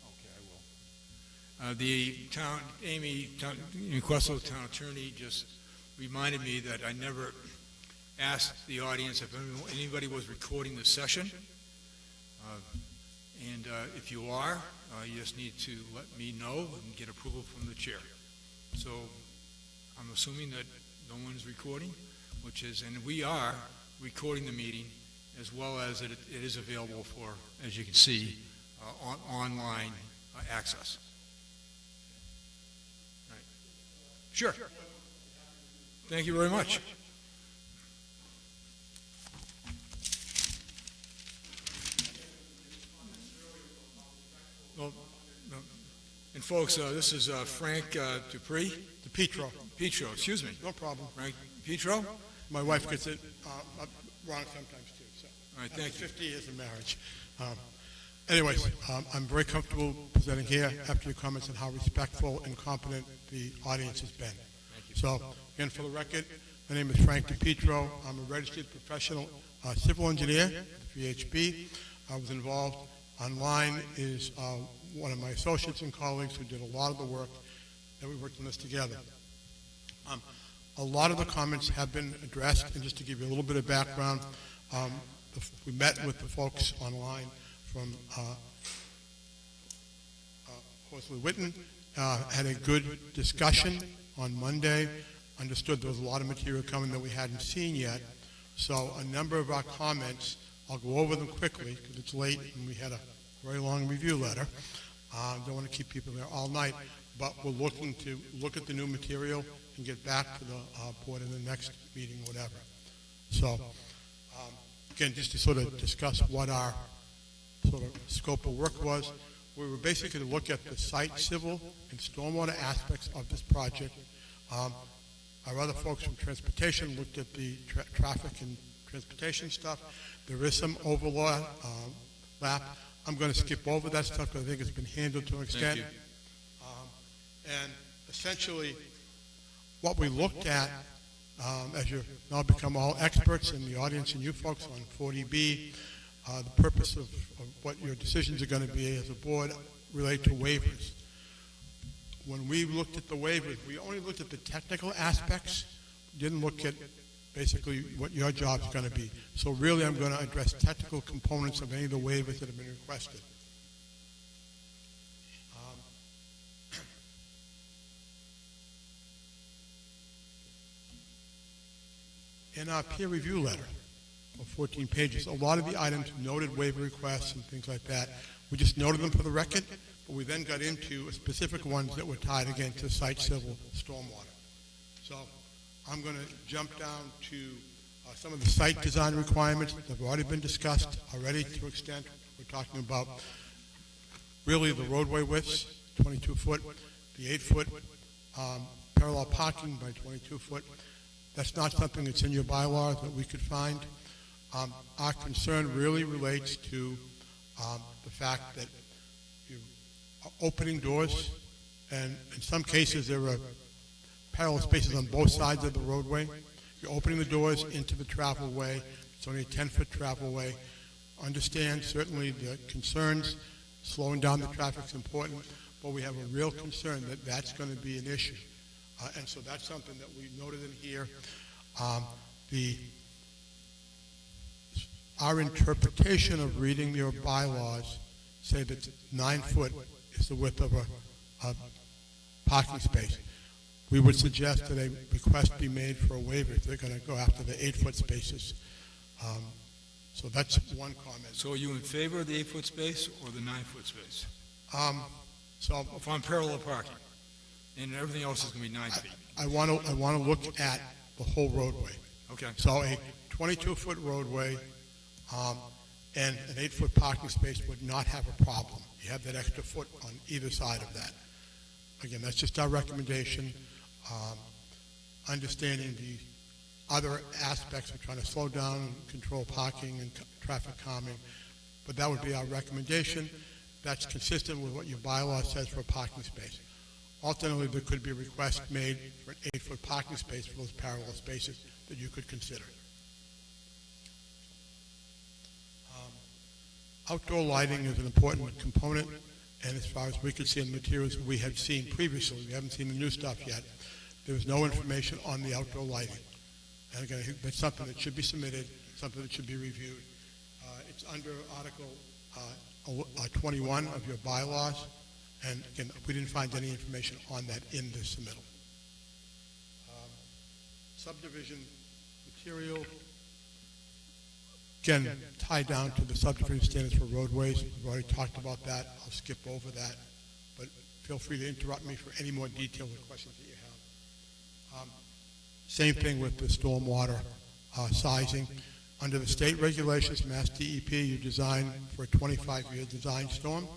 Okay, I will. The town, Amy Inquesto, town attorney, just reminded me that I never asked the audience if anybody was recording the session. And if you are, you just need to let me know and get approval from the chair. So I'm assuming that no one is recording, and we are recording the meeting, as well as it is available for, as you can see, online access. Right. Sure. Thank you very much. Well, no. And folks, this is Frank Dupree. Petro. Petro, excuse me. No problem. Frank Petro? My wife gets it wrong sometimes too. So. All right, thank you. 50 years of marriage. Anyways, I'm very comfortable presenting here after your comments on how respectful and competent the audience has been. So, again, for the record, my name is Frank DePietro. I'm a registered professional civil engineer at the VHB. I was involved. Online is one of my associates and colleagues who did a lot of the work that we worked on this together. A lot of the comments have been addressed, and just to give you a little bit of background, we met with the folks online from Horsley Witten, had a good discussion on Monday, understood there was a lot of material coming that we hadn't seen yet, so a number of our comments, I'll go over them quickly because it's late and we had a very long review letter. Don't want to keep people there all night, but we're looking to look at the new material and get back to the board in the next meeting, whatever. So, again, just to sort of discuss what our sort of scope of work was, we were basically to look at the site civil and stormwater aspects of this project. Our other folks from transportation looked at the traffic and transportation stuff. There is some overlap. I'm going to skip over that stuff because I think it's been handled to an extent. Thank you. And essentially, what we looked at, as you've now become all experts in the audience and you folks on 40B, the purpose of what your decisions are going to be as a board relate to waivers. When we looked at the waivers, we only looked at the technical aspects, didn't look at basically what your job is going to be. So really I'm going to address technical components of any of the waivers that have been requested. In our peer review letter of 14 pages, a lot of the items noted waiver requests and things like that. We just noted them for the record, but we then got into specific ones that were tied again to site civil stormwater. So I'm going to jump down to some of the site design requirements that have already been discussed already to an extent. We're talking about really the roadway widths, 22 foot, the 8-foot parallel parking by 22 foot. That's not something that's in your bylaws that we could find. Our concern really relates to the fact that you're opening doors, and in some cases there are parallel spaces on both sides of the roadway. You're opening the doors into the travel way. It's only a 10-foot travel way. Understand certainly the concerns, slowing down the traffic is important, but we have a real concern that that's going to be an issue. And so that's something that we noted in here. Our interpretation of reading your bylaws say that 9 foot is the width of a parking space. We would suggest that a request be made for a waiver if they're going to go after the 8-foot spaces. So that's one comment. So are you in favor of the 8-foot space or the 9-foot space? So If I'm parallel parking, and everything else is going to be 9 feet. I want to look at the whole roadway. Okay. So a 22-foot roadway and an 8-foot parking space would not have a problem. You have that extra foot on either side of that. Again, that's just our recommendation. Understanding the other aspects of trying to slow down and control parking and traffic calming, but that would be our recommendation. That's consistent with what your bylaw says for a parking space. Alternatively, there could be a request made for an 8-foot parking space for those parallel spaces that you could consider. Outdoor lighting is an important component, and as far as we could see in the materials we had seen previously, we haven't seen the new stuff yet, there was no information on the outdoor lighting. And again, I think that's something that should be submitted, something that should be reviewed. It's under Article 21 of your bylaws, and again, we didn't find any information on that in this submittal. Subdivision material. again, tied down to the subdivision standards for roadways. We've already talked about that. I'll skip over that, but feel free to interrupt me for any more details or questions that you have. Same thing with the stormwater sizing. Under the state regulations, Mass DEP, you design for a 25-year design storm.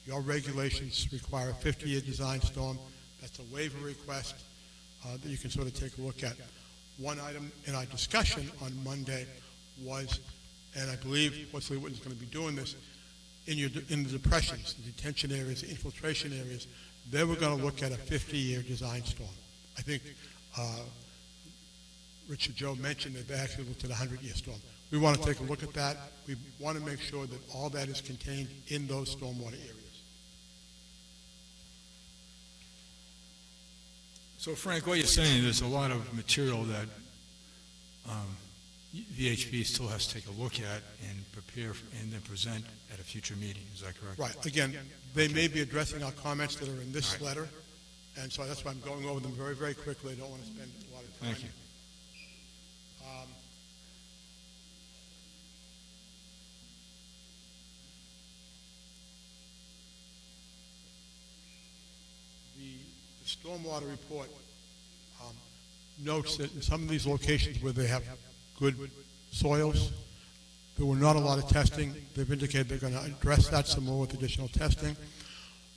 Your regulations require a 50-year design storm. That's a waiver request that you can sort of take a look at. One item in our discussion on Monday was, and I believe Horsley Witten's going to be doing this, in the depressions, the detention areas, the infiltration areas, they were going to look at a 50-year design storm. I think Richard Joe mentioned that they actually looked at a 100-year storm. We want to take a look at that. We want to make sure that all that is contained in those stormwater areas. So Frank, what you're saying, there's a lot of material that VHB still has to take a look at and prepare and then present at a future meeting. Is that correct? Right. Again, they may be addressing our comments that are in this letter, and so that's why I'm going over them very, very quickly. I don't want to spend a lot of time. Thank you. The stormwater report notes that in some of these locations where they have good soils, there were not a lot of testing. They've indicated they're going to address that some more with additional testing.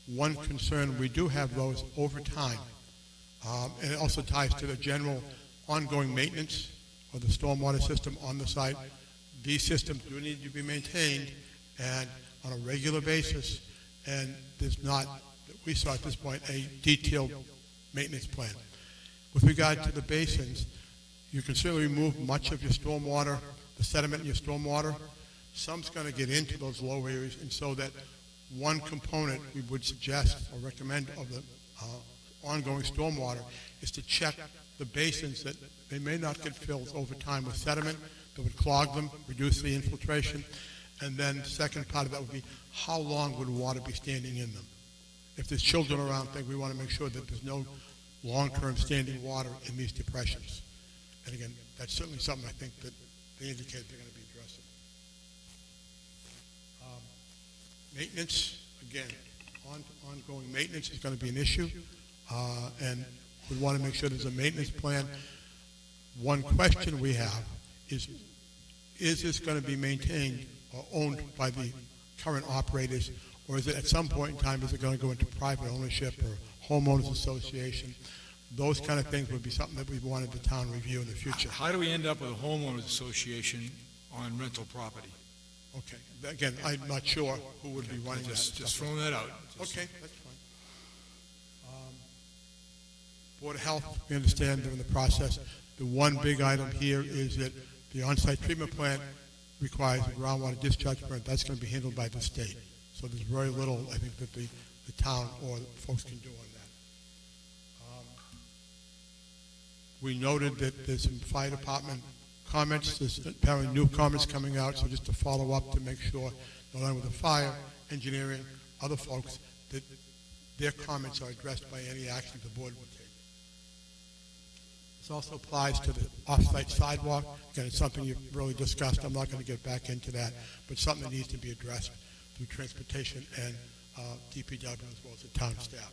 One concern, we do have those over time, and it also ties to the general ongoing maintenance of the stormwater system on the site. These systems do need to be maintained and on a regular basis, and there's not, that we saw at this point, a detailed maintenance plan. With regard to the basins, you can certainly remove much of your stormwater, the sediment in your stormwater. Some's going to get into those low areas, and so that one component we would suggest or recommend of the ongoing stormwater is to check the basins that they may not get filled over time with sediment that would clog them, reduce the infiltration, and then the second part of that would be how long would water be standing in them? If there's children around, we want to make sure that there's no long-term standing water in these depressions. And again, that's certainly something I think that they indicate they're going to be addressing. Maintenance, again, ongoing maintenance is going to be an issue, and we want to make sure there's a maintenance plan. One question we have is this going to be maintained or owned by the current operators, or is it at some point in time, is it going to go into private ownership or homeowners association? Those kind of things would be something that we wanted the town review in the future. How do we end up with a homeowners association on rental property? Okay, again, I'm not sure who would be running that. Just throwing that out. Okay, that's fine. Board of Health, we understand they're in the process. The one big item here is that the on-site treatment plant requires a groundwater discharge permit. That's going to be handled by the state. So there's very little, I think, that the town or the folks can do on that. We noted that there's some fire department comments. There's apparently new comments coming out, so just to follow up to make sure, not only with the fire, engineering, other folks, that their comments are addressed by any action the board would take. This also applies to the off-site sidewalk. Again, it's something you've really discussed. I'm not going to get back into that, but something that needs to be addressed through transportation and DPW as well as the town staff.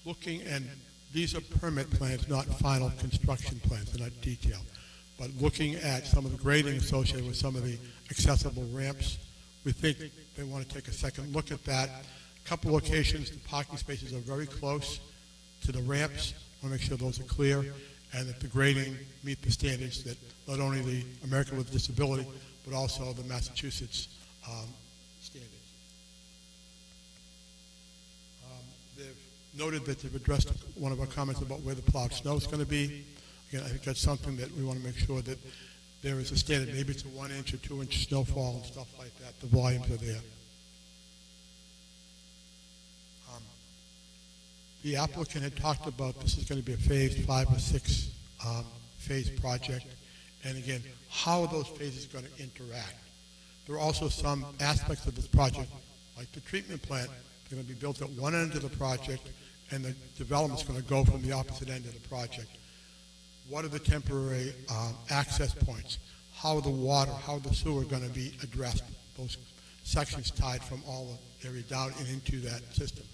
Looking, and these are permit plans, not final construction plans, they're not detailed, but looking at some of the grading associated with some of the accessible ramps, we think they want to take a second look at that. A couple locations, the parking spaces are very close to the ramps. I want to make sure those are clear and that the grading meet the standards that not only the American with Disability, but also the Massachusetts standards. They've noted that they've addressed one of our comments about where the plowed snow is going to be. Again, I think that's something that we want to make sure that there is a standard. Maybe it's a 1 inch or 2 inch snowfall and stuff like that. The volumes are there. The applicant had talked about this is going to be a phased 5 or 6 phase project. And again, how are those phases going to interact? There are also some aspects of this project, like the treatment plant, they're going to be built at one end of the project, and the development's going to go from the opposite end of the project. what are the temporary access points? How the water, how the sewer are going to be addressed? Those sections tied from all the area down and into that system.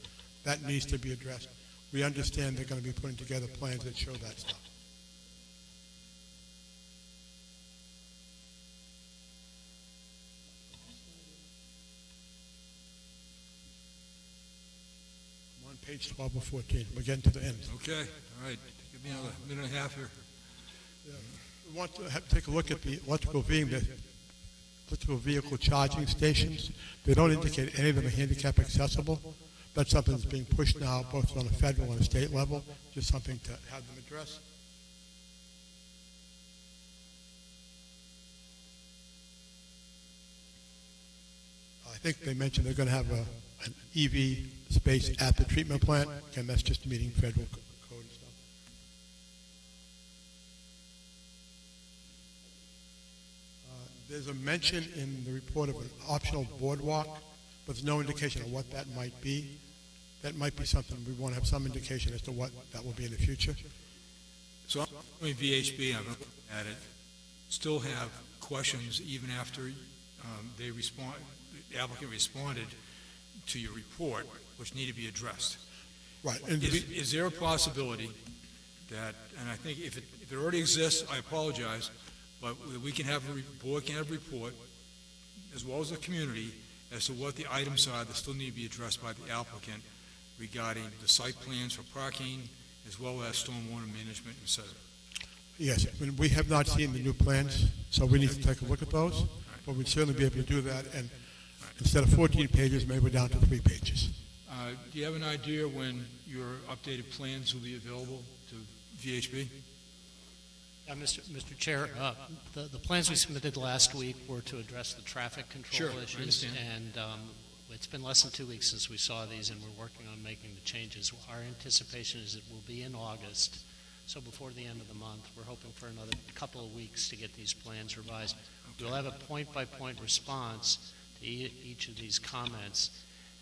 That needs to be addressed. We understand they're going to be putting together plans that show that stuff. I'm on page 12 or 14. We're getting to the end. Okay, all right, give me another minute and a half here. We want to take a look at the electrical vehicle charging stations. They don't indicate any of them are handicap accessible. That's something that's being pushed now, both on a federal and a state level, just something to have them address. I think they mentioned they're going to have an EV space at the treatment plant. Again, that's just meeting federal code and stuff. There's a mention in the report of an optional boardwalk, but there's no indication of what that might be. That might be something we want to have some indication as to what that will be in the future. So, I mean, VHB, I've looked at it, still have questions even after they respond, the applicant responded to your report, which need to be addressed. Right. And Is there a possibility that, and I think if it already exists, I apologize, but we can have board can have a report, as well as the community, as to what the items are that still need to be addressed by the applicant regarding the site plans for parking, as well as stormwater management, et cetera. yes, we have not seen the new plans, so we need to take a look at those, but we'd certainly be able to do that, and instead of 14 pages, maybe we're down to 3 pages. Do you have an idea when your updated plans will be available to VHB? Mr. Chair, the plans we submitted last week were to address the traffic control Sure, I issues. understand. And it's been less than 2 weeks since we saw these, and we're working on making the changes. Our anticipation is it will be in August, so before the end of the month. We're hoping for another couple of weeks to get these plans revised. We'll have a point-by-point response to each of these comments,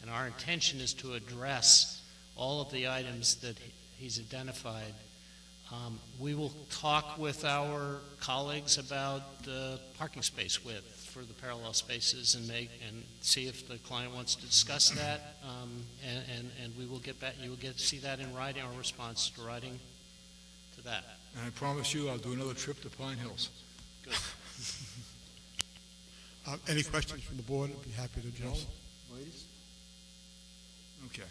and our intention is to address all of the items that he's identified. We will talk with our colleagues about the parking space width for the parallel spaces and see if the client wants to discuss that. And we will get back. You will get to see that in writing, our response to writing to that. And I promise you, I'll do another trip to Pine Hills. Good. Any questions from the board? I'd be happy to address. Ladies? Okay.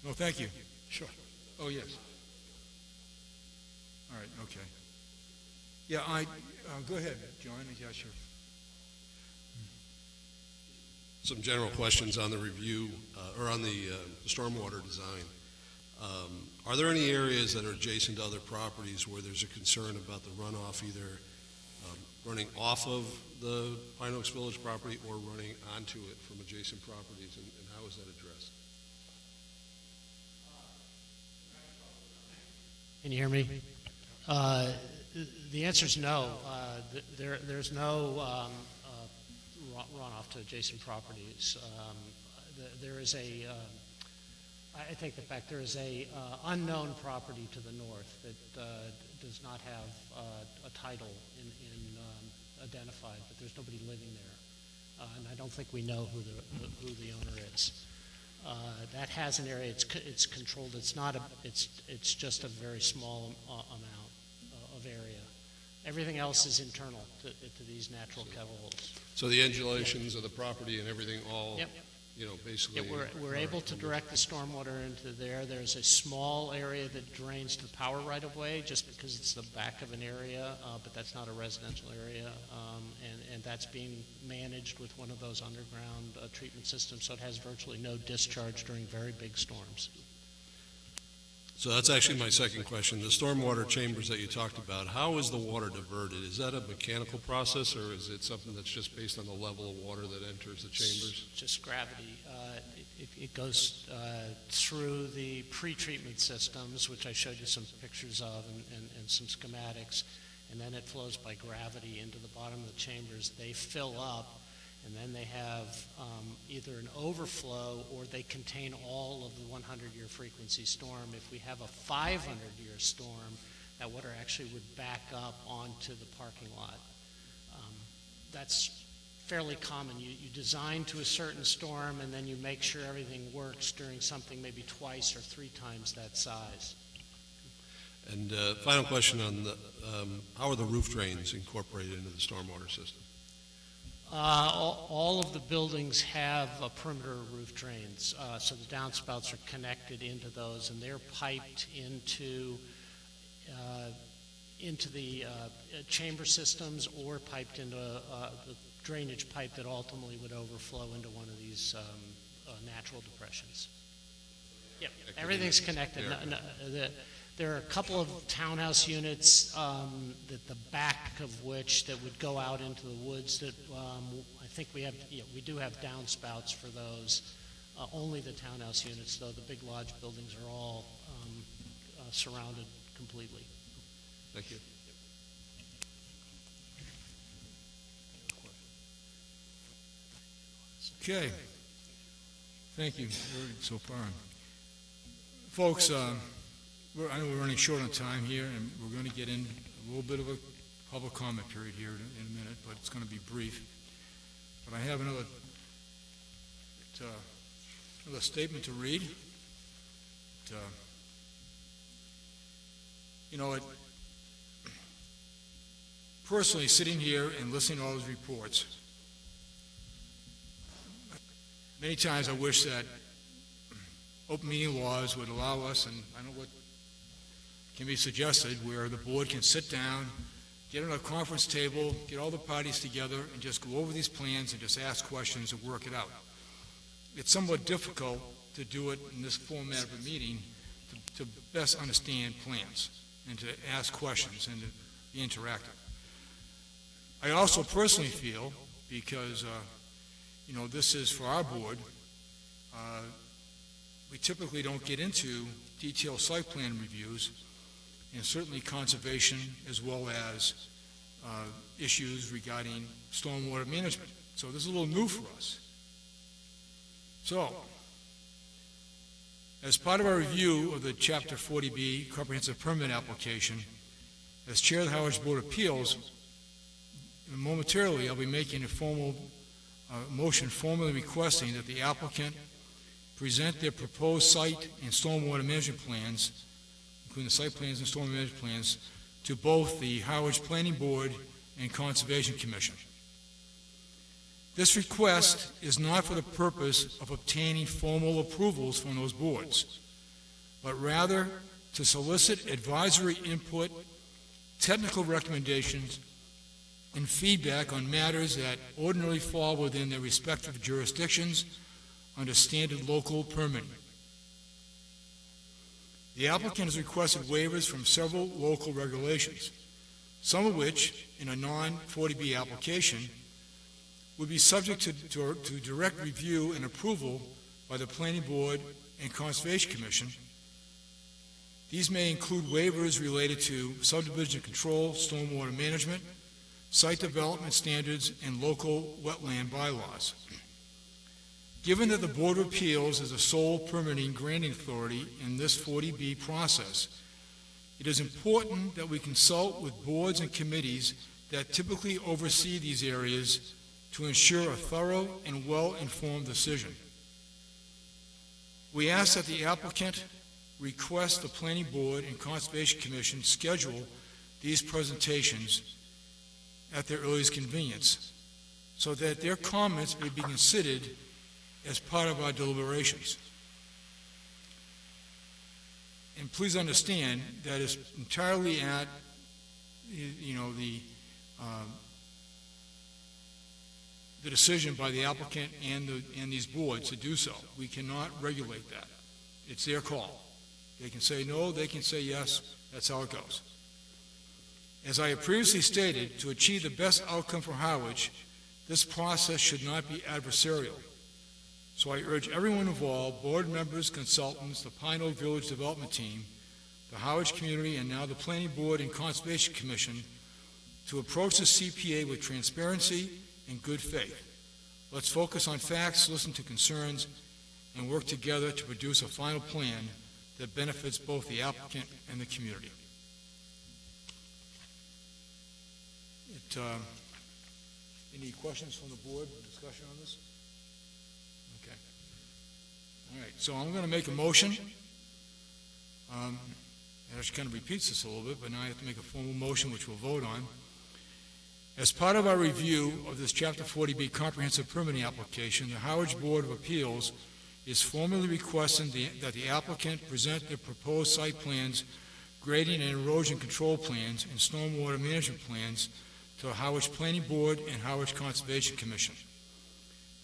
No, thank you. Sure. Oh, yes. All right, okay. Yeah, go ahead, John. Yeah, sure. Some general questions on the review, or on the stormwater design. Are there any areas that are adjacent to other properties where there's a concern about the runoff, either running off of the Pine Oaks Village property or running onto it from adjacent properties, and how is that addressed? Can you hear me? The answer is no. There's no runoff to adjacent properties. There is I take that back. There is a unknown property to the north that does not have a title in identified, but there's nobody living there, and I don't think we know who the owner is. That has an area. It's controlled. It's not it's just a very small amount of area. Everything else is internal to these natural kettle holes. So the undulations of the property and everything all, Yep. Basically. Yeah, we're able to direct the stormwater into there. There's a small area that drains to the power right-of-way just because it's the back of an area, but that's not a residential area, and that's being managed with one of those underground treatment systems, so it has virtually no discharge during very big storms. So that's actually my second question. The stormwater chambers that you talked about, how is the water diverted? Is that a mechanical process, or is it something that's just based on the level of water that enters the chambers? Just gravity. It goes through the pre-treatment systems, which I showed you some pictures of and some schematics, and then it flows by gravity into the bottom of the chambers. They fill up, and then they have either an overflow or they contain all of the 100-year frequency storm. If we have a 500-year storm, that water actually would back up onto the parking lot. That's fairly common. You design to a certain storm, and then you make sure everything works during something maybe twice or 3 times that size. And final question on the, how are the roof drains incorporated into the stormwater system? All of the buildings have perimeter roof drains, so the downspouts are connected into those, and they're piped into the chamber systems or piped into the drainage pipe that ultimately would overflow into one of these natural depressions. Yep, everything's connected. There are a couple of townhouse units that the back of which that would go out into the woods that I think we do have downspouts for those. Only the townhouse units, though. The big lodge buildings are all surrounded completely. Thank you. Okay. Thank you so far. Folks, I know we're running short on time here, and we're going to get in a little bit of a public comment period here in a minute, but it's going to be brief. But I have another statement to read. Personally, sitting here and listening to all those reports, many times I wish that open meeting laws would allow us, and I know what can be suggested, where the board can sit down, get on a conference table, get all the parties together, and just go over these plans and just ask questions and work it out. It's somewhat difficult to do it in this format of a meeting to best understand plans and to ask questions and to be interactive. I also personally feel, because this is for our board, we typically don't get into detailed site plan reviews, and certainly conservation, as well as issues regarding stormwater management. So this is a little new for us. So, as part of our review of the Chapter 40B comprehensive permit application, as Chair of the Harwich Board of Appeals, momentarily I'll be making a formal motion formally requesting that the applicant present their proposed site and stormwater management plans, including the site plans and stormwater management plans, to both the Harwich Planning Board and Conservation Commission. This request is not for the purpose of obtaining formal approvals from those boards, but rather to solicit advisory input, technical recommendations, and feedback on matters that ordinarily fall within their respective jurisdictions under standard local permitting. The applicant has requested waivers from several local regulations, some of which, in a non-40B application, would be subject to direct review and approval by the Planning Board and Conservation Commission. These may include waivers related to subdivision control, stormwater management, site development standards, and local wetland bylaws. Given that the Board of Appeals is the sole permitting granting authority in this 40B process, it is important that we consult with boards and committees that typically oversee these areas to ensure a thorough and well-informed decision. We ask that the applicant request the Planning Board and Conservation Commission schedule these presentations at their earliest convenience, so that their comments may be considered as part of our deliberations. And please understand that it's entirely at the decision by the applicant and these boards to do so. We cannot regulate that. It's their call. They can say no, they can say yes. That's how it goes. As I have previously stated, to achieve the best outcome for Harwich, this process should not be adversarial. So I urge everyone involved, board members, consultants, the Pine Oak Village Development Team, the Harwich community, and now the Planning Board and Conservation Commission, to approach the CPA with transparency and good faith. Let's focus on facts, listen to concerns, and work together to produce a final plan that benefits both the applicant and the community. any questions from the board, discussion on this? Okay. All right, so I'm going to make a motion. It actually kind of repeats this a little bit, but now I have to make a formal motion, which we'll vote on. As part of our review of this Chapter 40B comprehensive permitting application, the Harwich Board of Appeals is formally requesting that the applicant present their proposed site plans, grading and erosion control plans, and stormwater management plans to the Harwich Planning Board and Harwich Conservation Commission.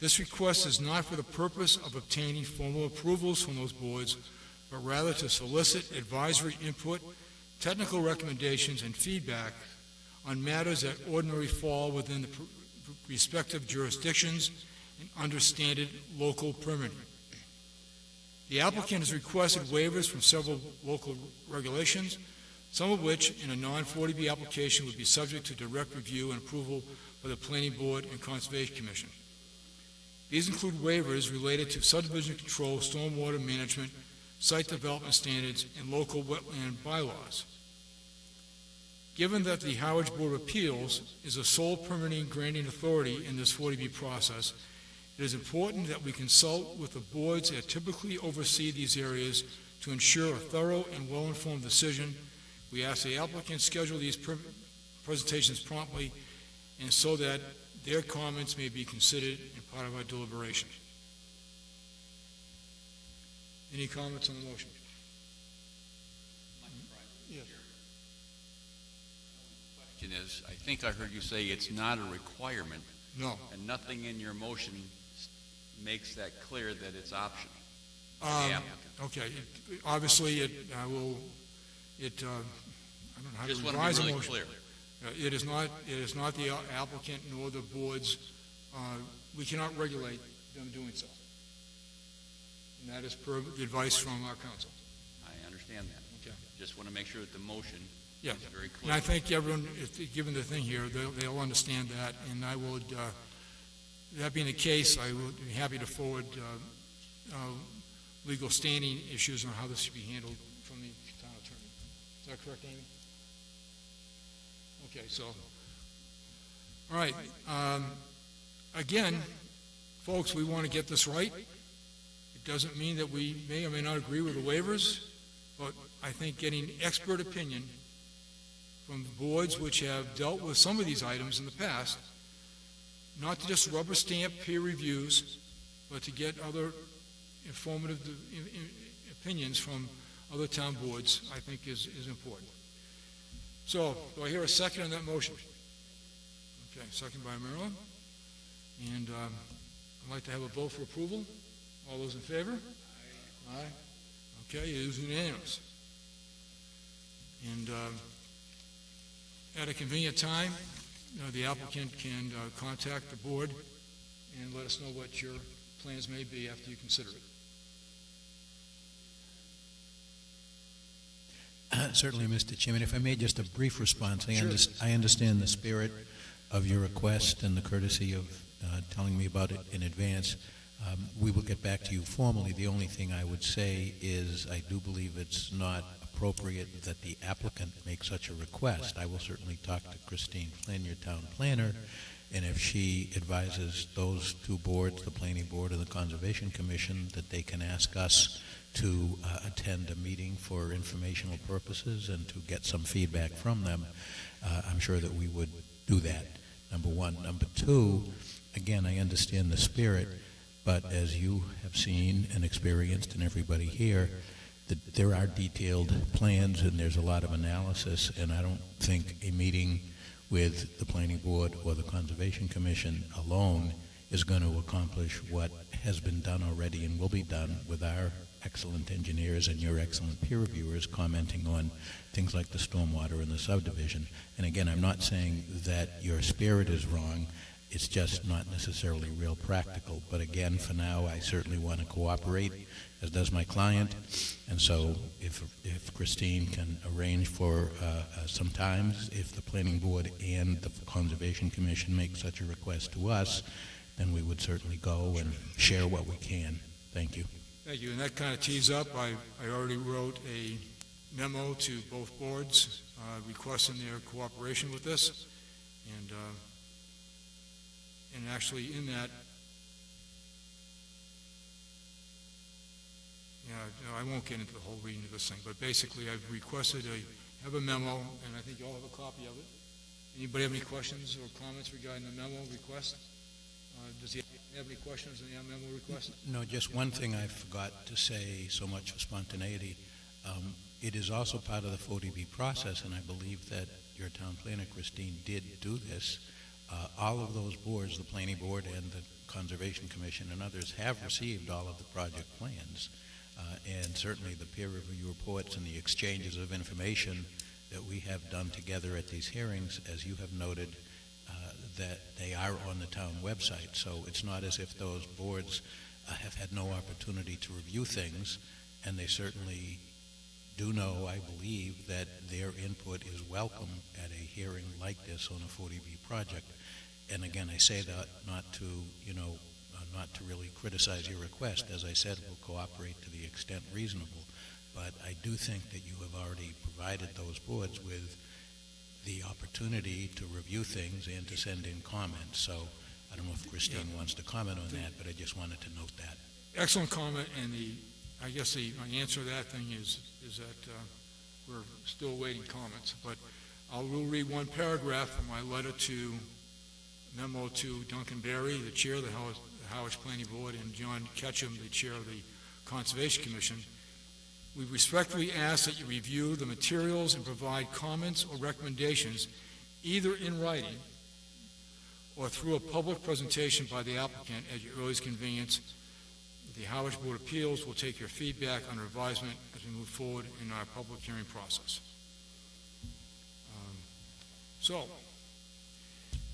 This request is not for the purpose of obtaining formal approvals from those boards, but rather to solicit advisory input, technical recommendations, and feedback on matters that ordinarily fall within the respective jurisdictions and understanded local permitting. The applicant has requested waivers from several local regulations, some of which, in a non-40B application, would be subject to direct review and approval by the Planning Board and Conservation Commission. These include waivers related to subdivision control, stormwater management, site development standards, and local wetland bylaws. Given that the Harwich Board of Appeals is the sole permitting granting authority in this 40B process, it is important that we consult with the boards that typically oversee these areas to ensure a thorough and well-informed decision. We ask the applicant schedule these presentations promptly and so that their comments may be considered in part of our deliberation. Any comments on the motion? Yes. Question is, I think I heard you say it's not a requirement. No. And nothing in your motion makes that clear that it's optional. The applicant. Okay, obviously, I don't know how to Just want revise to a be really motion. clear. It is not the applicant nor the boards. We cannot regulate them doing so. And that is per the advice from our council. I understand that. Okay. Just want to make sure that the motion Yeah. is very And clear. I think everyone, given the thing here, they'll understand that, and I would, that being the case, I would be happy to forward legal standing issues on how this should be handled from the town attorney. Is that correct, Amy? Okay, so, all right. Again, folks, we want to get this right. It doesn't mean that we may or may not agree with the waivers, but I think getting expert opinion from boards which have dealt with some of these items in the past, not to just rubber stamp peer reviews, but to get other informative opinions from other town boards, I think is important. So, do I hear a second on that motion? Okay, second by Marilyn. And I'd like to have a vote for approval. All those in favor? Aye. Okay, it is unanimous. And at a convenient time, the applicant can contact the board and let us know what your plans may be after you consider it. Certainly, Mr. Chairman. If I may, just a brief response. Sure. I understand the spirit of your request and the courtesy of telling me about it in advance. We will get back to you formally. The only thing I would say is I do believe it's not appropriate that the applicant make such a request. I will certainly talk to Christine Flynn, your town planner, and if she advises those two boards, the Planning Board and the Conservation Commission, that they can ask us to attend a meeting for informational purposes and to get some feedback from them, I'm sure that we would do that, number one. Number two, again, I understand the spirit, but as you have seen and experienced, and everybody here, that there are detailed plans and there's a lot of analysis, and I don't think a meeting with the Planning Board or the Conservation Commission alone is going to accomplish what has been done already and will be done with our excellent engineers and your excellent peer reviewers commenting on things like the stormwater and the subdivision. And again, I'm not saying that your spirit is wrong. It's just not necessarily real practical. But again, for now, I certainly want to cooperate, as does my client. And so if Christine can arrange for some times, if the Planning Board and the Conservation Commission make such a request to us, then we would certainly go and share what we can. Thank you. Thank you, and that kind of tees up. I already wrote a memo to both boards requesting their cooperation with this, And actually in that, no, I won't get into the whole reading of this thing, but basically I've requested have a memo, and I think you all have a copy of it. Anybody have any questions or comments regarding the memo request? Does he have any questions on the memo request? No, just one thing I forgot to say, so much for spontaneity. It is also part of the 40B process, and I believe that your town planner, Christine, did do this. All of those boards, the Planning Board and the Conservation Commission and others, have received all of the project plans. And certainly the peer review reports and the exchanges of information that we have done together at these hearings, as you have noted, that they are on the town website. So it's not as if those boards have had no opportunity to review things, and they certainly do know, I believe, that their input is welcome at a hearing like this on a 40B project. And again, I say that not to, not to really criticize your request. As I said, we'll cooperate to the extent reasonable. But I do think that you have already provided those boards with the opportunity to review things and to send in comments. So I don't know if Christine wants to comment on that, but I just wanted to note that. Excellent comment, and I guess my answer to that thing is that we're still awaiting comments. But we'll read one paragraph from my memo to Duncan Berry, the chair of the Harwich Planning Board, and John Ketchum, the chair of the Conservation Commission. We respectfully ask that you review the materials and provide comments or recommendations either in writing or through a public presentation by the applicant at your earliest convenience. The Harwich Board of Appeals will take your feedback under advisement as we move forward in our public hearing process. So,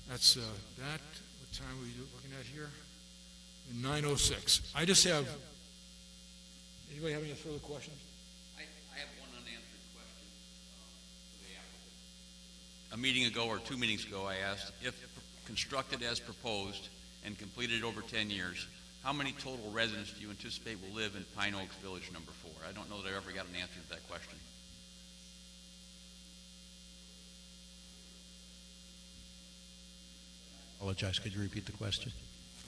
that's that. What time are we looking at here? 9:06. I just have, anybody have any further questions? I have one unanswered question for the applicant. A meeting ago or 2 meetings ago, I asked if constructed as proposed and completed over 10 years, how many total residents do you anticipate will live in Pine Oaks Village number 4? I don't know that I ever got an answer to that question. Apologize, could you repeat the question?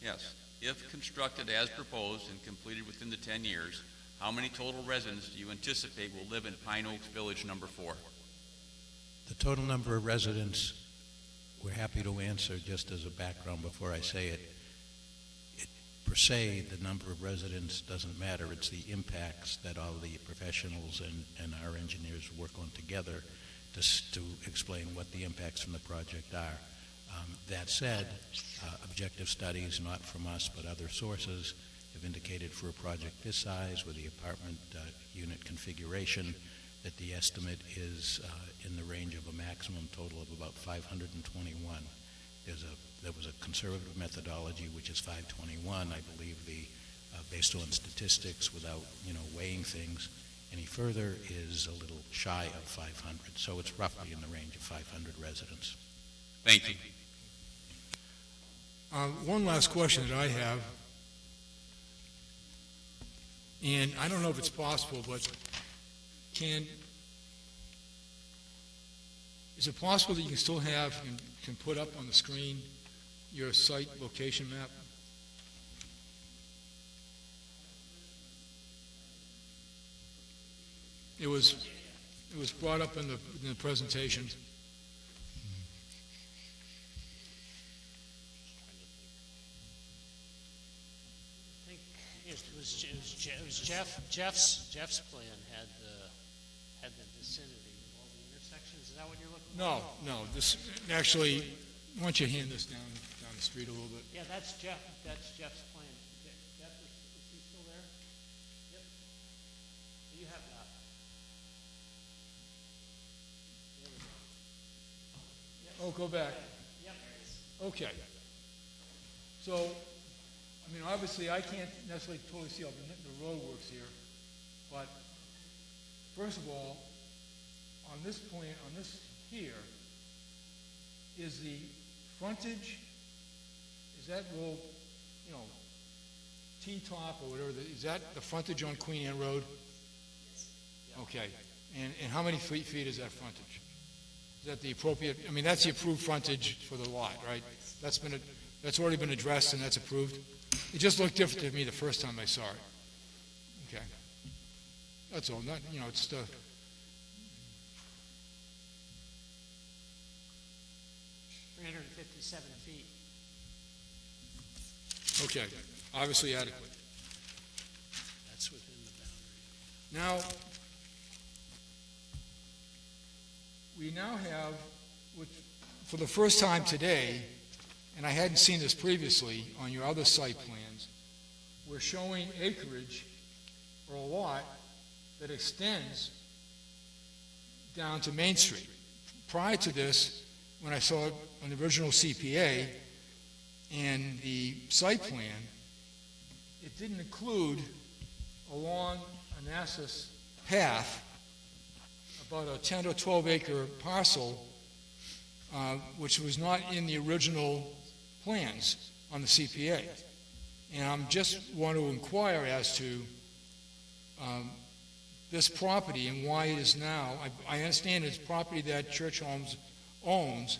Yes. If constructed as proposed and completed within the 10 years, how many total residents do you anticipate will live in Pine Oaks Village number 4? The total number of residents, we're happy to answer just as a background before I say it. Per se, the number of residents doesn't matter. It's the impacts that all the professionals and our engineers work on together to explain what the impacts from the project are. That said, objective studies, not from us but other sources, have indicated for a project this size with the apartment unit configuration that the estimate is in the range of a maximum total of about 521. There was a conservative methodology, which is 521. I believe based on statistics, without weighing things any further, is a little shy of 500. So it's roughly in the range of 500 residents. Thank you. One last question that I have, and I don't know if it's possible, but is it possible that you can still can put up on the screen your site location map? It was brought up in the presentation. It was Jeff's plan had the vicinity with all the intersections. Is that what you're looking for? No. This actually, why don't you hand this down the street a little bit? Yeah, that's Jeff's plan. Jeff, is he still there? Yep. You have that. There we go. Oh, go back. Yep. Okay. So, obviously, I can't necessarily totally see all the road works here, but first of all, on this here, is the frontage, is that little, T-top or whatever, is that the frontage on Queen Anne Road? Yes. Okay. And how many feet is that frontage? Is that the appropriate, I mean, that's the approved frontage for the lot, right? That's already been addressed and that's approved? It just looked different to me the first time I saw it. Okay. That's all, not, it's the, 357 feet. okay, obviously adequate. That's within the boundary. Now, we now have, which, for the first time today, and I hadn't seen this previously on your other site plans, we're showing acreage or a lot that extends down to Main Street. Prior to this, when I saw it on the original CPA and the site plan, it didn't include along Onassis path about a 10 or 12 acre parcel, which was not in the original plans on the CPA. And I'm just want to inquire as to this property and why it is now, I understand it's property that Church Homes owns,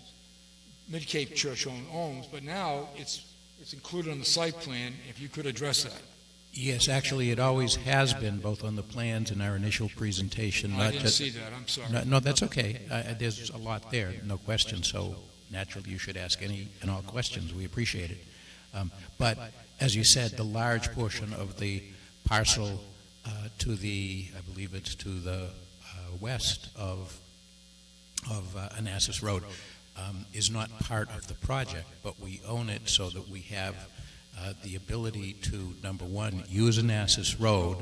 Mid-Cape Church Home owns, but now it's included on the site plan, if you could address that. Yes, actually, it always has been, both on the plans and our initial presentation. I didn't see that, I'm sorry. No, that's okay. There's a lot there, no question, so naturally you should ask any and all questions. We appreciate it. But as you said, the large portion of the parcel to the, I believe it's to the west of Onassis Road, is not part of the project, but we own it so that we have the ability to, number one, use Onassis Road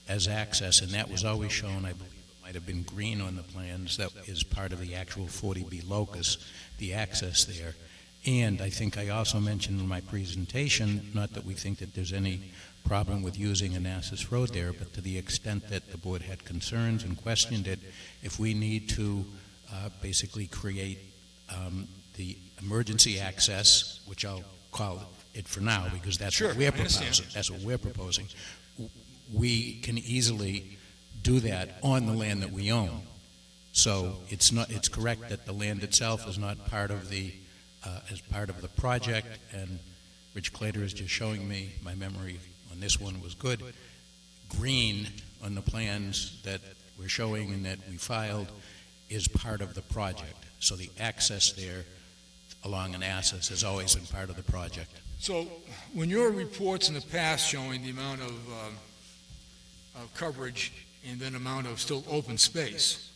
as access, and that was always shown, I believe it might have been green on the plans, that is part of the actual 40B locus, the access there. And I think I also mentioned in my presentation, not that we think that there's any problem with using Onassis Road there, but to the extent that the board had concerns and questioned it, if we need to basically create the emergency access, which I'll call it for now because that's what we're proposing. That's what we're proposing. We can easily do that on the land that we own. So it's correct that the land itself is not part of the as part of the project, and Rich Clater is just showing me, my memory on this one was good, green on the plans that we're showing and that we filed is part of the project. So the access there along Onassis has always been part of the project. So when your reports in the past showing the amount of coverage and then amount of still open space,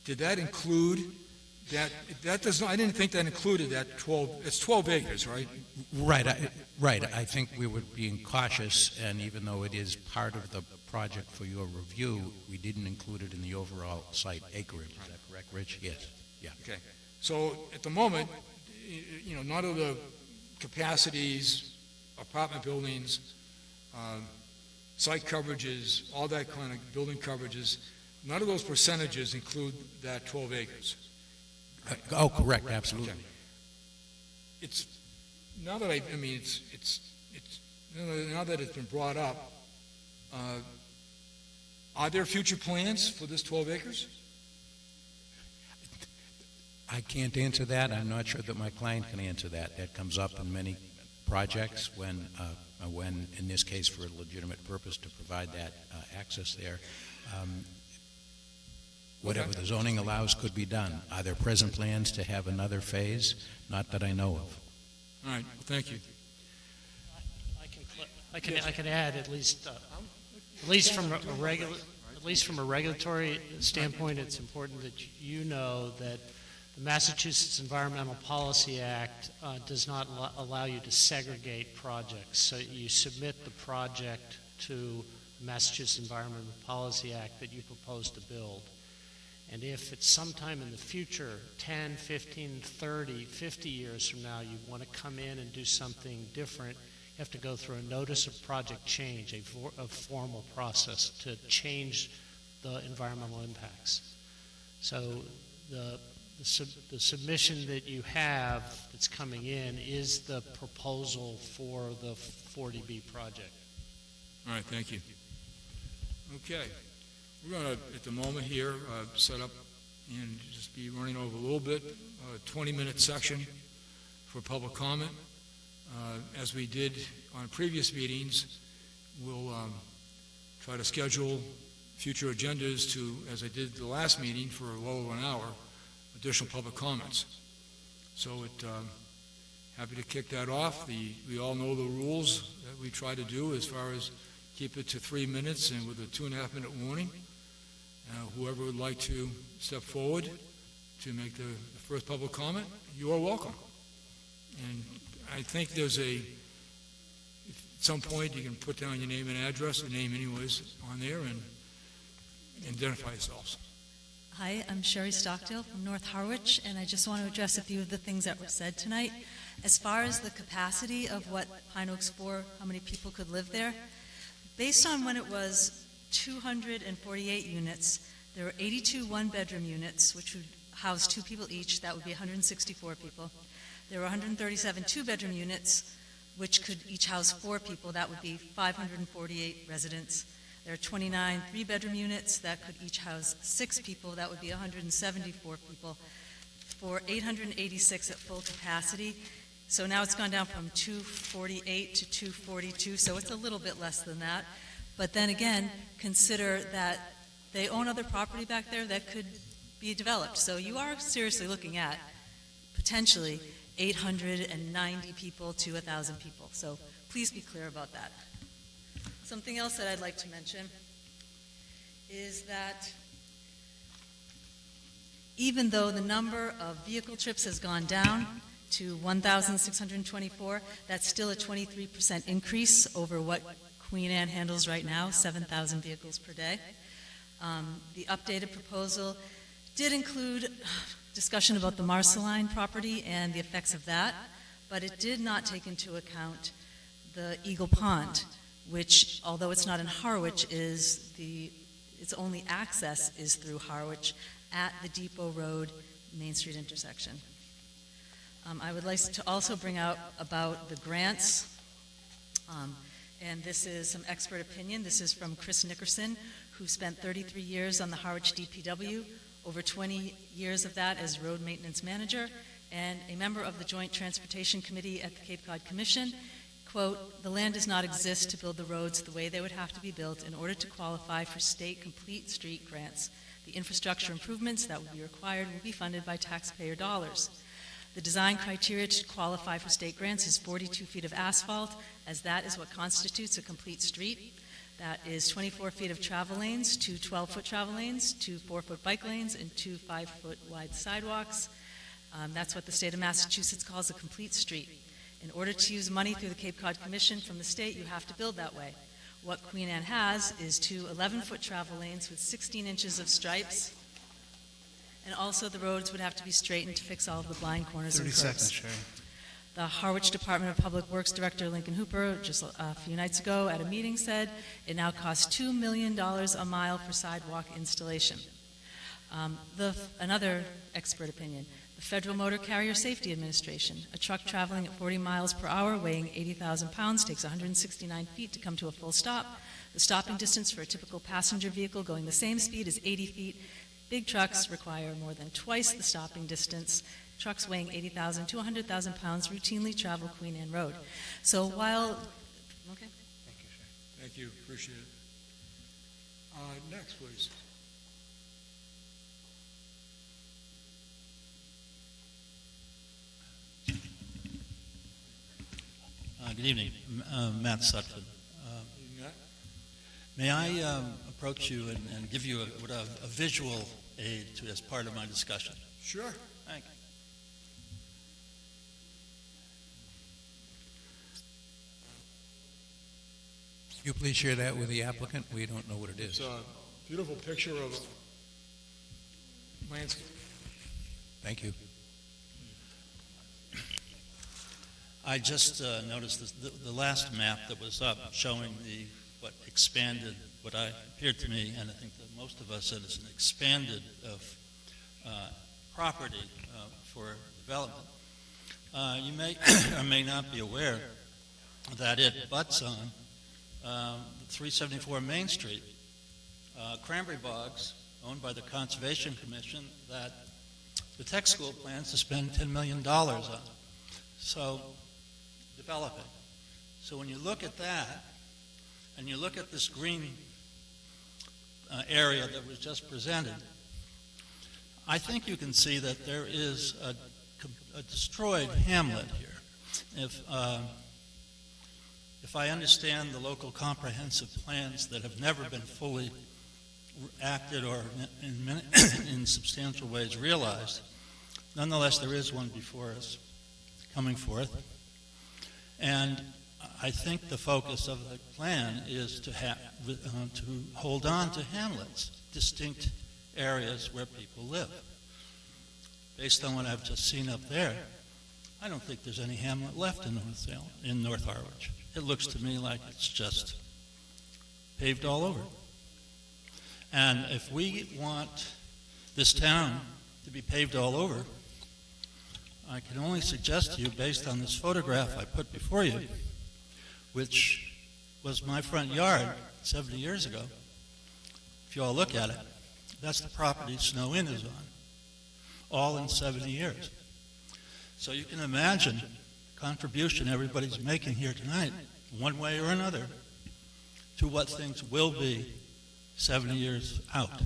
did that include that does not, I didn't think that included that 12, it's 12 acres, right? Right, I think we were being cautious, and even though it is part of the project for your review, we didn't include it in the overall site acreage. Is that correct, Rich? Yes. Yeah. Okay. So at the moment, none of the capacities, apartment buildings, site coverages, all that kind of building coverages, none of those percentages include that 12 acres. Oh, correct, absolutely. Okay. It's now that now that it's been brought up, are there future plans for this 12 acres? I can't answer that. I'm not sure that my client can answer that. That comes up in many projects when, in this case, for a legitimate purpose to provide that access there. Whatever the zoning allows could be done. Are there present plans to have another phase? Not that I know of. All right, well, thank you. I can add at least from a regulatory standpoint, it's important that you know that the Massachusetts Environmental Policy Act does not allow you to segregate projects. So you submit the project to the Massachusetts Environmental Policy Act that you propose to build. And if it's sometime in the future, 10, 15, 30, 50 years from now, you want to come in and do something different, you have to go through a notice of project change, a formal process to change the environmental impacts. So the submission that you have that's coming in is the proposal for the 40B project. All right, thank you. Okay. We're going to, at the moment here, set up and just be running over a little bit, a 20-minute section for public comment. As we did on previous meetings, we'll try to schedule future agendas to, as I did the last meeting, for a little over an hour, additional public comments. So happy to kick that off. We all know the rules that we try to do as far as keep it to 3 minutes and with a 2.5-minute warning. Whoever would like to step forward to make the first public comment, you are welcome. And I think at some point you can put down your name and address, the name anyways, on there, and identify yourselves. Hi, I'm Sherry Stockdale from North Harwich, and I just want to address a few of the things that were said tonight. As far as the capacity of what Pine Oaks 4, how many people could live there, based on when it was 248 units, there were 82 one-bedroom units, which would house 2 people each. That would be 164 people. There were 137 two-bedroom units, which could each house 4 people. That would be 548 residents. There are 29 three-bedroom units that could each house 6 people. That would be 174 people for 886 at full capacity. So now it's gone down from 248 to 242, so it's a little bit less than that. But then again, consider that they own other property back there that could be developed. So you are seriously looking at potentially 890 people to 1,000 people. So please be clear about that. Something else that I'd like to mention is that even though the number of vehicle trips has gone down to 1,624, that's still a 23% increase over what Queen Anne handles right now, 7,000 vehicles per day. The updated proposal did include discussion about the Marceline property and the effects of that, but it did not take into account the Eagle Pond, which, although it's not in Harwich, its only access is through Harwich at the Depot Road Main Street intersection. I would like to also bring out about the grants, and this is some expert opinion. This is from Chris Nickerson, who spent 33 years on the Harwich DPW, over 20 years of that as road maintenance manager, and a member of the Joint Transportation Committee at the Cape Cod Commission. Quote, "The land does not exist to build the roads the way they would have to be built in order to qualify for state complete street grants. The infrastructure improvements that will be required will be funded by taxpayer dollars. The design criteria to qualify for state grants is 42 feet of asphalt, as that is what constitutes a complete street. That is 24 feet of travel lanes, 2 12-foot travel lanes, 2 4-foot bike lanes, and 2 5-foot wide sidewalks. That's what the state of Massachusetts calls a complete street. In order to use money through the Cape Cod Commission from the state, you have to build that way. What Queen Anne has is 2 11-foot travel lanes with 16 inches of stripes, and also the roads would have to be straightened to fix all of the blind corners and curves. 30 seconds, Sherry. The Harwich Department of Public Works Director Lincoln Hooper, just a few nights ago at a meeting, said it now costs $2 million a mile for sidewalk installation. Another expert opinion, the Federal Motor Carrier Safety Administration. A truck traveling at 40 miles per hour, weighing 80,000 pounds, takes 169 feet to come to a full stop. The stopping distance for a typical passenger vehicle going the same speed is 80 feet. Big trucks require more than twice the stopping distance. Trucks weighing 80,000 to 100,000 pounds routinely travel Queen Anne Road. So while, okay. Thank you, appreciate it. Next, please. Good evening, Matt Sutphin. May I approach you and give you a visual aid as part of my discussion? Sure. Thank you. You please share that with the applicant. We don't know what it is. It's a beautiful picture of landscape. Thank you. I just noticed the last map that was up showing what expanded, what appeared to me, and I think that most of us said it's an expanded of property for development. You may or may not be aware that it butts on 374 Main Street. Cranberry Bogs owned by the Conservation Commission, that the tech school plans to spend $10 million on. So, developing. So when you look at that, and you look at this green area that was just presented, I think you can see that there is a destroyed hamlet here. If I understand the local comprehensive plans that have never been fully acted or in substantial ways realized, nonetheless there is one before us coming forth. And I think the focus of the plan is to hold on to hamlets, distinct areas where people live. Based on what I've just seen up there, I don't think there's any hamlet left in North Harwich. It looks to me like it's just paved all over. And if we want this town to be paved all over, I can only suggest to you, based on this photograph I put before you, which was my front yard 70 years ago. If you all look at it, that's the property Snow Inn is on, all in 70 years. So you can imagine the contribution everybody's making here tonight, one way or another, to what things will be 70 years out.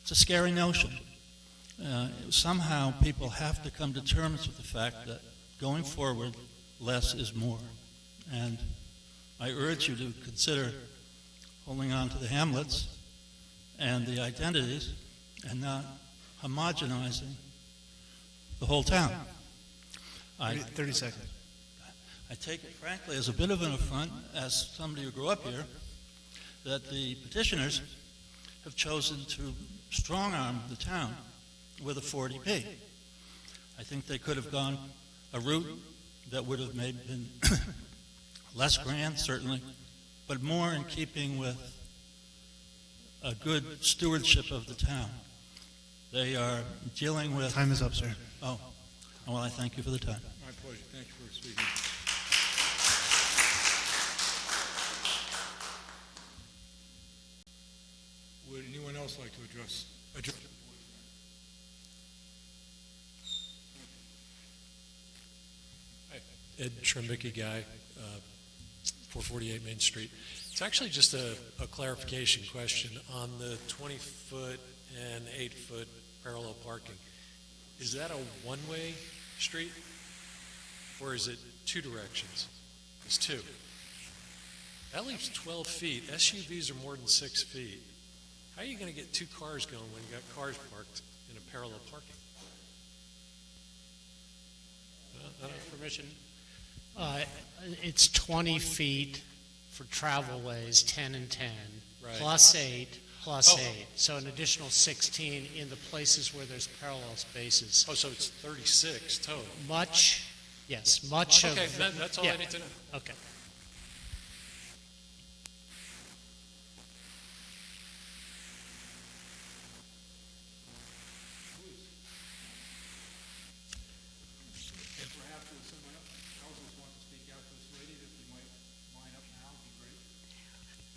It's a scary notion. Somehow people have to come to terms with the fact that going forward, less is more. And I urge you to consider holding on to the hamlets and the identities and not homogenizing the whole town. 30 seconds. I take it, frankly, as a bit of an affront, as somebody who grew up here, that the petitioners have chosen to strong-arm the town with a 40B. I think they could have gone a route that would have been less grand, certainly, but more in keeping with a good stewardship of the town. They are dealing with... Time is up, sir. Oh, well, I thank you for the time. My pleasure. Thank you for speaking. Would anyone else like to address? Ed Trimbicki guy, 448 Main Street. It's actually just a clarification question on the 20-foot and 8-foot parallel parking. Is that a one-way street, or is it two directions? It's two. That leaves 12 feet. SUVs are more than 6 feet. How are you going to get two cars going when you got cars parked in a parallel parking? Permission. It's 20 feet for travel ways, 10 and 10, Right. plus 8, plus Oh. 8. So an additional 16 in the places where there's parallel spaces. Oh, so it's 36 total. Much of... Okay, that's all yeah. I need to know. Okay. Perhaps there's someone else who wants to speak out to this lady, if you might line up now, would be great.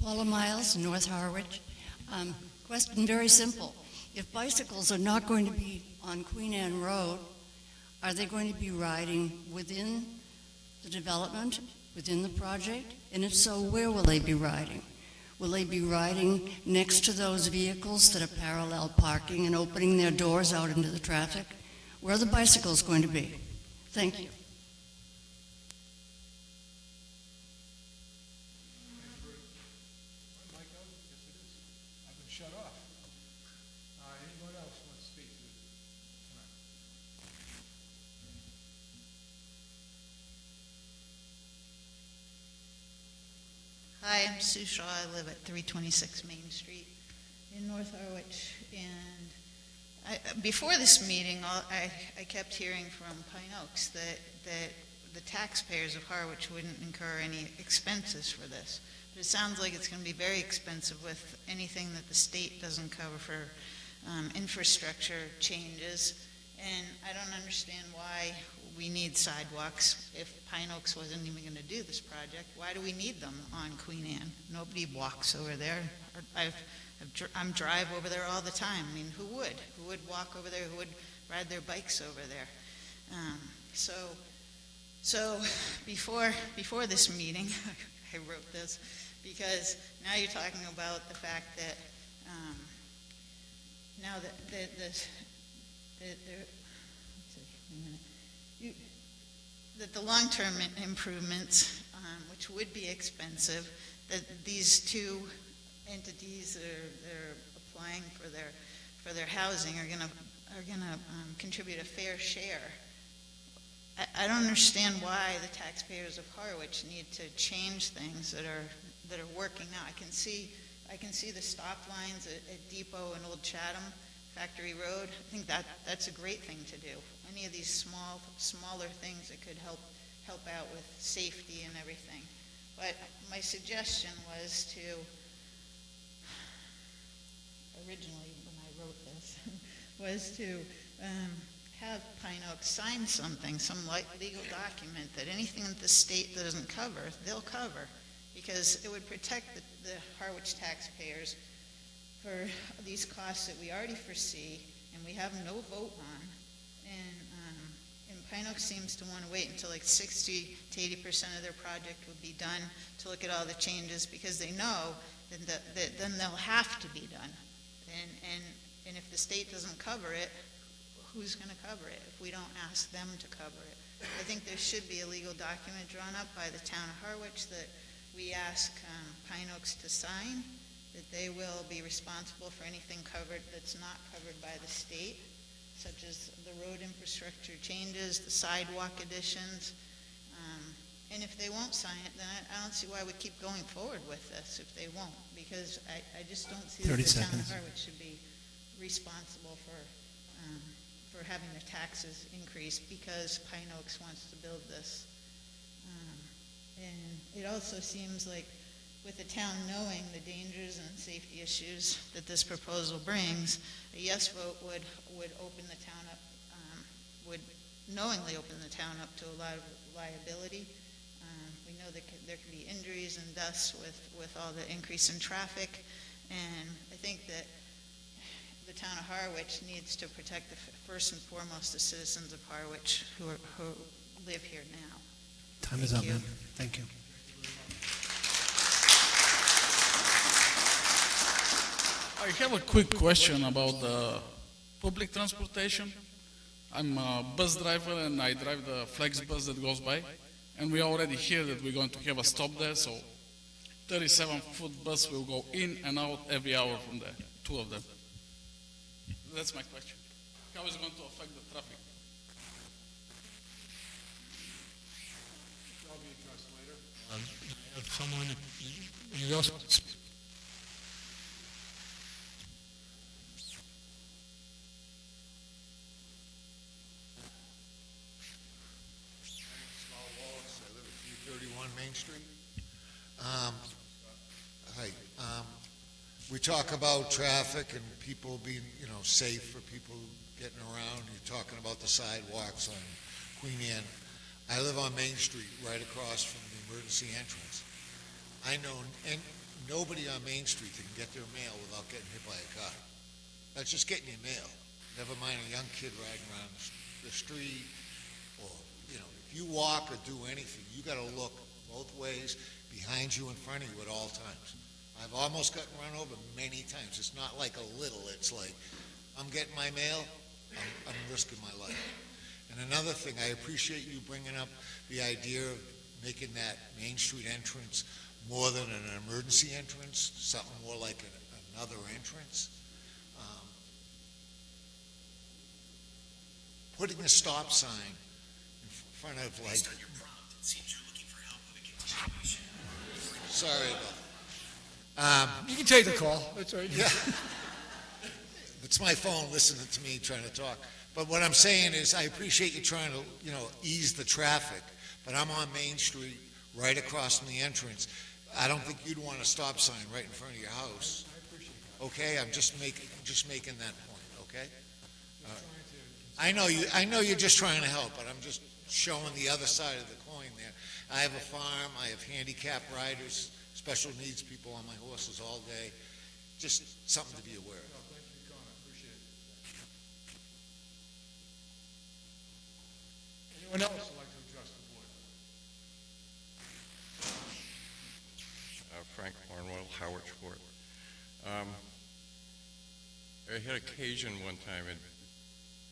Paula Miles, North Harwich. Question very simple. If bicycles are not going to be on Queen Anne Road, are they going to be riding within the development, within the project? And if so, where will they be riding? Will they be riding next to those vehicles that are parallel parking and opening their doors out into the traffic? Where are the bicycles going to be? Thank you. I've been shut off. Anyone else want to speak to it tonight? Hi, I'm Sue Shaw. I live at 326 Main Street in North Harwich. And before this meeting, I kept hearing from Pine Oaks that the taxpayers of Harwich wouldn't incur any expenses for this. But it sounds like it's going to be very expensive with anything that the state doesn't cover for infrastructure changes. And I don't understand why we need sidewalks if Pine Oaks wasn't even going to do this project. Why do we need them on Queen Anne? Nobody walks over there. I'm drive over there all the time. I mean, who would? Who would walk over there? Who would ride their bikes over there? So before this meeting, I wrote this, because now you're talking about the fact that now that the long-term improvements, which would be expensive, that these two entities that are applying for their housing are gonna contribute a fair share. I don't understand why the taxpayers of Harwich need to change things that are working now. I can see the stop lines at Depot and Old Chatham Factory Road. I think that's a great thing to do. Any of these smaller things that could help out with safety and everything. But my suggestion was to, originally when I wrote this, was to have Pine Oak sign something, some legal document that anything that the state doesn't cover, they'll cover, because it would protect the Harwich taxpayers for these costs that we already foresee and we have no vote on. And Pine Oak seems to want to wait until like 60 to 80% of their project would be done to look at all the changes, because they know that then they'll have to be done. And if the state doesn't cover it, who's going to cover it if we don't ask them to cover it? I think there should be a legal document drawn up by the town of Harwich that we ask Pine Oaks to sign, that they will be responsible for anything covered that's not covered by the state, such as the road infrastructure changes, the sidewalk additions. And if they won't sign it, then I don't see why we keep going forward with this if they won't, because I just don't see that the town of Harwich should be responsible for having their taxes increase because Pine Oaks wants to build this. And it also seems like with the town knowing the dangers and safety issues that this proposal brings, a yes vote would open the town up, would knowingly open the town up to a lot of liability. We know that there can be injuries and deaths with all the increase in traffic, and I think that the town of Harwich needs to protect first and foremost the citizens of Harwich who live here now. Time is up, ma'am. Thank you. I have a quick question about the public transportation. I'm a bus driver and I drive the flex bus that goes by, and we already hear that we're going to have a stop there, so 37-foot bus will go in and out every hour from there, two of them. That's my question. How is it going to affect the traffic? That'll be addressed later. I have someone, you also. I live at 331 Main Street. Hi. We talk about traffic and people being, safe for people getting around. You're talking about the sidewalks on Queen Anne. I live on Main Street, right across from the emergency entrance. I know nobody on Main Street that can get their mail without getting hit by a car. That's just getting your mail. Never mind a young kid riding around the street, or, if you walk or do anything, you gotta look both ways, behind you, in front of you at all times. I've almost gotten run over many times. It's not like a little, it's like, I'm getting my mail, I'm risking my life. And another thing, I appreciate you bringing up the idea of making that Main Street entrance more than an emergency entrance, something more like another entrance. Putting a stop sign in front of, like... Based on your prompt, it seems you're looking for help with a continuation. Sorry about that. You can take the call. That's all right. Yeah. It's my phone listening to me trying to talk. But what I'm saying is I appreciate you trying to, ease the traffic, but I'm on Main Street, right across from the entrance. I don't think you'd want a stop sign right in front of your house. I appreciate that. Okay, I'm just making that point, okay? I know you're just trying to help, but I'm just showing the other side of the coin there. I have a farm, I have handicapped riders, special needs people on my horses all day, just something to be aware of. No, thank you for your comment, appreciate it. Anyone else would like to address the board? Frank Cornwell, Harwich Court. I had occasion one time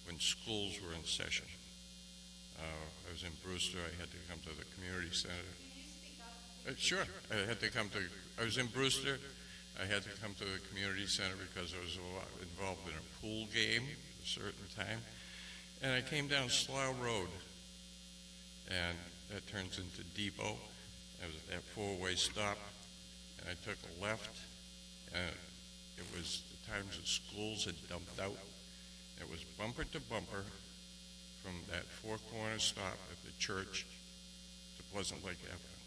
when schools were in session. I was in Brewster. I had to come to the community center. Sure. I was in Brewster. I had to come to the community center because I was involved in a pool game at a certain time. And I came down Slough Road, and that turns into Depot. I was at that four-way stop, and I took a left, and it was the times that schools had dumped out. It was bumper to bumper from that four-corner stop at the church to Pleasant Lake Avenue.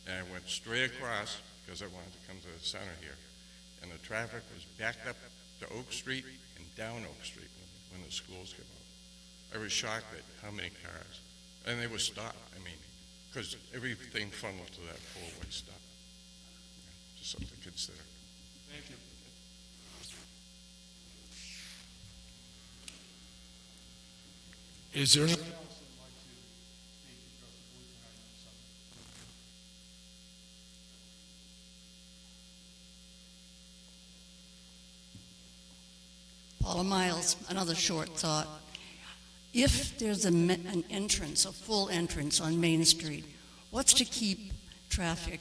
And I went straight across because I wanted to come to the center here. And the traffic was backed up to Oak Street and down Oak Street when the schools came out. I was shocked at how many cars. And they were stopped, because everything funneled to that four-way stop. Just something to consider. Thank you. Is there anyone else that would like to speak to address the board tonight on something? Paula Miles, another short thought. If there's an entrance, a full entrance on Main Street, what's to keep traffic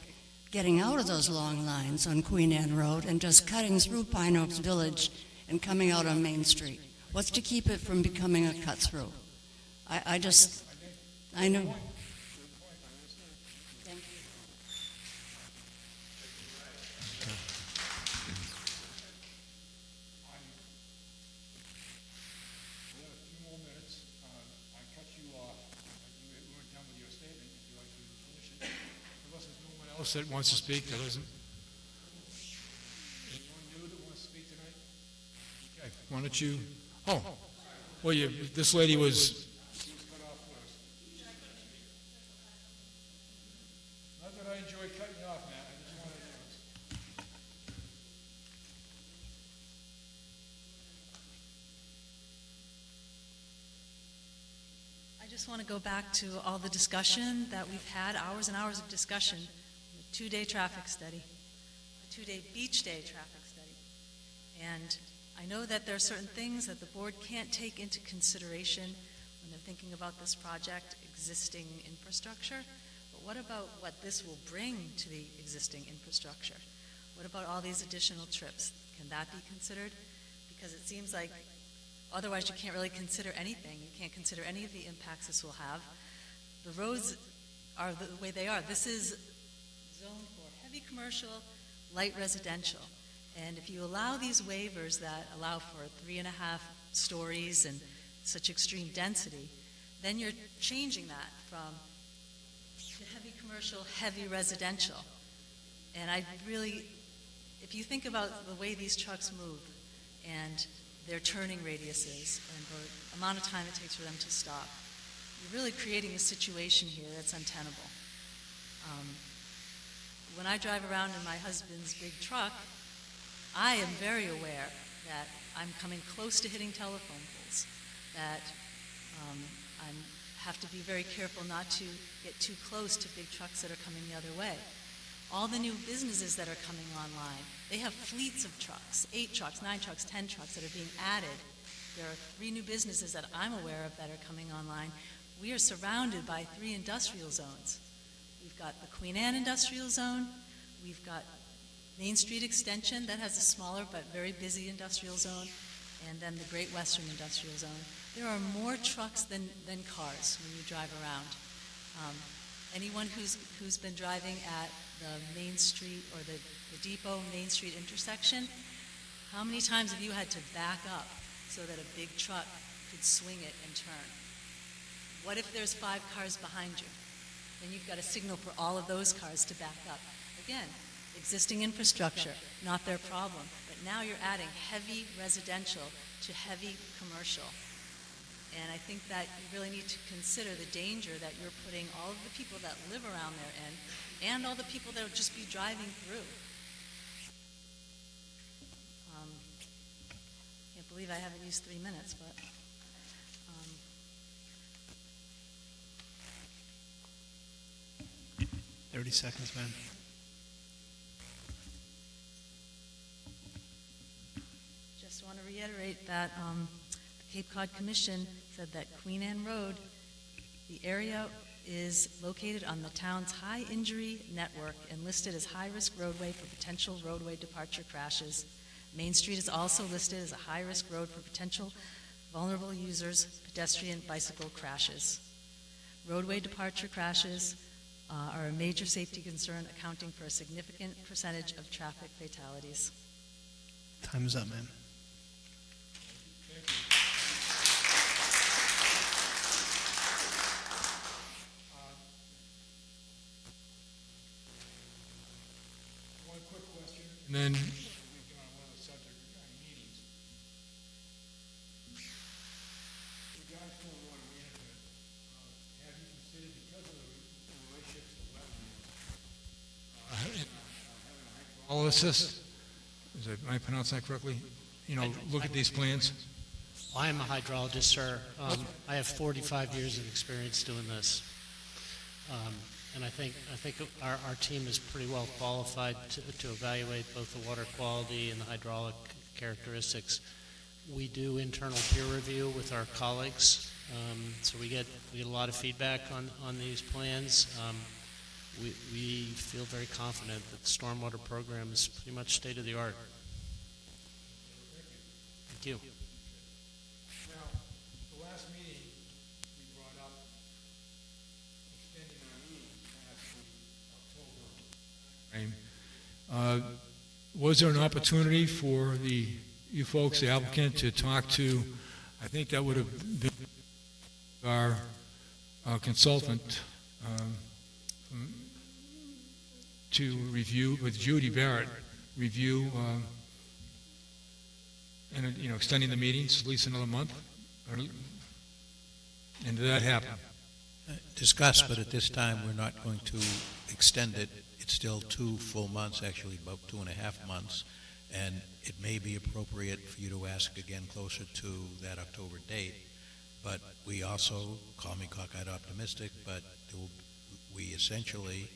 getting out of those long lines on Queen Anne Road and just cutting through Pine Oaks Village and coming out on Main Street? What's to keep it from becoming a cut-through? I know. Thank you. We have a few more minutes. I cut you off. You weren't done with your statement. Would you like to finish it? Unless there's no one else that wants to speak, that doesn't. Anyone new that wants to speak tonight? Okay, why don't you, well, this lady was cut off first. Not that I enjoy cutting you off, Matt, I just wanted to. I just want to go back to all the discussion that we've had, hours and hours of discussion, a two-day traffic study, a two-day beach day traffic study. And I know that there are certain things that the board can't take into consideration when they're thinking about this project, existing infrastructure. But what about what this will bring to the existing infrastructure? What about all these additional trips? Can that be considered? Because it seems like otherwise you can't really consider anything. You can't consider any of the impacts this will have. The roads are the way they are. This is zoned for heavy commercial, light residential. And if you allow these waivers that allow for 3.5 stories and such extreme density, then you're changing that from heavy commercial, heavy residential. And I really, if you think about the way these trucks move and their turning radiuses and the amount of time it takes for them to stop, you're really creating a situation here that's untenable. When I drive around in my husband's big truck, I am very aware that I'm coming close to hitting telephone poles, that I have to be very careful not to get too close to big trucks that are coming the other way. All the new businesses that are coming online, they have fleets of trucks, 8 trucks, 9 trucks, 10 trucks that are being added. There are 3 new businesses that I'm aware of that are coming online. We are surrounded by 3 industrial zones. We've got the Queen Anne Industrial Zone, we've got Main Street Extension, that has a smaller but very busy industrial zone, and then the Great Western Industrial Zone. There are more trucks than cars when you drive around. Anyone who's been driving at the Main Street or the Depot Main Street intersection, how many times have you had to back up so that a big truck could swing it and turn? What if there's 5 cars behind you? Then you've got a signal for all of those cars to back up. Again, existing infrastructure, not their problem. But now you're adding heavy residential to heavy commercial. And I think that you really need to consider the danger that you're putting all of the people that live around there in, and all the people that will just be driving through. believe I haven't used 3 minutes, but, 30 seconds, ma'am. just want to reiterate that the Cape Cod Commission said that Queen Anne Road, the area is located on the town's high injury network and listed as high-risk roadway for potential roadway departure crashes. Main Street is also listed as a high-risk road for potential vulnerable users, pedestrian, bicycle crashes. Roadway departure crashes are a major safety concern, accounting for a significant percentage of traffic fatalities. Time is up, ma'am. One quick question. And then, We've been on one of the subject meetings. Regarding stormwater management, have you considered, because of the relationships to wetlands, having a hydrolysis? Am I pronouncing that correctly? You know, look at these plans. I am a hydrologist, sir. I have 45 years of experience doing this. And I think our team is pretty well qualified to evaluate both the water quality and the hydraulic characteristics. We do internal peer review with our colleagues, so we get a lot of feedback on these plans. We feel very confident that the stormwater program is pretty much state of the art. Thank you. Now, the last meeting, we brought up extending our meeting past October. Was there an opportunity for you folks, the applicant, to talk to, I think that would have been our consultant, to review, with Judy Barrett, review, and, you know, extending the meetings at least another month? And did that happen? Discussed, but at this time, we're not going to extend it. It's still 2 full months, actually about 2.5 months, and it may be appropriate for you to ask again closer to that October date. But we also, call me cockeyed optimistic, but we essentially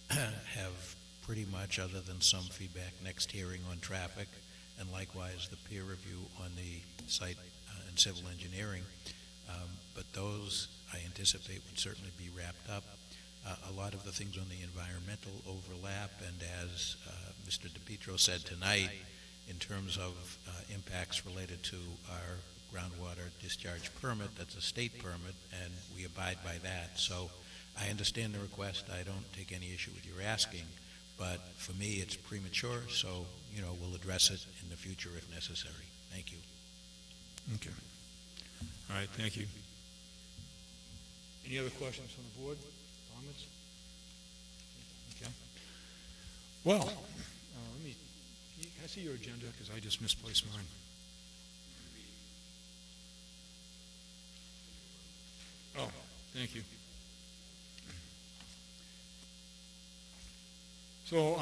have pretty much, other than some feedback, next hearing on traffic, and likewise the peer review on the site and civil engineering. But those, I anticipate, would certainly be wrapped up. A lot of the things on the environmental overlap, and as Mr. DePietro said tonight, in terms of impacts related to our groundwater discharge permit, that's a state permit, and we abide by that. So I understand the request. I don't take any issue with your asking, but for me, it's premature, so, you know, we'll address it in the future if necessary. Thank you. Okay. All right, thank you. Any other questions from the board? Comments? Okay. Well, can I see your agenda, because I just misplaced mine. Oh, thank you. So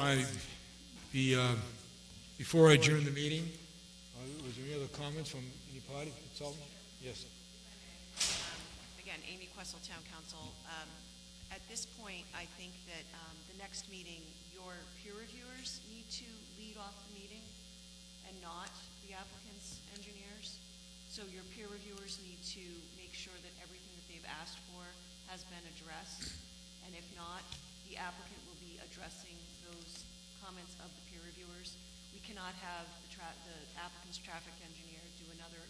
before I adjourn the meeting, was there any other comments from any party, consultant? Yes. Again, Amy Questle, Town Council. At this point, I think that the next meeting, your peer reviewers need to lead off the meeting and not the applicant's engineers. So your peer reviewers need to make sure that everything that they've asked for has been addressed. And if not, the applicant will be addressing those comments of the peer reviewers. We cannot have the applicant's traffic engineer do another,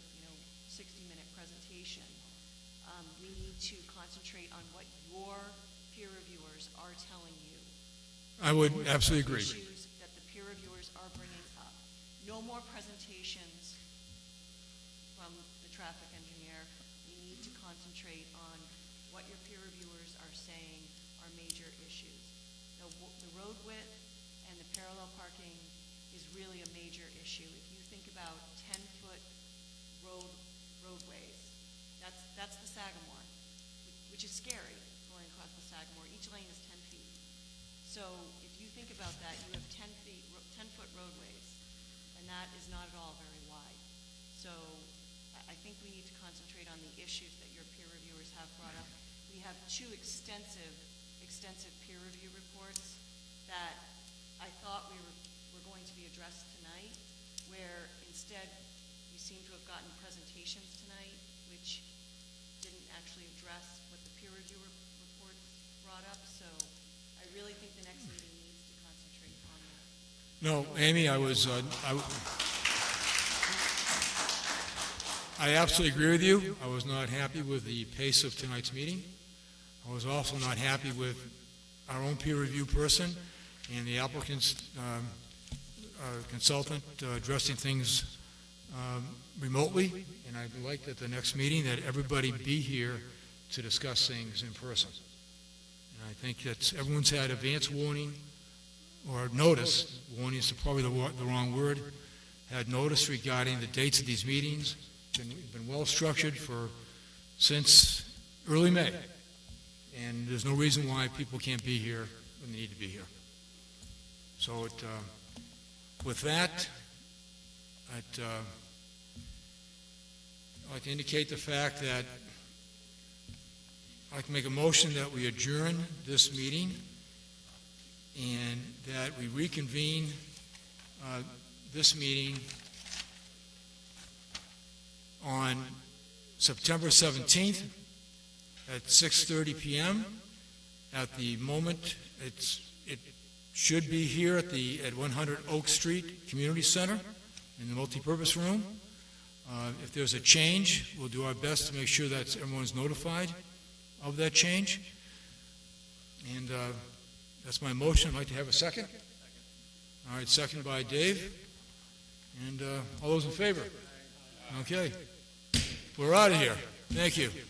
60-minute presentation. We need to concentrate on what your peer reviewers are telling you. I would absolutely agree. Issues that the peer reviewers are bringing up. No more presentations from the traffic engineer. We need to concentrate on what your peer reviewers are saying are major issues. The road width and the parallel parking is really a major issue. If you think about 10-foot roadways, that's the Sagamore, which is scary going across the Sagamore. Each lane is 10 feet. So if you think about that, you have 10-foot roadways, and that is not at all very wide. So So I think we need to concentrate on the issues that your peer reviewers have brought up. We have two extensive peer review reports that I thought were going to be addressed tonight, where instead we seem to have gotten presentations tonight, which didn't actually address what the peer review report brought up. So I really think the next meeting needs to concentrate on that. No, Amy, I absolutely agree with you. I was not happy with the pace of tonight's meeting. I was also not happy with our own peer review person and the applicant's consultant addressing things remotely. And I'd like that the next meeting that everybody be here to discuss things in person. And I think that everyone's had advance warning or notice. Warning is probably the wrong word. Had notice regarding the dates of these meetings. Been well structured since early May. And there's no reason why people can't be here when they need to be here. So with that, I'd like to indicate the fact that I'd like to make a motion that we adjourn this meeting and that we reconvene this meeting on September 17th at 6:30 p.m. At the moment, it should be here at 100 Oak Street Community Center in the multipurpose room. If there's a change, we'll do our best to make sure that everyone's notified of that change. And that's my motion. I'd like to have a second. All right, second by Dave. And all those in favor? Okay. We're out of here. Thank you.